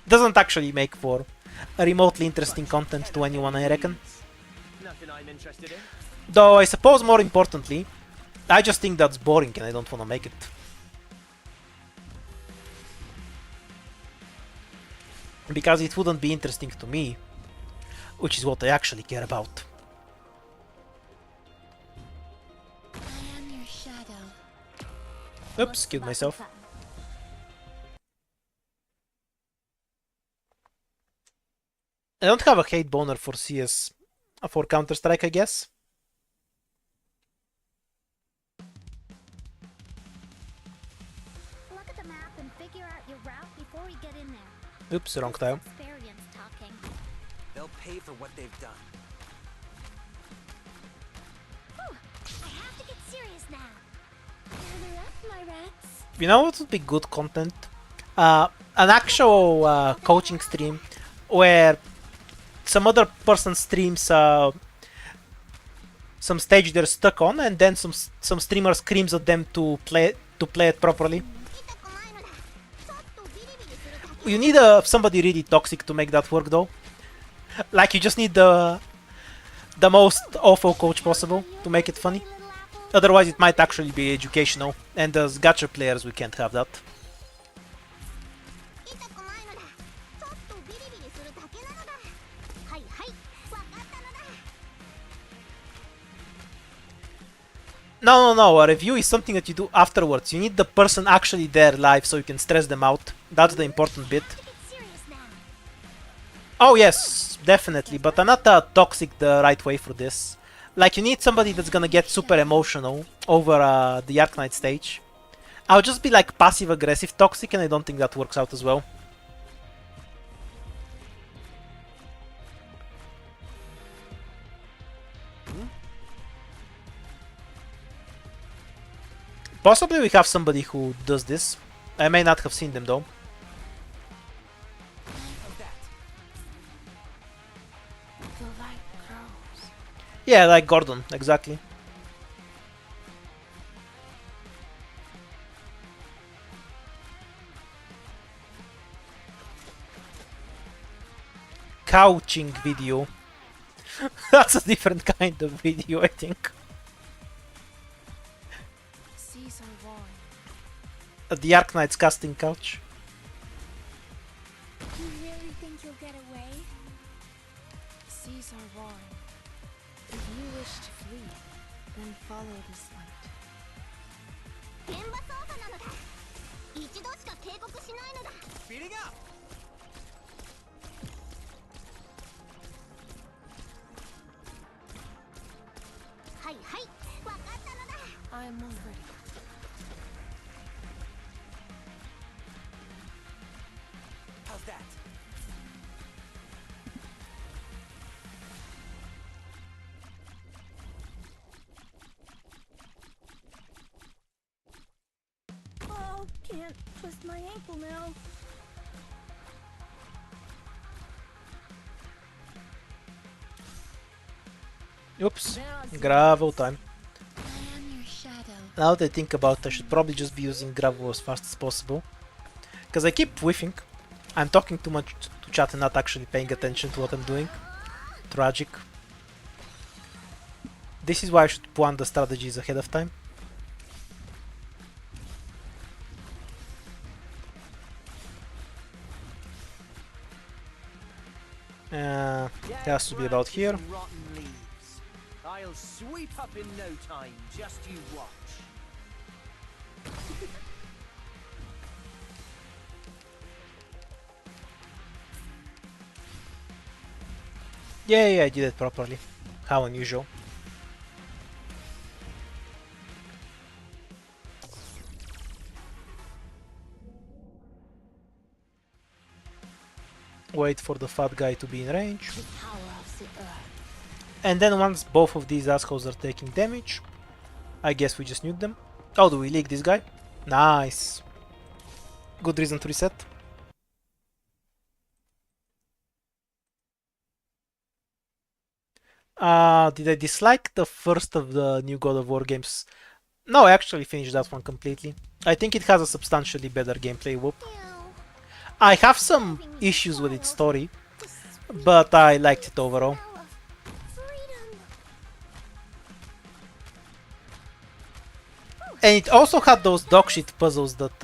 Doesn't actually make for a remotely interesting content to anyone, I reckon. Nothing I'm interested in. Though I suppose more importantly, I just think that's boring and I don't want to make it. Because it wouldn't be interesting to me, which is what I actually care about. I am your shadow. Oops, killed myself. I don't have a hate boner for CS, for Counter-Strike, I guess. Look at the map and figure out your route before we get in there. Oops, wrong tile. Experience talking. They'll pay for what they've done. Whew, I have to get serious now. Gather up, my rats. You know what would be good content? An actual coaching stream where some other person streams some stage they're stuck on, and then some streamer screams at them to play it properly. You need somebody really toxic to make that work, though. Like you just need the most awful coach possible to make it funny. Otherwise, it might actually be educational, and as gacha players, we can't have that. No, a review is something that you do afterwards. You need the person actually there live so you can stress them out. That's the important bit. Oh yes, definitely, but I'm not toxic the right way for this. Like, you need somebody that's gonna get super emotional over the Arc-Knight stage. I'll just be like passive-aggressive toxic, and I don't think that works out as well. Possibly we have somebody who does this. I may not have seen them though. The light grows. Yeah, like Gordon, exactly. Couching video. That's a different kind of video, I think. Seas are warm. The Arc-Knight's casting couch. You really think you'll get away? Seas are warm. If you wish to flee, then follow this light. 現場操作なのだ。一度しか警告しないのだ。 Speeding up! はいはい、わかったのだ。 I'm already. How's that? Oh, can't twist my ankle now. Oops, gravel time. I am your shadow. Now that I think about it, I should probably just be using gravel as fast as possible. Because I keep whiffing. I'm talking too much to chat and not actually paying attention to what I'm doing. Tragic. This is why I should plan the strategies ahead of time. It has to be about here. Rotten leaves. I'll sweep up in no time, just you watch. Yeah, I did it properly. How unusual. Wait for the fat guy to be in range. And then once both of these assholes are taking damage, I guess we just nuke them. Oh, do we leak this guy? Nice. Good reason to reset. Did I dislike the first of the new God of War games? No, I actually finished that one completely. I think it has a substantially better gameplay whoop. I have some issues with its story, but I liked it overall. And it also had those dogshit puzzles that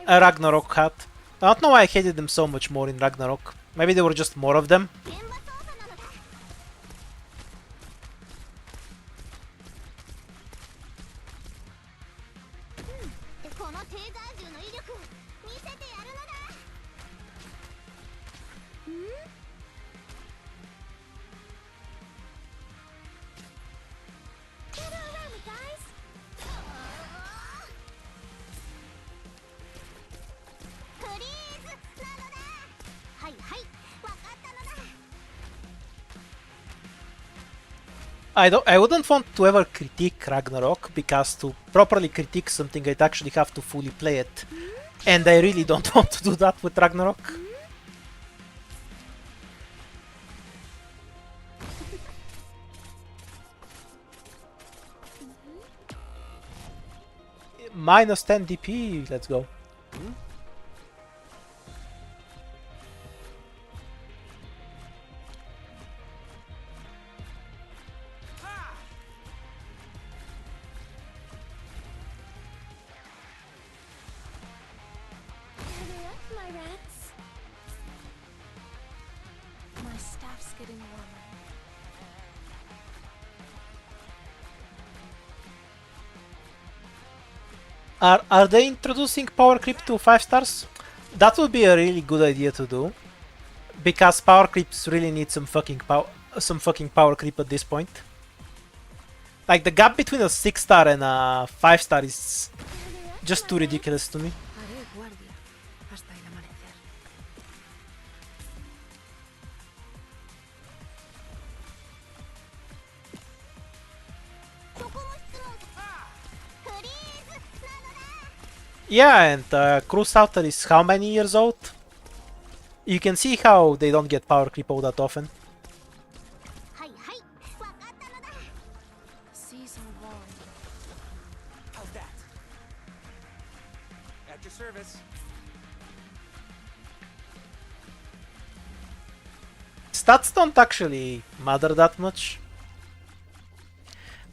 Ragnarok had. I don't know why I hated them so much more in Ragnarok. Maybe there were just more of them. I wouldn't want to ever critique Ragnarok, because to properly critique something I'd actually have to fully play it. And I really don't want to do that with Ragnarok. Minus 10 DP, let's go. My staff's getting warmer. Are they introducing power creep to 5 stars? That would be a really good idea to do, because power creeps really need some fucking power creep at this point. Like, the gap between a 6 star and a 5 star is just too ridiculous to me. Haré guardia hasta el amanecer. Yeah, and Cruise Outer is how many years old? You can see how they don't get power creep all that often. Seas are warm. How's that? At your service. Stats don't actually matter that much.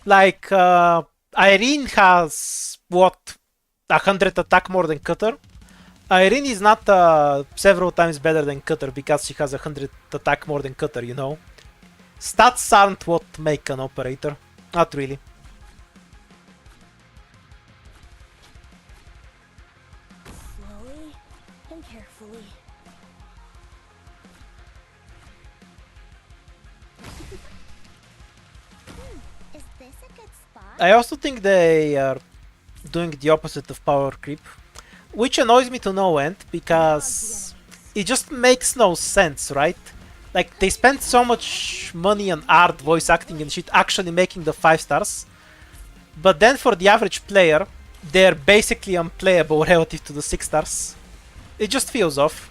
Like, Irene has, what, 100 attack more than Cutter? Irene is not several times better than Cutter because she has 100 attack more than Cutter, you know? Stats aren't what make an operator. Not really. Slowly and carefully. Is this a good spot? I also think they are doing the opposite of power creep, which annoys me to no end because it just makes no sense, right? Like, they spent so much money on art, voice acting and shit actually making the 5 stars, but then for the average player they're basically unplayable relative to the 6 stars. It just feels off.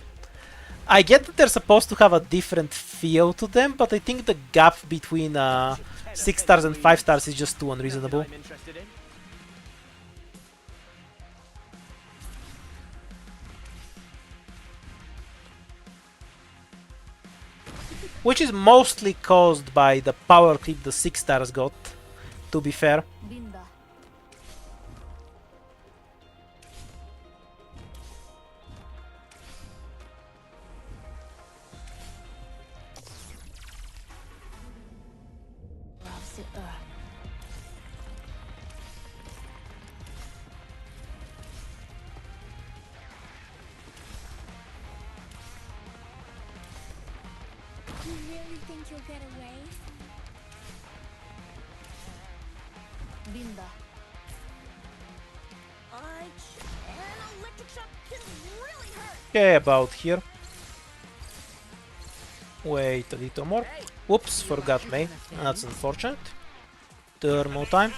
I get that they're supposed to have a different feel to them, but I think the gap between 6 stars and 5 stars is just too unreasonable. I'm interested in. Which is mostly caused by the power creep the 6 stars got, to be fair. Binda. Loves it. really think you'll get away? Linda. An electric shock can really hurt. Okay, about here. Wait a little more. Whoops, forgot me. That's unfortunate. Thermo time.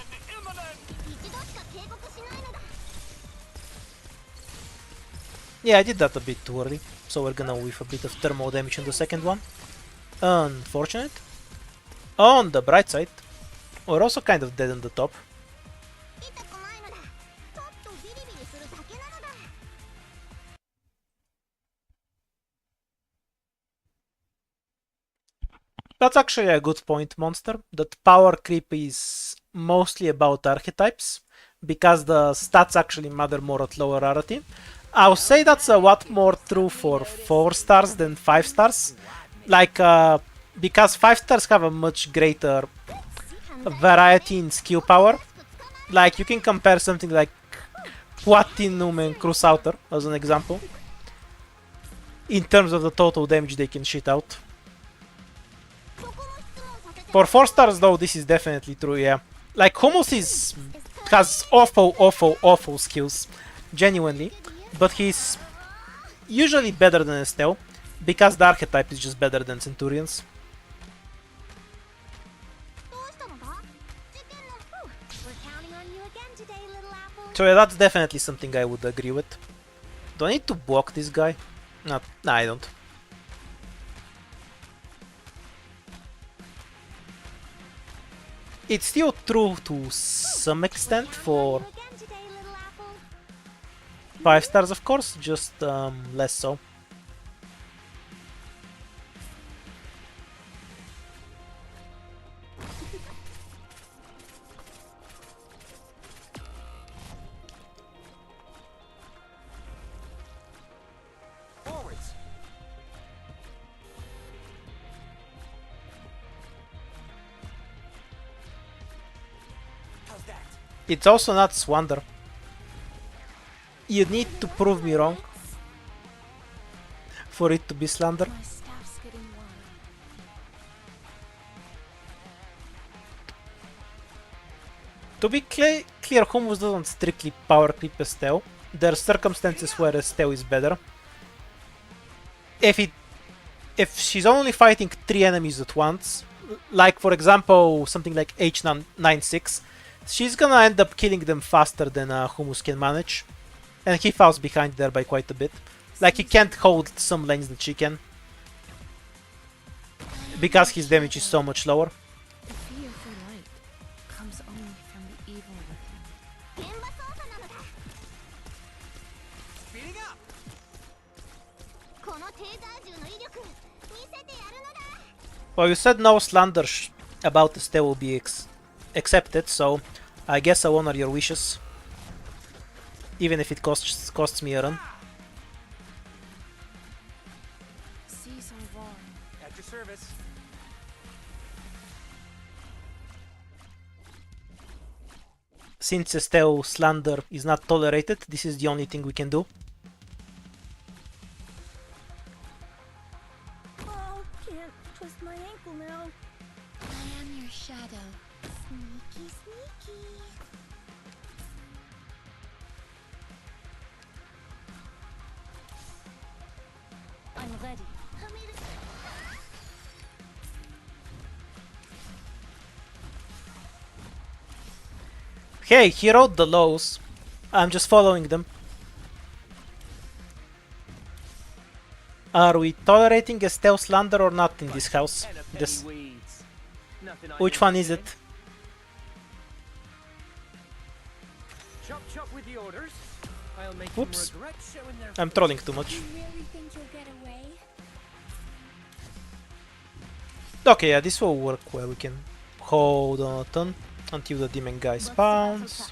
Yeah, I did that a bit too early, so we're gonna whiff a bit of thermal damage in the second one. Unfortunate. On the bright side, we're also kind of dead on the top. That's actually a good point, Monster. That power creep is mostly about archetypes, because the stats actually matter more at lower rarity. I'll say that's a lot more true for 4 stars than 5 stars. Like, because 5 stars have a much greater variety in skill power. Like, you can compare something like Platinum and Crusader as an example, in terms of the total damage they can shit out. For 4 stars though, this is definitely true, yeah. Like, Hummus has awful skills, genuinely, but he's usually better than Estelle, because the archetype is just better than Centurions. So yeah, that's definitely something I would agree with. Do I need to block this guy? Nah, I don't. It's still true to some extent for 5 stars, of course, just less so. Forwards. How's that? It's also not Swander. You need to prove me wrong for it to be slander. My staff's getting warmer. To be clear, Hummus doesn't strictly power creep Estelle. There are circumstances where Estelle is better. If she's only fighting 3 enemies at once, like for example something like H96, she's gonna end up killing them faster than Hummus can manage. And he falls behind there by quite a bit. Like, he can't hold some lanes that she can, because his damage is so much lower. The fear for light comes only from the evil within. Speeding up. Well, you said no slander about Estelle will be accepted, so I guess I'll honor your wishes. Even if it costs me a run. Seas are warm. At your service. Since Estelle slander is not tolerated, this is the only thing we can do. Oh, can't twist my ankle now. I am your shadow. Sneaky, sneaky. I'm ready. Hey, he wrote the lows. I'm just following them. Are we tolerating Estelle slander or not in this house? Ten a penny This, weeds. Nothing I which can one is say. it? Chop chop with the orders. I'll make Whoops. them regret showing their I'm trolling too much. You really think you'll get away? Okay, yeah, this will work well. We can hold on a ton until the demon guy spawns.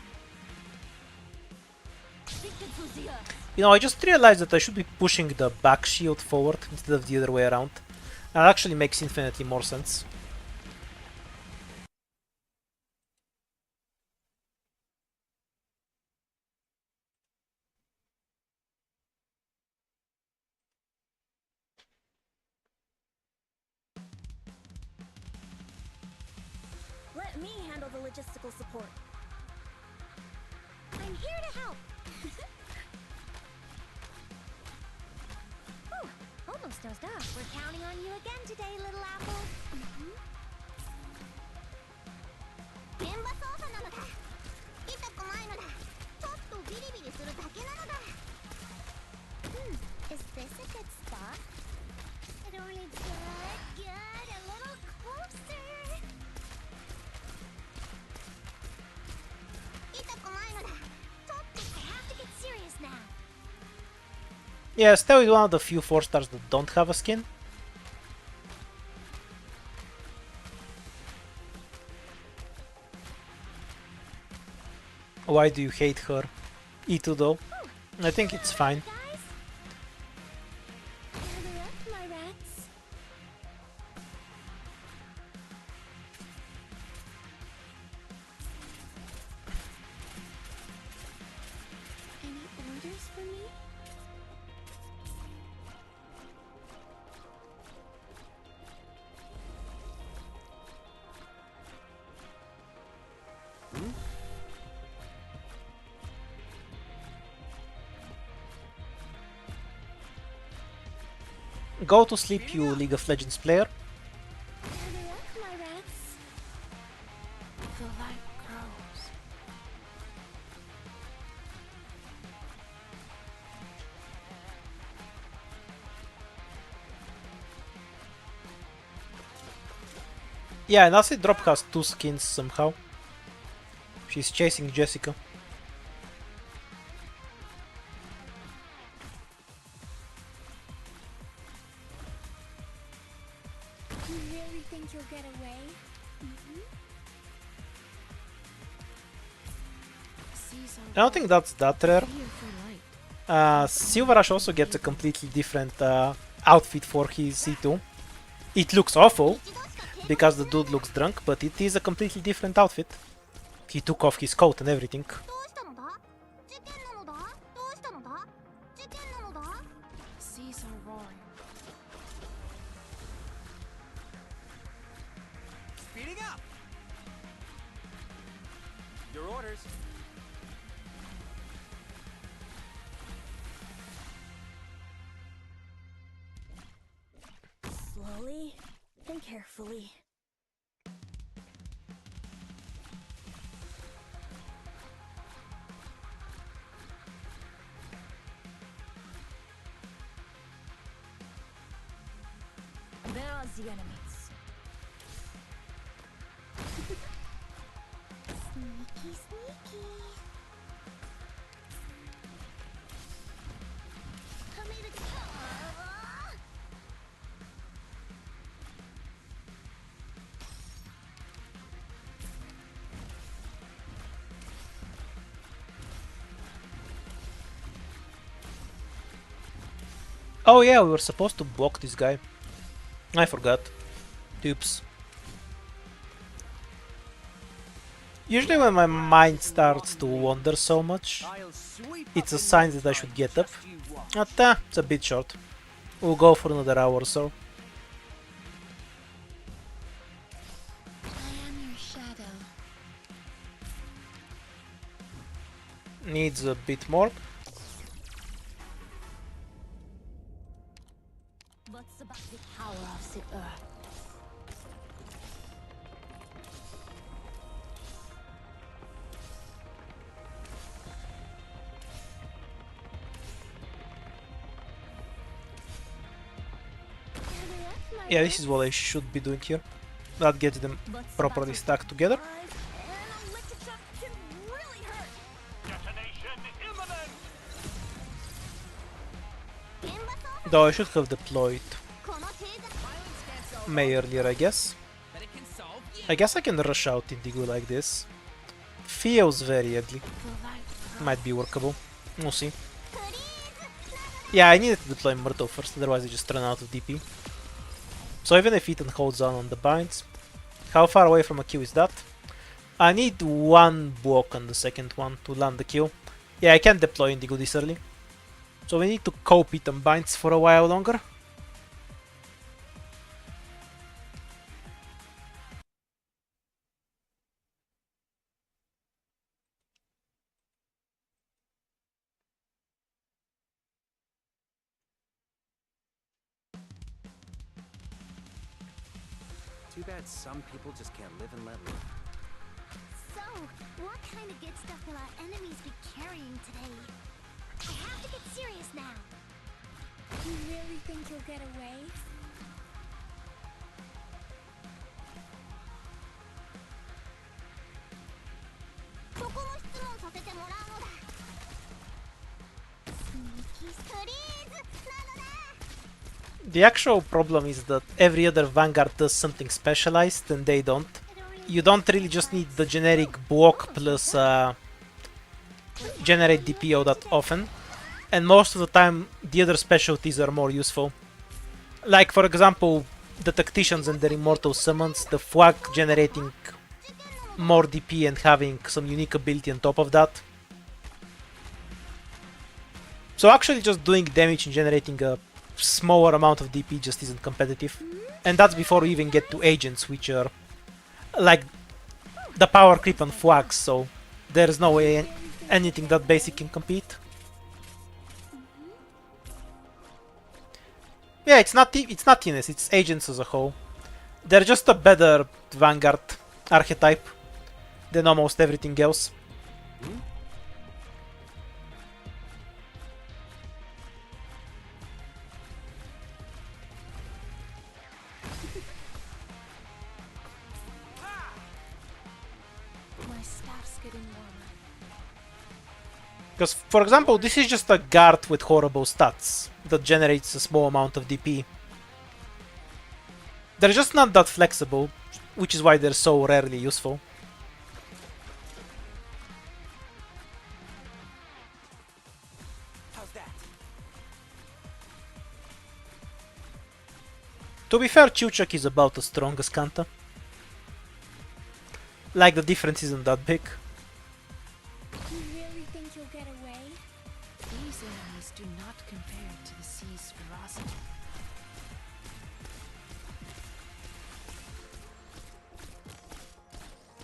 You know, I just realized that I should be pushing the back shield forward instead of the other way around. That actually makes infinitely more sense. let me handle the logistical support. I'm here to help. Whew, almost dozed off. We're counting on you again today, little apple. Is this a good spot? It only get a little closer. I have to get serious now. Yeah, Stell is one of the few 4 stars that don't have a skin. Why do you hate her? Itu though. I think it's fine. Guys, gather up, my rats. Any orders for me? Hmm? Go to sleep, you League of Legends player. Gather up, my rats. The light grows. Yeah, and Acid Drop has 2 skins somehow. She's chasing Jessica. You really think you'll get away? Seas I don't think that's that rare. are here for light. Silverash also gets a completely different outfit for his C2. It looks awful because the dude looks drunk, but it is a completely different outfit. He took off his coat and everything. Seas are roaring. Speeding up! Your orders. Slowly and carefully. There's the enemies. Sneaky, sneaky. Come here to Oh yeah, we were supposed to block this guy. I forgot. Oops. Usually when my mind starts to wander so much, I'll sweep it's a up in sign no that I should time, get up. just you watch. But it's a bit short. We'll go for another hour or so. I am your shadow. Needs a bit more. What's about the power of the earth? Yeah, this is what I should be doing here. That gets them properly stacked together. Though I should have deployed May earlier, I guess. But it can solve you. I guess I can rush out Indigo like this. Feels very ugly. The light grows. Might be workable. We'll see. Yeah, I needed to deploy Myrtle first, otherwise I just run out of DP. So even if Ethan holds on the binds, how far away from a kill is that? I need one block on the second one to land the kill. Yeah, I can't deploy Indigo this early. So we need to cope Ethan binds for a while longer. Too bad some people just can't live and let live. So, what kind of good stuff will our enemies be carrying today? I have to get serious now. You really think you'll get away? そこも質問させてもらうのだ。スニーキーフリーズなのだ。 The actual problem is that every other Vanguard does something specialized and they don't. You don't really just need the generic block plus generate DPO that often, and most of the time the other specialties are more useful. Like for example, the Tacticians and their Immortal Summons, the Flag generating more DP and having some unique ability on top of that. So actually just doing damage and generating a smaller amount of DP just isn't competitive. And that's before we even get to agents, which are like the power creep on flags, so there's no way anything that basic can compete. Yeah, it's not TNS, it's agents as a whole. They're just a better Vanguard archetype than almost everything else. My staff's getting warmer. Because, for example, this is just a guard with horrible stats that generates a small amount of DP. They're just not that flexible, which is why they're so rarely useful. How's that? To be fair, Chuchak is about as strong as Kanta. Like, the difference isn't that big. You really think you'll get away? These enemies do not compare to the sea's ferocity.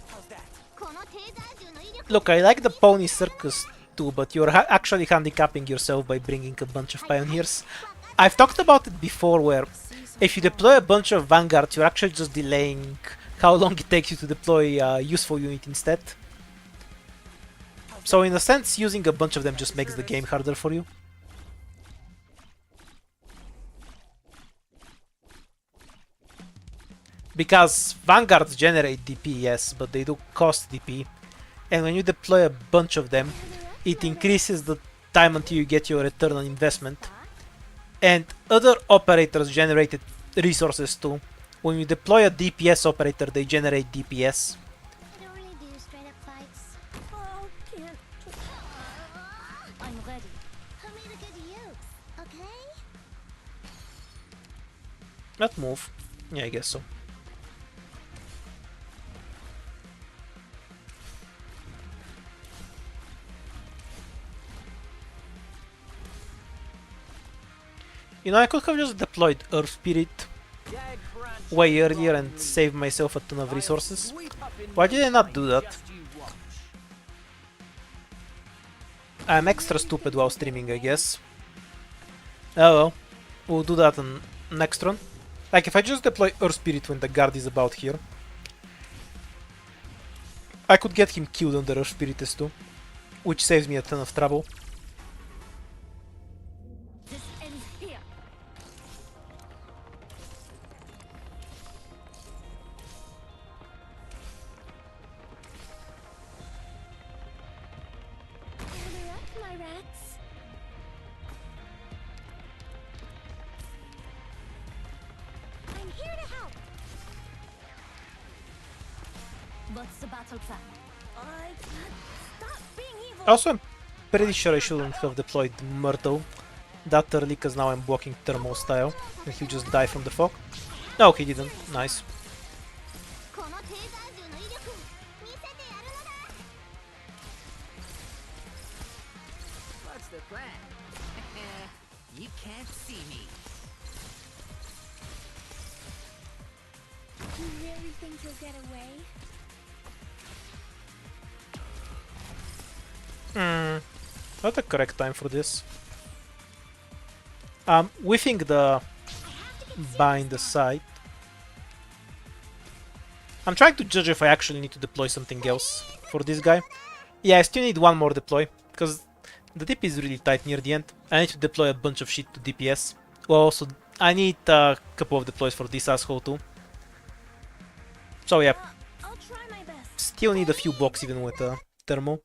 How's that? このテーザー銃の威力 Look, I like the pony circus too, but you're actually handicapping yourself by bringing a bunch of pioneers. I've talked about it before, where if you deploy a bunch of vanguards, you're actually just delaying how long it takes you to deploy a useful unit instead. So in a sense, using a bunch of them just makes the game harder for you. Because vanguards generate DP, yes, but they do cost DP. And when you deploy a bunch of them, it increases the time until you get your return on investment. And other operators generated resources too. When you deploy a DPS operator, they generate DPS. I don't really do straight up fights. Oh, can't. I'm ready. I made a good use, okay? Not move. Yeah, I guess so. You know, I could have just deployed Earth Spirit Dead branches way and earlier rotten and leaves. saved myself a ton of I'll resources. sweep up in Why no did I not time, do that? just you watch. I'm extra stupid while streaming, I guess. Oh well, we'll do that on next run. Like, if I just deploy Earth Spirit when the guard is about here, I could get him killed on the Earth Spirit too, which saves me a ton of trouble. This ends here. Order up, my rats. I'm here to help. What's the battle plan? I can't stop being evil. Also, I'm pretty sure I shouldn't have deployed Myrtle that early, because now I'm blocking Thermal style, and he'll just die from the fog. No, he didn't. Nice. このテーザー銃の威力見せてやるのだ。 What's the plan? You can't see me. You really think you'll get away? Not the correct time for this. We think the bind the site. I'm trying to judge if I actually need to deploy something else for this guy. Yeah, I still need one more deploy, because the DP is really tight near the end. I need to deploy a bunch of shit to DPS. Well, also, I need a couple of deploys for this asshole too. So yeah, I'll try my best. still need a few blocks even with thermal.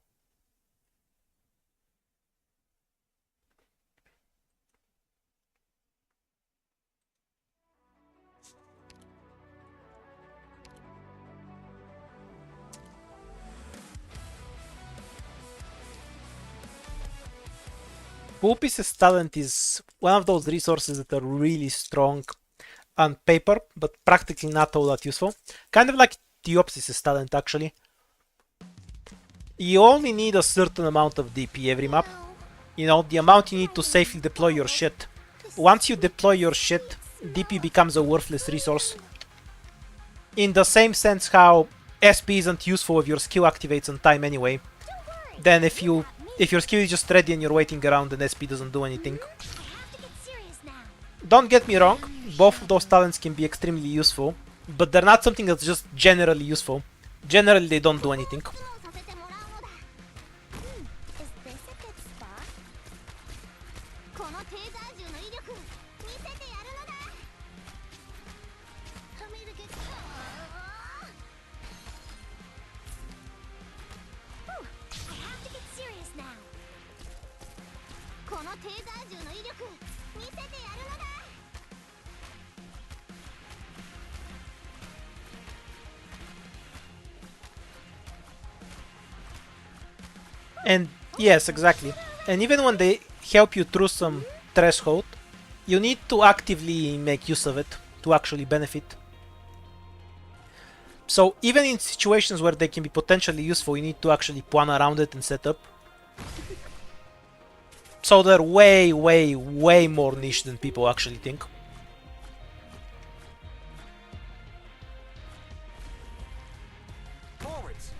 Pulpis's talent is one of those resources that are really strong on paper, but practically not all that useful. Kind of like Diopsis' talent, actually. You only need a certain amount of DP every map. You know, the amount you need to safely deploy your shit. Once you deploy your shit, DP becomes a worthless resource. In the same sense how SP isn't useful if your skill activates on time anyway. Then if your skill is just ready and you're waiting around and SP doesn't do anything. I have to get serious now. Don't get me wrong, both of those talents can be extremely useful, but they're not something that's just generally useful. Generally they don't do anything. 苦労させてもらうのだ。Is this a good spot? このテーザー銃の威力見せてやるのだ。はめるけど。I have to get serious now. このテーザー銃の威力見せてやるのだ。And yes, exactly. And even when they help you through some threshold, you need to actively make use of it to actually benefit. So even in situations where they can be potentially useful, you need to actually plan around it and set up. So they're way, way, way more niche than people actually think. Forwards.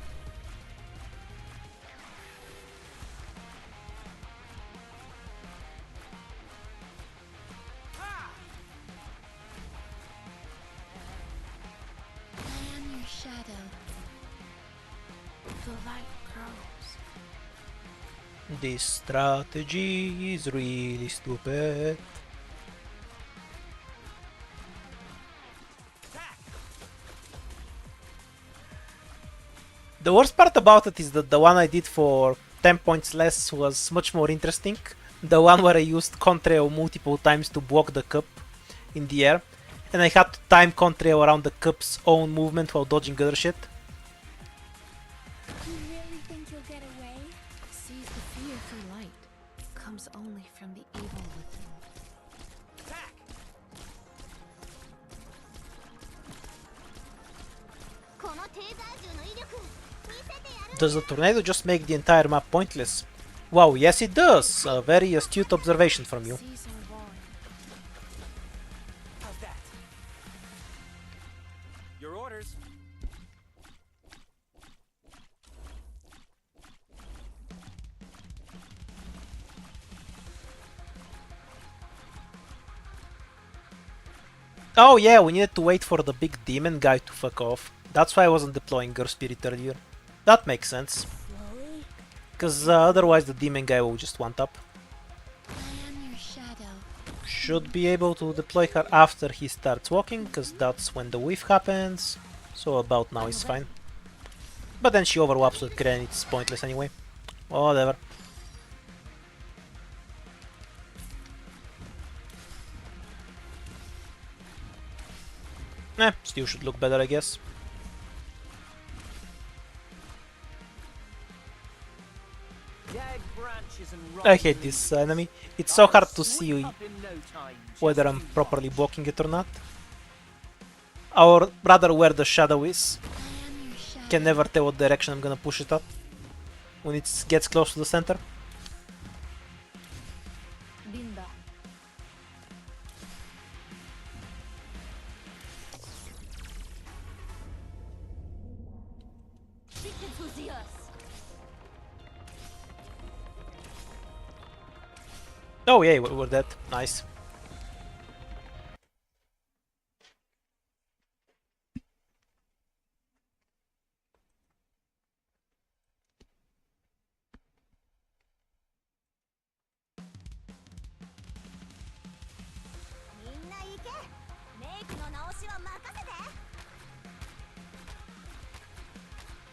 I am your shadow. The light grows. This strategy is really stupid. The worst part about it is that the one I did for 10 points less was much more interesting. The one where I used contrail multiple times to block the cup in the air, and I had to time contrail around the cup's own movement while dodging other shit. You really think you'll get away? Sees the fear for light comes only from the evil within. Attack. このテーザー銃の威力見せてやる。 Does the tornado just make the entire map pointless? Wow, yes it does! A very astute observation from you. Seas are warm. How's that? Your orders. Oh yeah, we needed to wait for the big demon guy to fuck off. That's why I wasn't deploying Girl Spirit earlier. That makes sense. Slowly. Because otherwise the demon guy will just one tap. I am your shadow. Should be able to deploy her after he starts walking, because that's when the whiff happens. So about now is fine. But then she overlaps with Gren, it's pointless anyway. Whatever. Still should look better, I guess. Dead branches and I rotten hate this leaves. enemy. It's so hard to I'll see sweep up in no time, whether just I'm you properly watch. blocking it or not. Or rather where the shadow is. I am your shadow. Can never tell what direction I'm gonna push it up when it gets close to the center. Binda. Victims will see us. Oh yeah, we're dead. Nice. クの直しは任せて。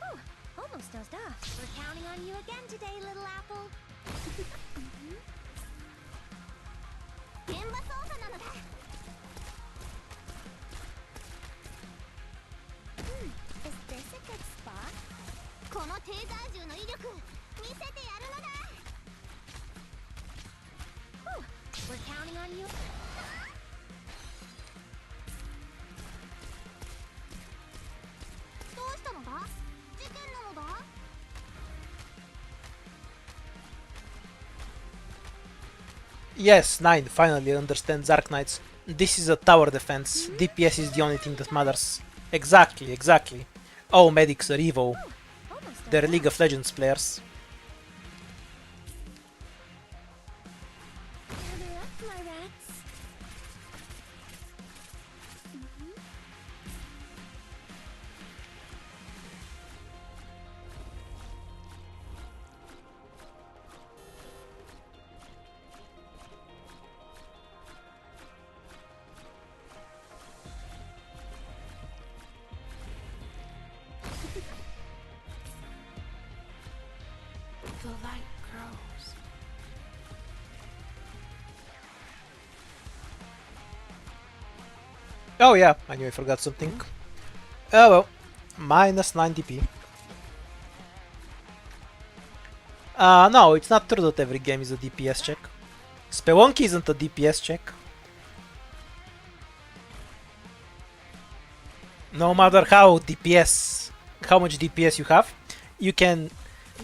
Whew, almost dozed off. We're counting on you again today, little apple. 現場操作なのだ。Is this a good spot? このテーザー銃の威力見せてやるのだ。Whew, we're counting on you. どうしたのだ？事件なのだ？ Yes, 9 finally understands Arc Knights. This is a tower defense. DPS is the only thing that matters. Exactly, exactly. Oh, medics are evil. They're League of Legends players. Gather up, my rats. The light grows. Oh yeah, I knew I forgot something. Oh well, minus 9 DP. No, it's not true that every game is a DPS check. Spelunky isn't a DPS check. No matter how much DPS you have, you can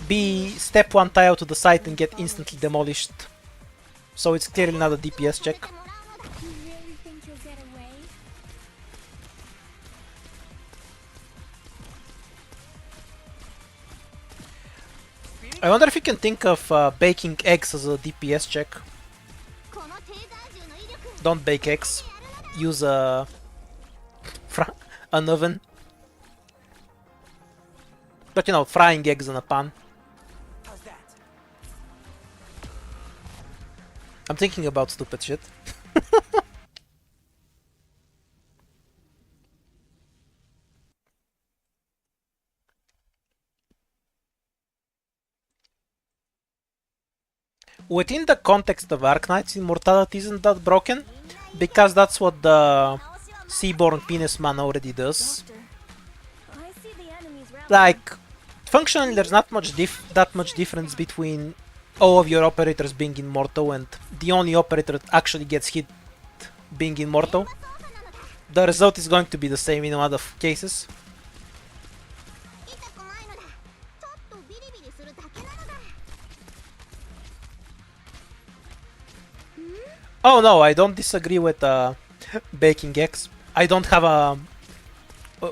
be step one tile to the side and get instantly demolished. So it's clearly not a DPS check. You really think you'll get away? I wonder if you can think of baking eggs as a DPS check. このテーザー銃の威力 Don't bake eggs. Use an oven. But you know, frying eggs in a pan. How's that? I'm thinking about stupid shit. Within the context of Arknights, immortality isn't that broken, because that's what the Seaborn Penis Man already does. I see the enemies round. Like, functionally there's not much that much difference between all of your operators being immortal and the only operator that actually gets hit being immortal. The result is going to be the same in a lot of cases. 痛くないのだ。ちょっとビリビリするだけなのだ。 Oh no, I don't disagree with baking eggs. I don't have a...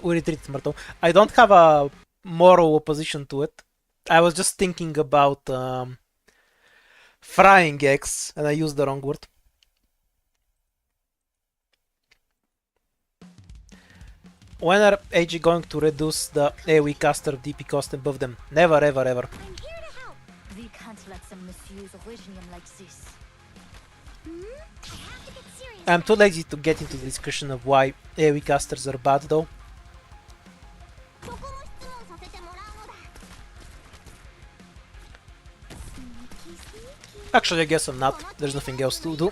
We retreat, Marto. I don't have a moral opposition to it. I was just thinking about frying eggs, and I used the wrong word. When are AG going to reduce the AoE caster DP cost above them? Never, ever, ever. I'm here to help. We can't let them misuse Originium like this. I have to get serious. I'm too lazy to get into the discussion of why AoE casters are bad though. そこも質問させてもらうのだ。Actually, I guess I'm not. There's nothing else to do.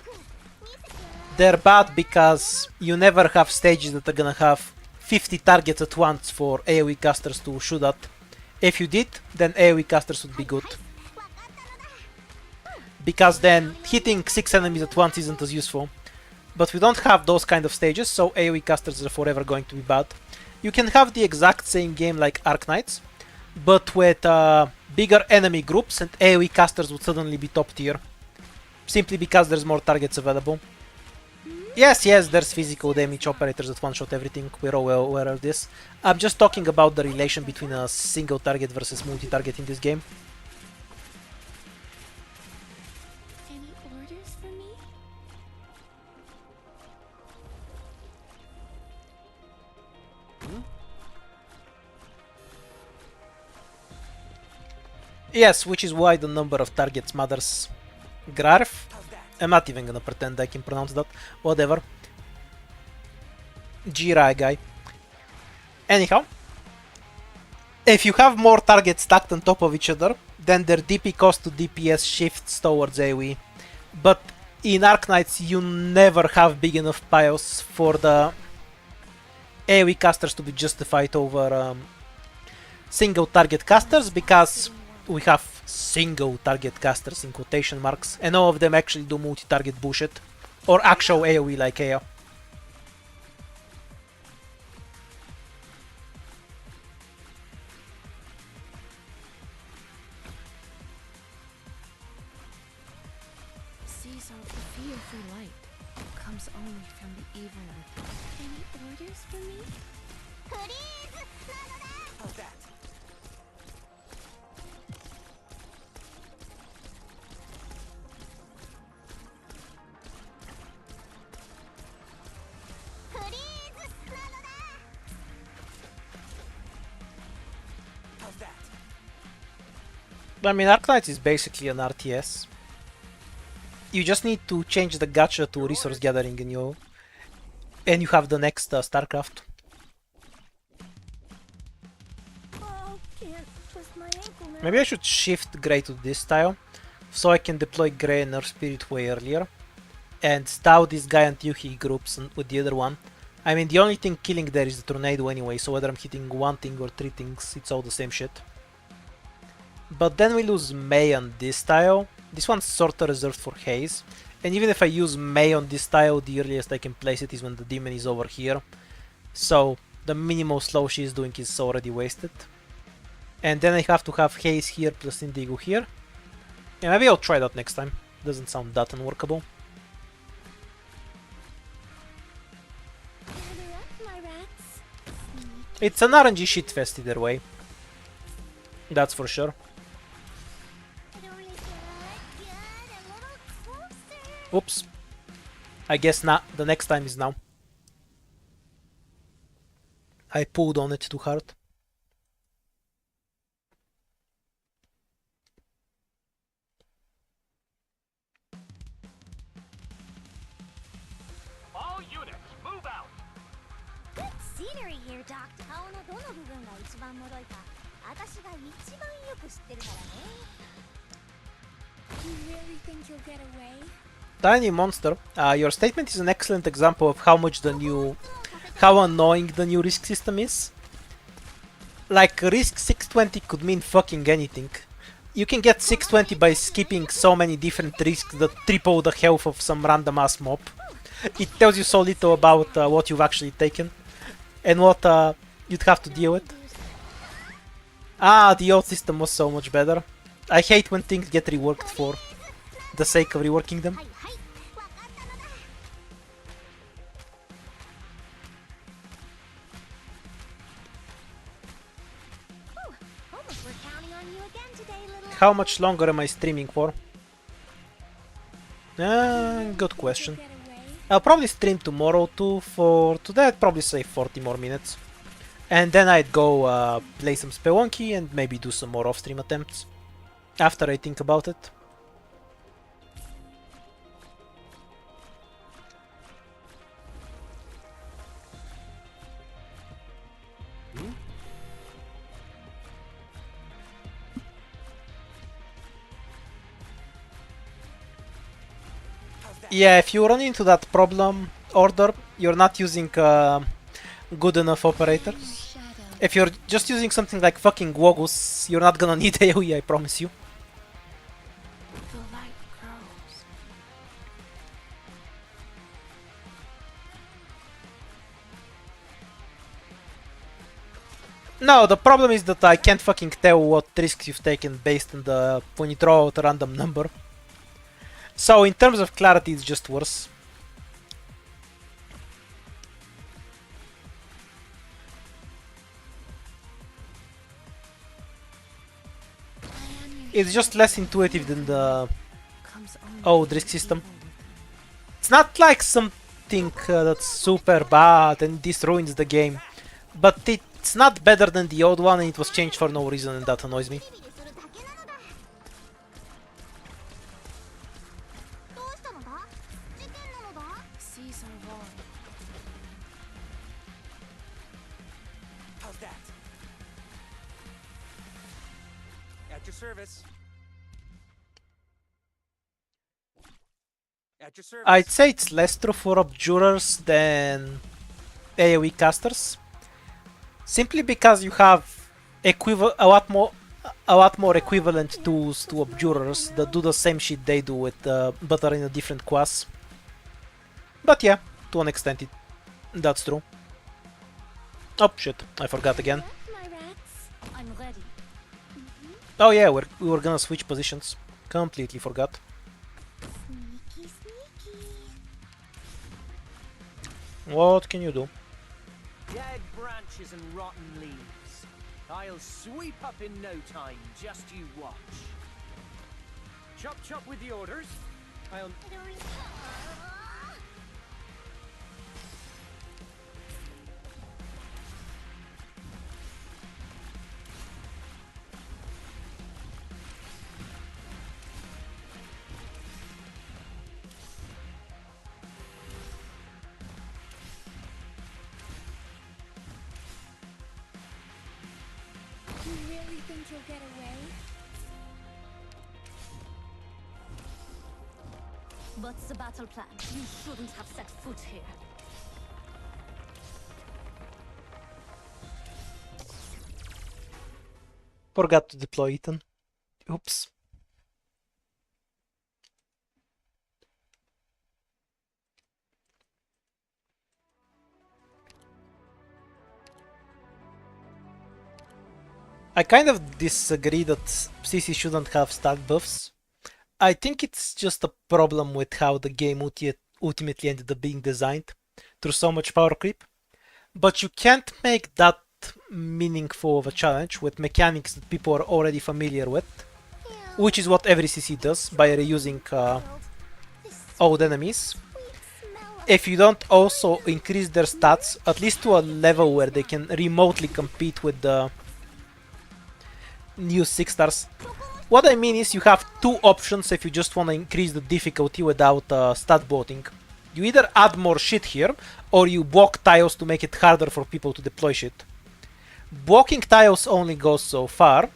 They're bad because you never have stages that are gonna have 50 targets at once for AoE casters to shoot at. If you did, then AoE casters would be good. Because then hitting 6 enemies at once isn't as useful. But we don't have those kind of stages, so AoE casters are forever going to be bad. You can have the exact same game like Arc Knights, but with bigger enemy groups, and AoE casters would suddenly be top tier. Simply because there's more targets available. Yes, there's physical damage operators that one-shot everything, we're all well aware of this. I'm just talking about the relation between a single target versus multi-target in this game. Any orders for me? Yes, which is why the number of targets matters. Grarf? I'm not even gonna pretend I can pronounce that. Whatever. Jirai guy. Anyhow, if you have more targets stacked on top of each other, then their DP cost to DPS shifts towards AoE. But in Arknights you never have big enough piles for the AoE casters to be justified over single target casters, because we have single target casters in quotation marks, and all of them actually do multi-target bullshit or actual AoE like AO. Sees out the fear for light comes only from the evil within. Any orders for me? フリーズなのだ How's that? フリーズなのだ How's that? I mean, Arknights is basically an RTS. You just need to change the gacha to resource gathering and you have the next StarCraft. Oh, can't twist my ankle now. Maybe I should shift Grey to this style, so I can deploy Grey and Earth Spirit way earlier, and stow this guy until he groups with the other one. I mean, the only thing killing there is the tornado anyway, so whether I'm hitting one thing or three things, it's all the same shit. But then we lose May on this style. This one's sorta reserved for Haze, and even if I use May on this style, the earliest I can place it is when the demon is over here. So the minimal slow she is doing is already wasted. And then I have to have Haze here plus Indigo here. Yeah, maybe I'll try that next time. Doesn't sound that unworkable. Gather up, my rats. It's an RNG shitfest either way. That's for sure. Really good, good, a little closer. Oops. I guess not. The next time is now. I pulled on it too hard. All units, move out! Good scenery here, Doc. 顔のどの部分が一番脆いか、私が一番よく知ってるからね。You really think you'll get away? Tiny monster, your statement is an excellent example of how annoying the new risk system is. Like, risk 620 could mean fucking anything. You can get 620 by skipping so many different risks that triple the health of some random ass mob. It tells you so little about what you've actually taken and what you'd have to deal with. Ah, the old system was so much better. I hate when things get reworked for the sake of reworking them. はいはい、わかったのだ。Almost we're counting on you again today, little. How much longer am I streaming for? Good question. Get away? I'll probably stream tomorrow too. For today I'd probably say 40 more minutes. And then I'd go play some Spelunky and maybe do some more off-stream attempts. After I think about it. Yeah, if you run into that problem order, you're not using good enough operators. Shadow. If you're just using something like fucking Wogus, you're not gonna need AoE, I promise you. The light grows. No, the problem is that I can't fucking tell what risks you've taken based on the when you throw out a random number. So in terms of clarity, it's just worse. I am your It's just less intuitive than the comes only old from risk the system. evil within. It's not like something that's super bad and this ruins the game, but it's not better than the old one and it was changed for no reason and that annoys me. ビリビリするだけなのだ。どうしたのだ？事件なのだ？ Seas are roaring. How's that? At your service. At your service. I'd say it's less true for abjurers than AoE casters, simply because you have a lot more equivalent tools to abjurers that do the same shit they do with but are in a different class. But yeah, to an extent that's true. Oh shit, I forgot again. My rats. I'm ready. Oh yeah, we were gonna switch positions. Completely forgot. Sneaky, sneaky. What can you do? Dead branches and rotten leaves. I'll sweep up in no time, just you watch. Chop chop with the orders. I'll... You really think you'll get away? What's the battle plan? You shouldn't have set foot here. Forgot to deploy Ethan. Oops. I kind of disagree that CC shouldn't have stat buffs. I think it's just a problem with how the game ultimately ended up being designed through so much power creep. But you can't make that meaningful of a challenge with mechanics that people are already familiar with, which is what every CC does by reusing old enemies. If you don't also increase their stats, at least to a level where they can remotely compete with the new 6 stars. What I mean is you have two options if you just want to increase the difficulty without stat bloating. You either add more shit here, or you block tiles to make it harder for people to deploy shit. Blocking tiles only goes so far,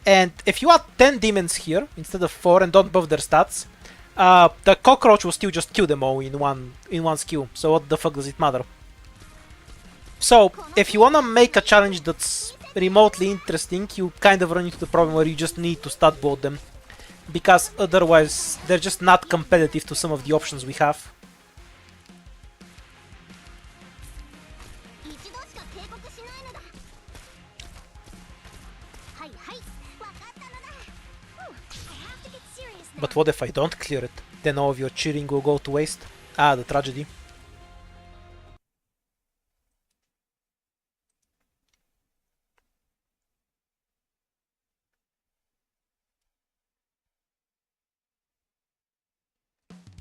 and if you add 10 demons here instead of 4 and don't buff their stats, the cockroach will still just kill them all in one skill, so what the fuck does it matter? So, if you wanna make a challenge that's remotely interesting, you kind of run into the problem where you just need to stat bloat them, because otherwise they're just not competitive to some of the options we have. But what if I don't clear it? Then all of your cheering will go to waste? Ah, the tragedy.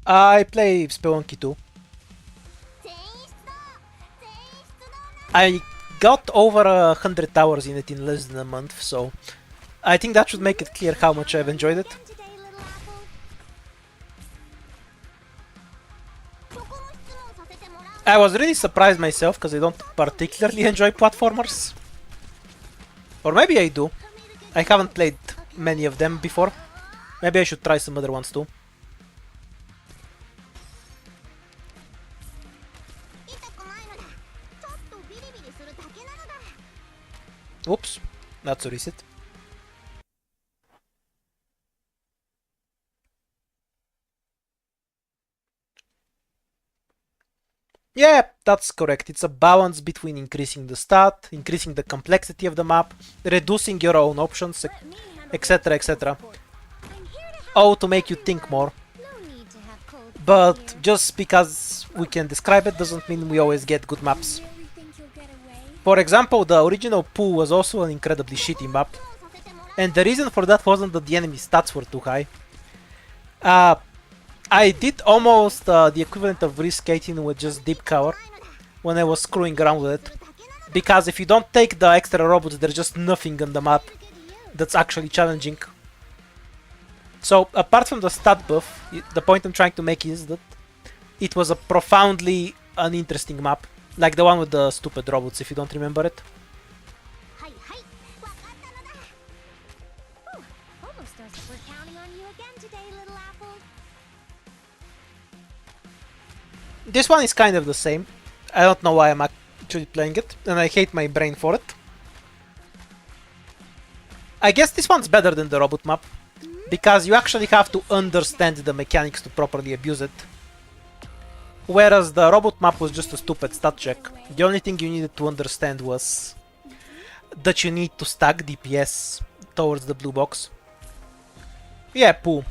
I play Spelunky too. I got over 100 hours in it in less than a month, so I think that should make it clear how much I've enjoyed it. I was really surprised myself because I don't particularly enjoy platformers. Or maybe I do. I haven't played many of them before. Maybe I should try some other ones too. Oops, that's a reset. Yeah, that's correct. It's a balance between increasing the stat, increasing the complexity of the map, reducing your own options, etc, etc. All to make you think more. But just because we can describe it doesn't mean we always get good maps. For example, the original pool was also an incredibly shitty map, and the reason for that wasn't that the enemy stats were too high. I did almost the equivalent of risk-skating with just deep cover when I was screwing around with it, because if you don't take the extra robots, there's just nothing on the map that's actually challenging. So apart from the stat buff, the point I'm trying to make is that it was a profoundly uninteresting map. Like the one with the stupid robots, if you don't remember it. This one is kind of the same. I don't know why I'm actually playing it, and I hate my brain for it. I guess this one's better than the robot map, because you actually have to understand the mechanics to properly abuse it. Whereas the robot map was just a stupid stat check. The only thing you needed to understand was that you need to stack DPS towards the blue box. Yeah, poo.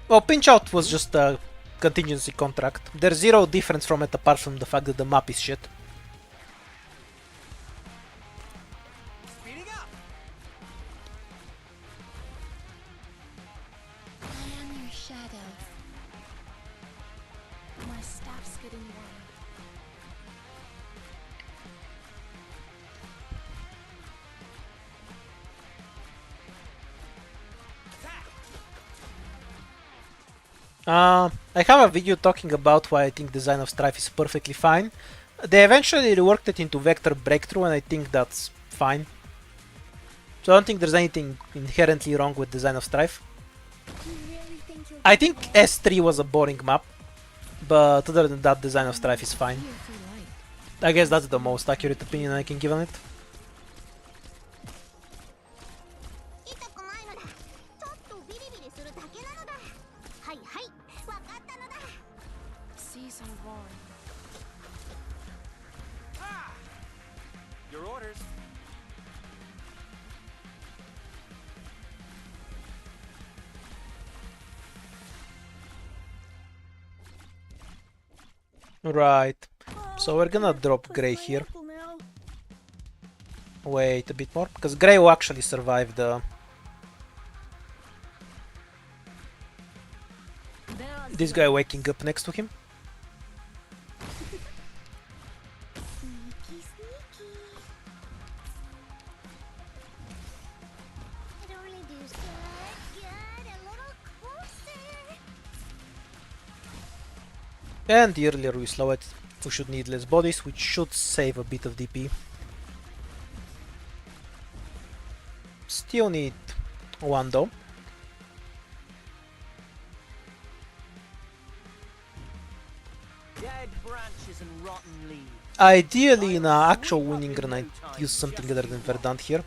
Well, pinch out was just a contingency contract. There's zero difference from it apart from the fact that the map is shit. Speeding up. I am your shadow. My staff's getting warm. I have a video talking about why I think Design of Strife is perfectly fine. They eventually reworked it into Vector Breakthrough, and I think that's fine. So I don't think there's anything inherently wrong with Design of Strife. You really think you'll I think S3 was a boring map, but other than that, Design of Strife is fine. if you like? I guess that's the most accurate opinion I can give on it. 痛くないのだ。ちょっとビリビリするだけなのだ。はいはい、わかったのだ。 Seas are roaring. Ah! Your orders. Right. So we're gonna drop Grey here. Now. Wait a bit more, because Grey will actually survive the... this guy waking up next to him. Sneaky, sneaky. It only does good. Get a little closer. And the earlier we slow it, we should need less bodies, which should save a bit of DP. Still need one though. Dead branches and rotten leaves. Ideally, in an actual winning run, I'd use something other than Verdant here.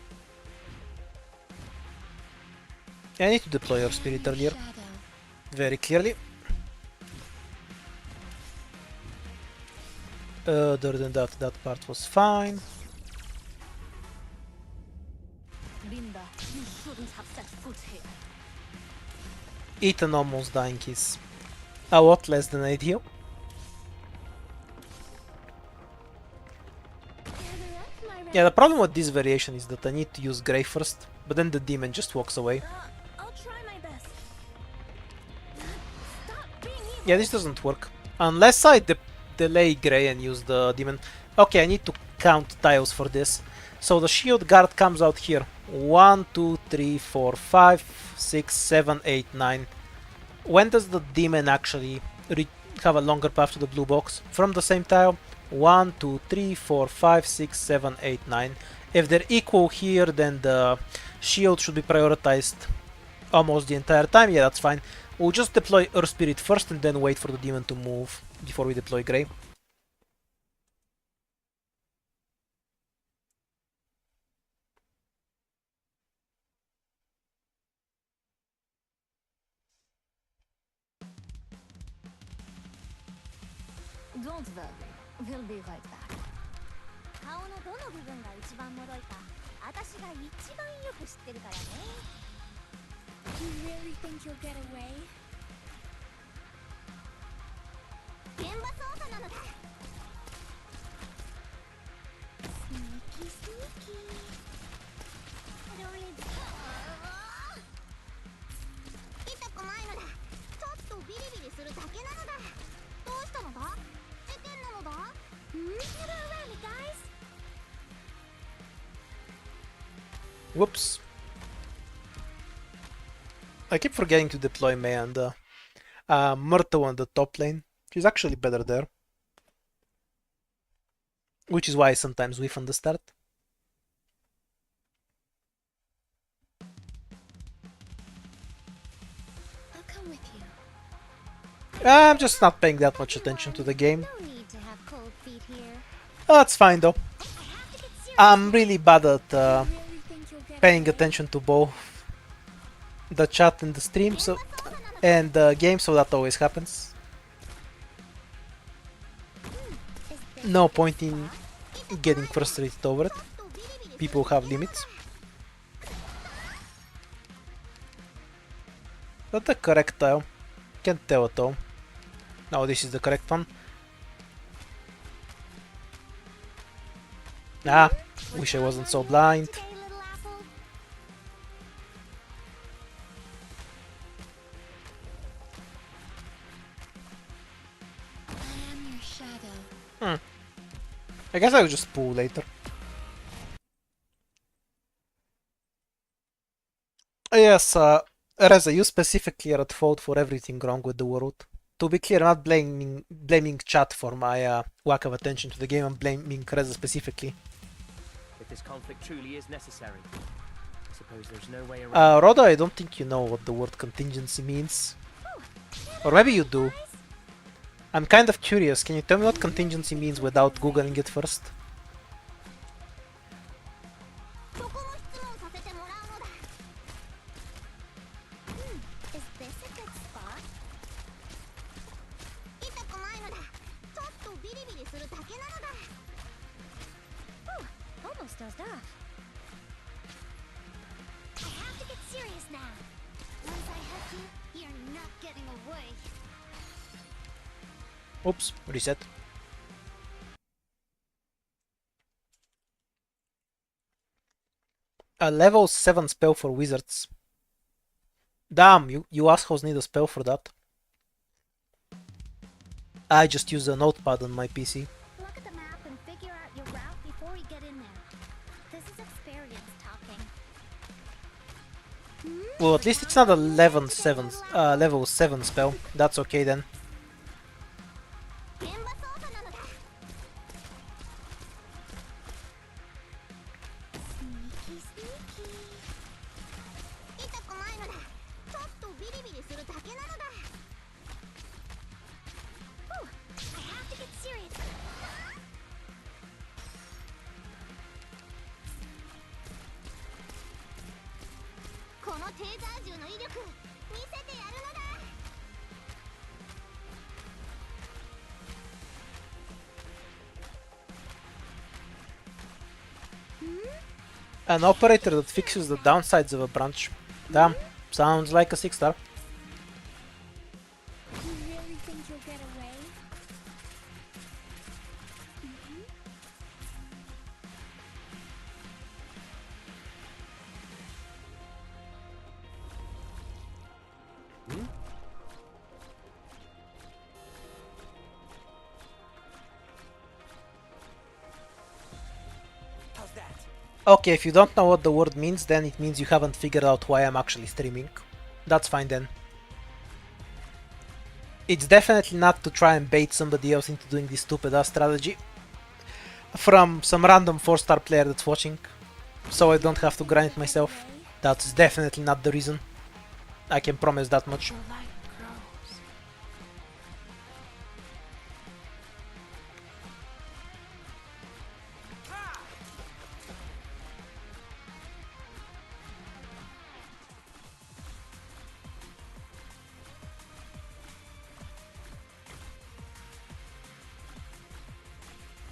I need to deploy our spirit earlier, Shadow. very clearly. Other than that, that part was fine. Linda, you shouldn't have set foot here. Ethan almost dying is a lot less than ideal. Gather up, my Yeah, the problem with this variation is that I need to use Grey first, but then the demon just walks away. I'll try my best. Stop being evil. Yeah, this doesn't work. Unless I delay Grey and use the demon. Okay, I need to count tiles for this. So the shield guard comes out here. 1, 2, 3, 4, 5, 6, 7, 8, 9. When does the demon actually have a longer path to the blue box? From the same tile. 1, 2, 3, 4, 5, 6, 7, 8, 9. If they're equal here, then the shield should be prioritized almost the entire time. Yeah, that's fine. We'll just deploy Earth Spirit first and then wait for the demon to move before we deploy Grey. Don't worry, we'll be right back. 顔のどの部分が一番脆いか、私が一番よく知ってるからね。 You really think you'll get away? 現場操作なのだ。Sneaky, sneaky. It only does- 痛くないのだ。ちょっとビリビリするだけなのだ。どうしたのだ？事件なのだ？Get around me, guys. Whoops. I keep forgetting to deploy Mei and Myrtle on the top lane. She's actually better there. Which is why I sometimes whiff on the start. I'll come with you. I'm just not paying that much attention to the game. No need to have cold feet here. That's fine though. I have to get serious. I'm really bad at Really think you'll get paying away? attention to both the chat and the stream, so and the game, so that always happens. Is this No point in getting frustrated over it. People have limits. Not the correct tile. Can't tell at all. No, this is the correct one. Ah, wish I wasn't so blind. today, little apple? I am your shadow. I guess I'll just pull later. Yes, Reza, you specifically are at fault for everything wrong with the world. To be clear, I'm not blaming chat for my lack of attention to the game. I'm blaming Reza specifically. If this conflict truly is necessary, I suppose there's no way around. Roda, I don't think you know what the word contingency means. Or maybe you do. I'm kind of curious. Can you tell me what contingency means without googling it first? そこの質問させてもらうのだ。Is this a good spot? 痛くないのだ。ちょっとビリビリするだけなのだ。Almost does that. I have to get serious now. Once I have you, you're not getting away. Oops, reset. A level 7 spell for wizards. Damn, you assholes need a spell for that. I just use a notepad on my PC. Look at the map and figure out your route before you get in there. This is experience talking. Well, at least it's not a level 7 spell. That's okay then. 現場操作なのだ。スニーキースニーキー。痛くないのだ。ちょっとビリビリするだけなのだ。I have to get serious. このテーザー銃の威力見せてやるのだ。An operator that fixes the downsides of a branch. Damn, sounds like a 6-star. You really think you'll get away? How's that? Okay, if you don't know what the word means, then it means you haven't figured out why I'm actually streaming. That's fine then. It's definitely not to try and bait somebody else into doing this stupid ass strategy from some random 4-star player that's watching, so I don't have to grind myself. That's definitely not the reason. I can promise that much. The light grows.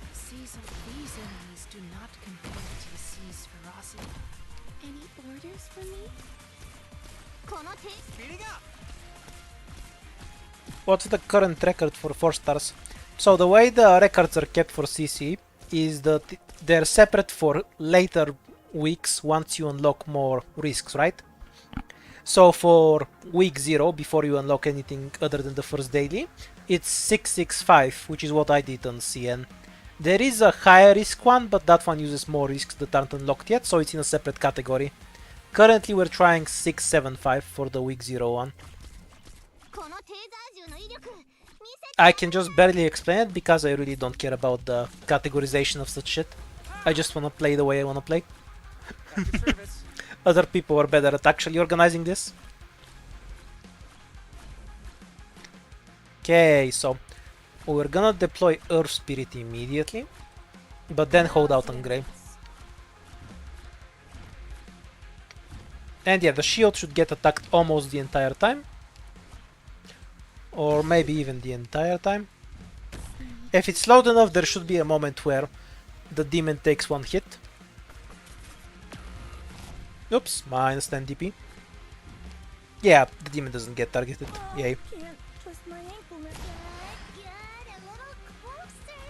The seas of these enemies do not compare to the sea's ferocity. Any orders for me? このテ Speeding up! What's the current record for 4 stars? So the way the records are kept for CC is that they're separate for later weeks once you unlock more risks, right? So for week 0, before you unlock anything other than the first daily, it's 665, which is what I did on CN. There is a higher risk one, but that one uses more risks that aren't unlocked yet, so it's in a separate category. Currently we're trying 675 for the week 0 one. このテーザー銃の威力見せて I can just barely explain it because I really don't care about the categorization of such shit. I just wanna play the way I wanna play. At your service. Other people are better at actually organizing this. Okay, so we're gonna deploy Earth Spirit immediately, but then hold out on Grey. And yeah, the shield should get attacked almost the entire time. Or maybe even the entire time. If it's loud enough, there should be a moment where the demon takes one hit. Oops, minus 10 DP. Yeah, the demon doesn't get targeted. Yay. Can't twist my ankle now. Good, a little closer.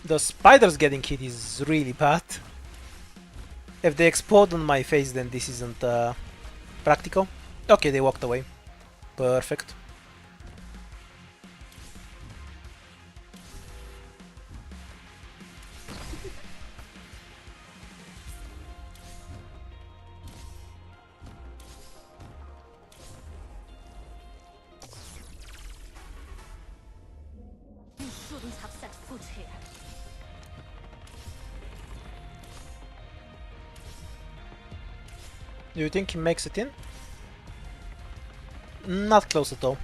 The spiders getting hit is really bad. If they explode on my face, then this isn't practical. Okay, they walked away. Perfect. You shouldn't have set foot here. Do you think he makes it in? Not close at all.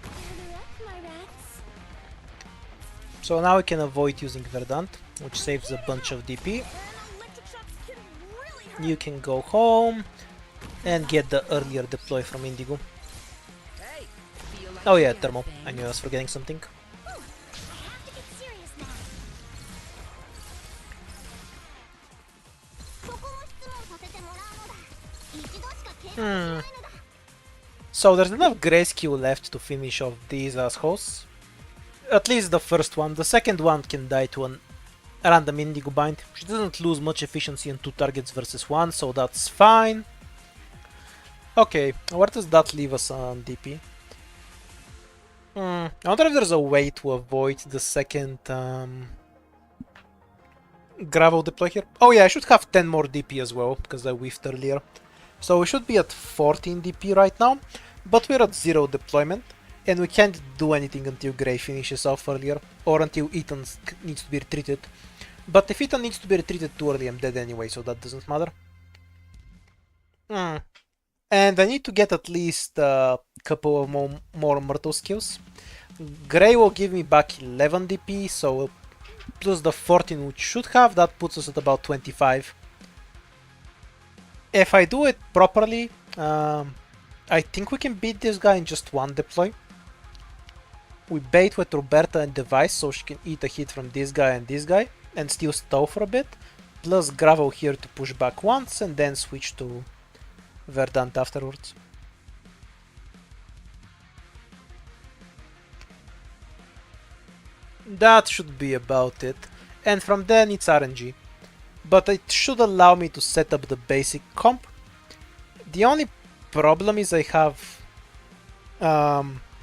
Gather up, my rats. So now we can avoid using Verdant, which saves a bunch of DP. An electric shock can really hurt. You can go home and get the earlier deploy from Indigo. Hey, feel like Oh yeah, the thermal. thing? I knew I was forgetting something. I have to get serious now. そこも質問させてもらうのだ。一度しか経験しないのだ。 So there's enough grayscale left to finish off these assholes. At least the first one. The second one can die to a random Indigo bind. She doesn't lose much efficiency on 2 targets versus 1, so that's fine. Okay, where does that leave us on DP? I wonder if there's a way to avoid the second gravel deploy here. Oh yeah, I should have 10 more DP as well, because I whiffed earlier. So we should be at 14 DP right now, but we're at 0 deployment, and we can't do anything until Grey finishes off earlier, or until Ethan needs to be retreated. But if Ethan needs to be retreated too early, I'm dead anyway, so that doesn't matter. And I need to get at least a couple of more Myrtle skills. Grey will give me back 11 DP, so plus the 14 which should have, that puts us at about 25. If I do it properly, I think we can beat this guy in just one deploy. We bait with Roberta and Device so she can eat a hit from this guy and still stall for a bit. Plus Gravel here to push back once and then switch to Verdant afterwards. That should be about it. And from then it's RNG. But it should allow me to set up the basic comp. The only problem is I have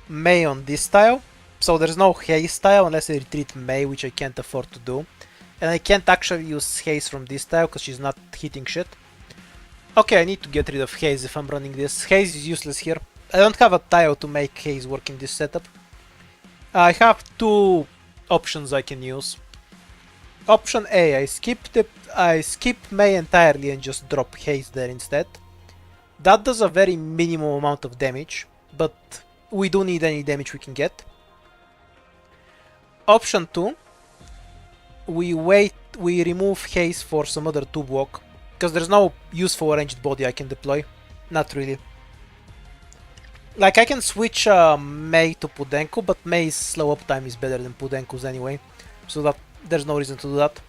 May on this tile, so there's no haze tile unless I retreat May, which I can't afford to do. And I can't actually use haze from this tile because she's not hitting shit. Okay, I need to get rid of haze if I'm running this. Haze is useless here. I don't have a tile to make haze work in this setup. I have 2 options I can use. Option A, I skip May entirely and just drop haze there instead. That does a very minimum amount of damage, but we do need any damage we can get. Option 2, we remove haze for some other 2 block, because there's no useful ranged body I can deploy. Not really. Like, I can switch May to Pudenko, but May's slow up time is better than Pudenko's anyway, so that there's no reason to do that.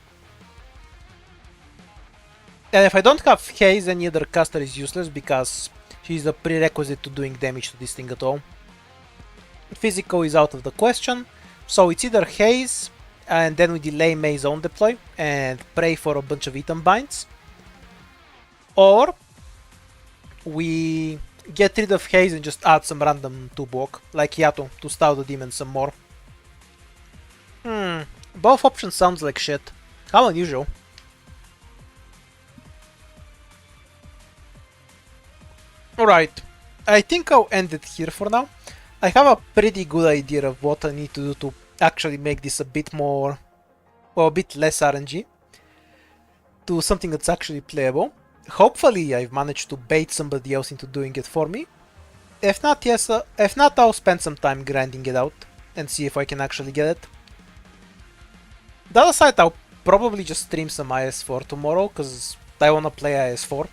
And if I don't have haze, any other caster is useless because she's a prerequisite to doing damage to this thing at all. Physical is out of the question, so it's either haze and then we delay May's own deploy and pray for a bunch of item binds, or we get rid of haze and just add some random 2 block like Yato to stall the demon some more. Both options sounds like shit. How unusual. Alright, I think I'll end it here for now. I have a pretty good idea of what I need to do to actually make this a bit more, or a bit less RNG, to something that's actually playable. Hopefully I've managed to bait somebody else into doing it for me. If not, yes, if not, I'll spend some time grinding it out and see if I can actually get it. The other side, I'll probably just stream some IS4 tomorrow, because I wanna play IS4.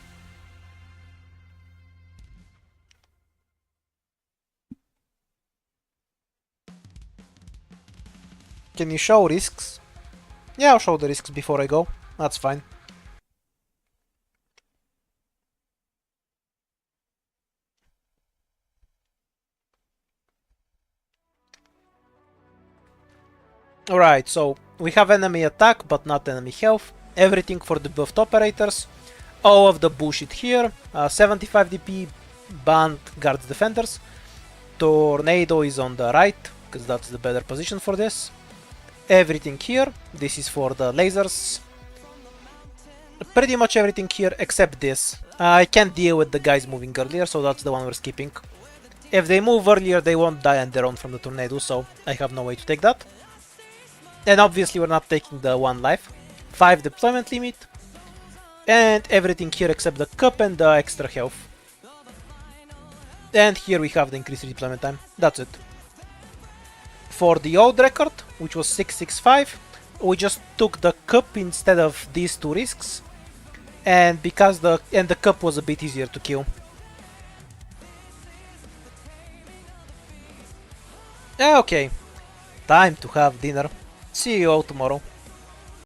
Can you show risks? Yeah, I'll show the risks before I go. That's fine. Alright, so we have enemy attack but not enemy health. Everything for the buffed operators. All of the bullshit here. 75 DP band guards defenders. Tornado is on the right, because that's the better position for this. Everything here. This is for the lasers. Pretty much everything here except this. I can't deal with the guys moving earlier, so that's the one we're skipping. If they move earlier, they won't die on their own from the tornado, so I have no way to take that. And obviously we're not taking the 1 life. 5 deployment limit. And everything here except the cup and the extra health. And here we have the increased deployment time. That's it. For the old record, which was 665, we just took the cup instead of these 2 risks. And because the cup was a bit easier to kill. Okay, time to have dinner. See you all tomorrow.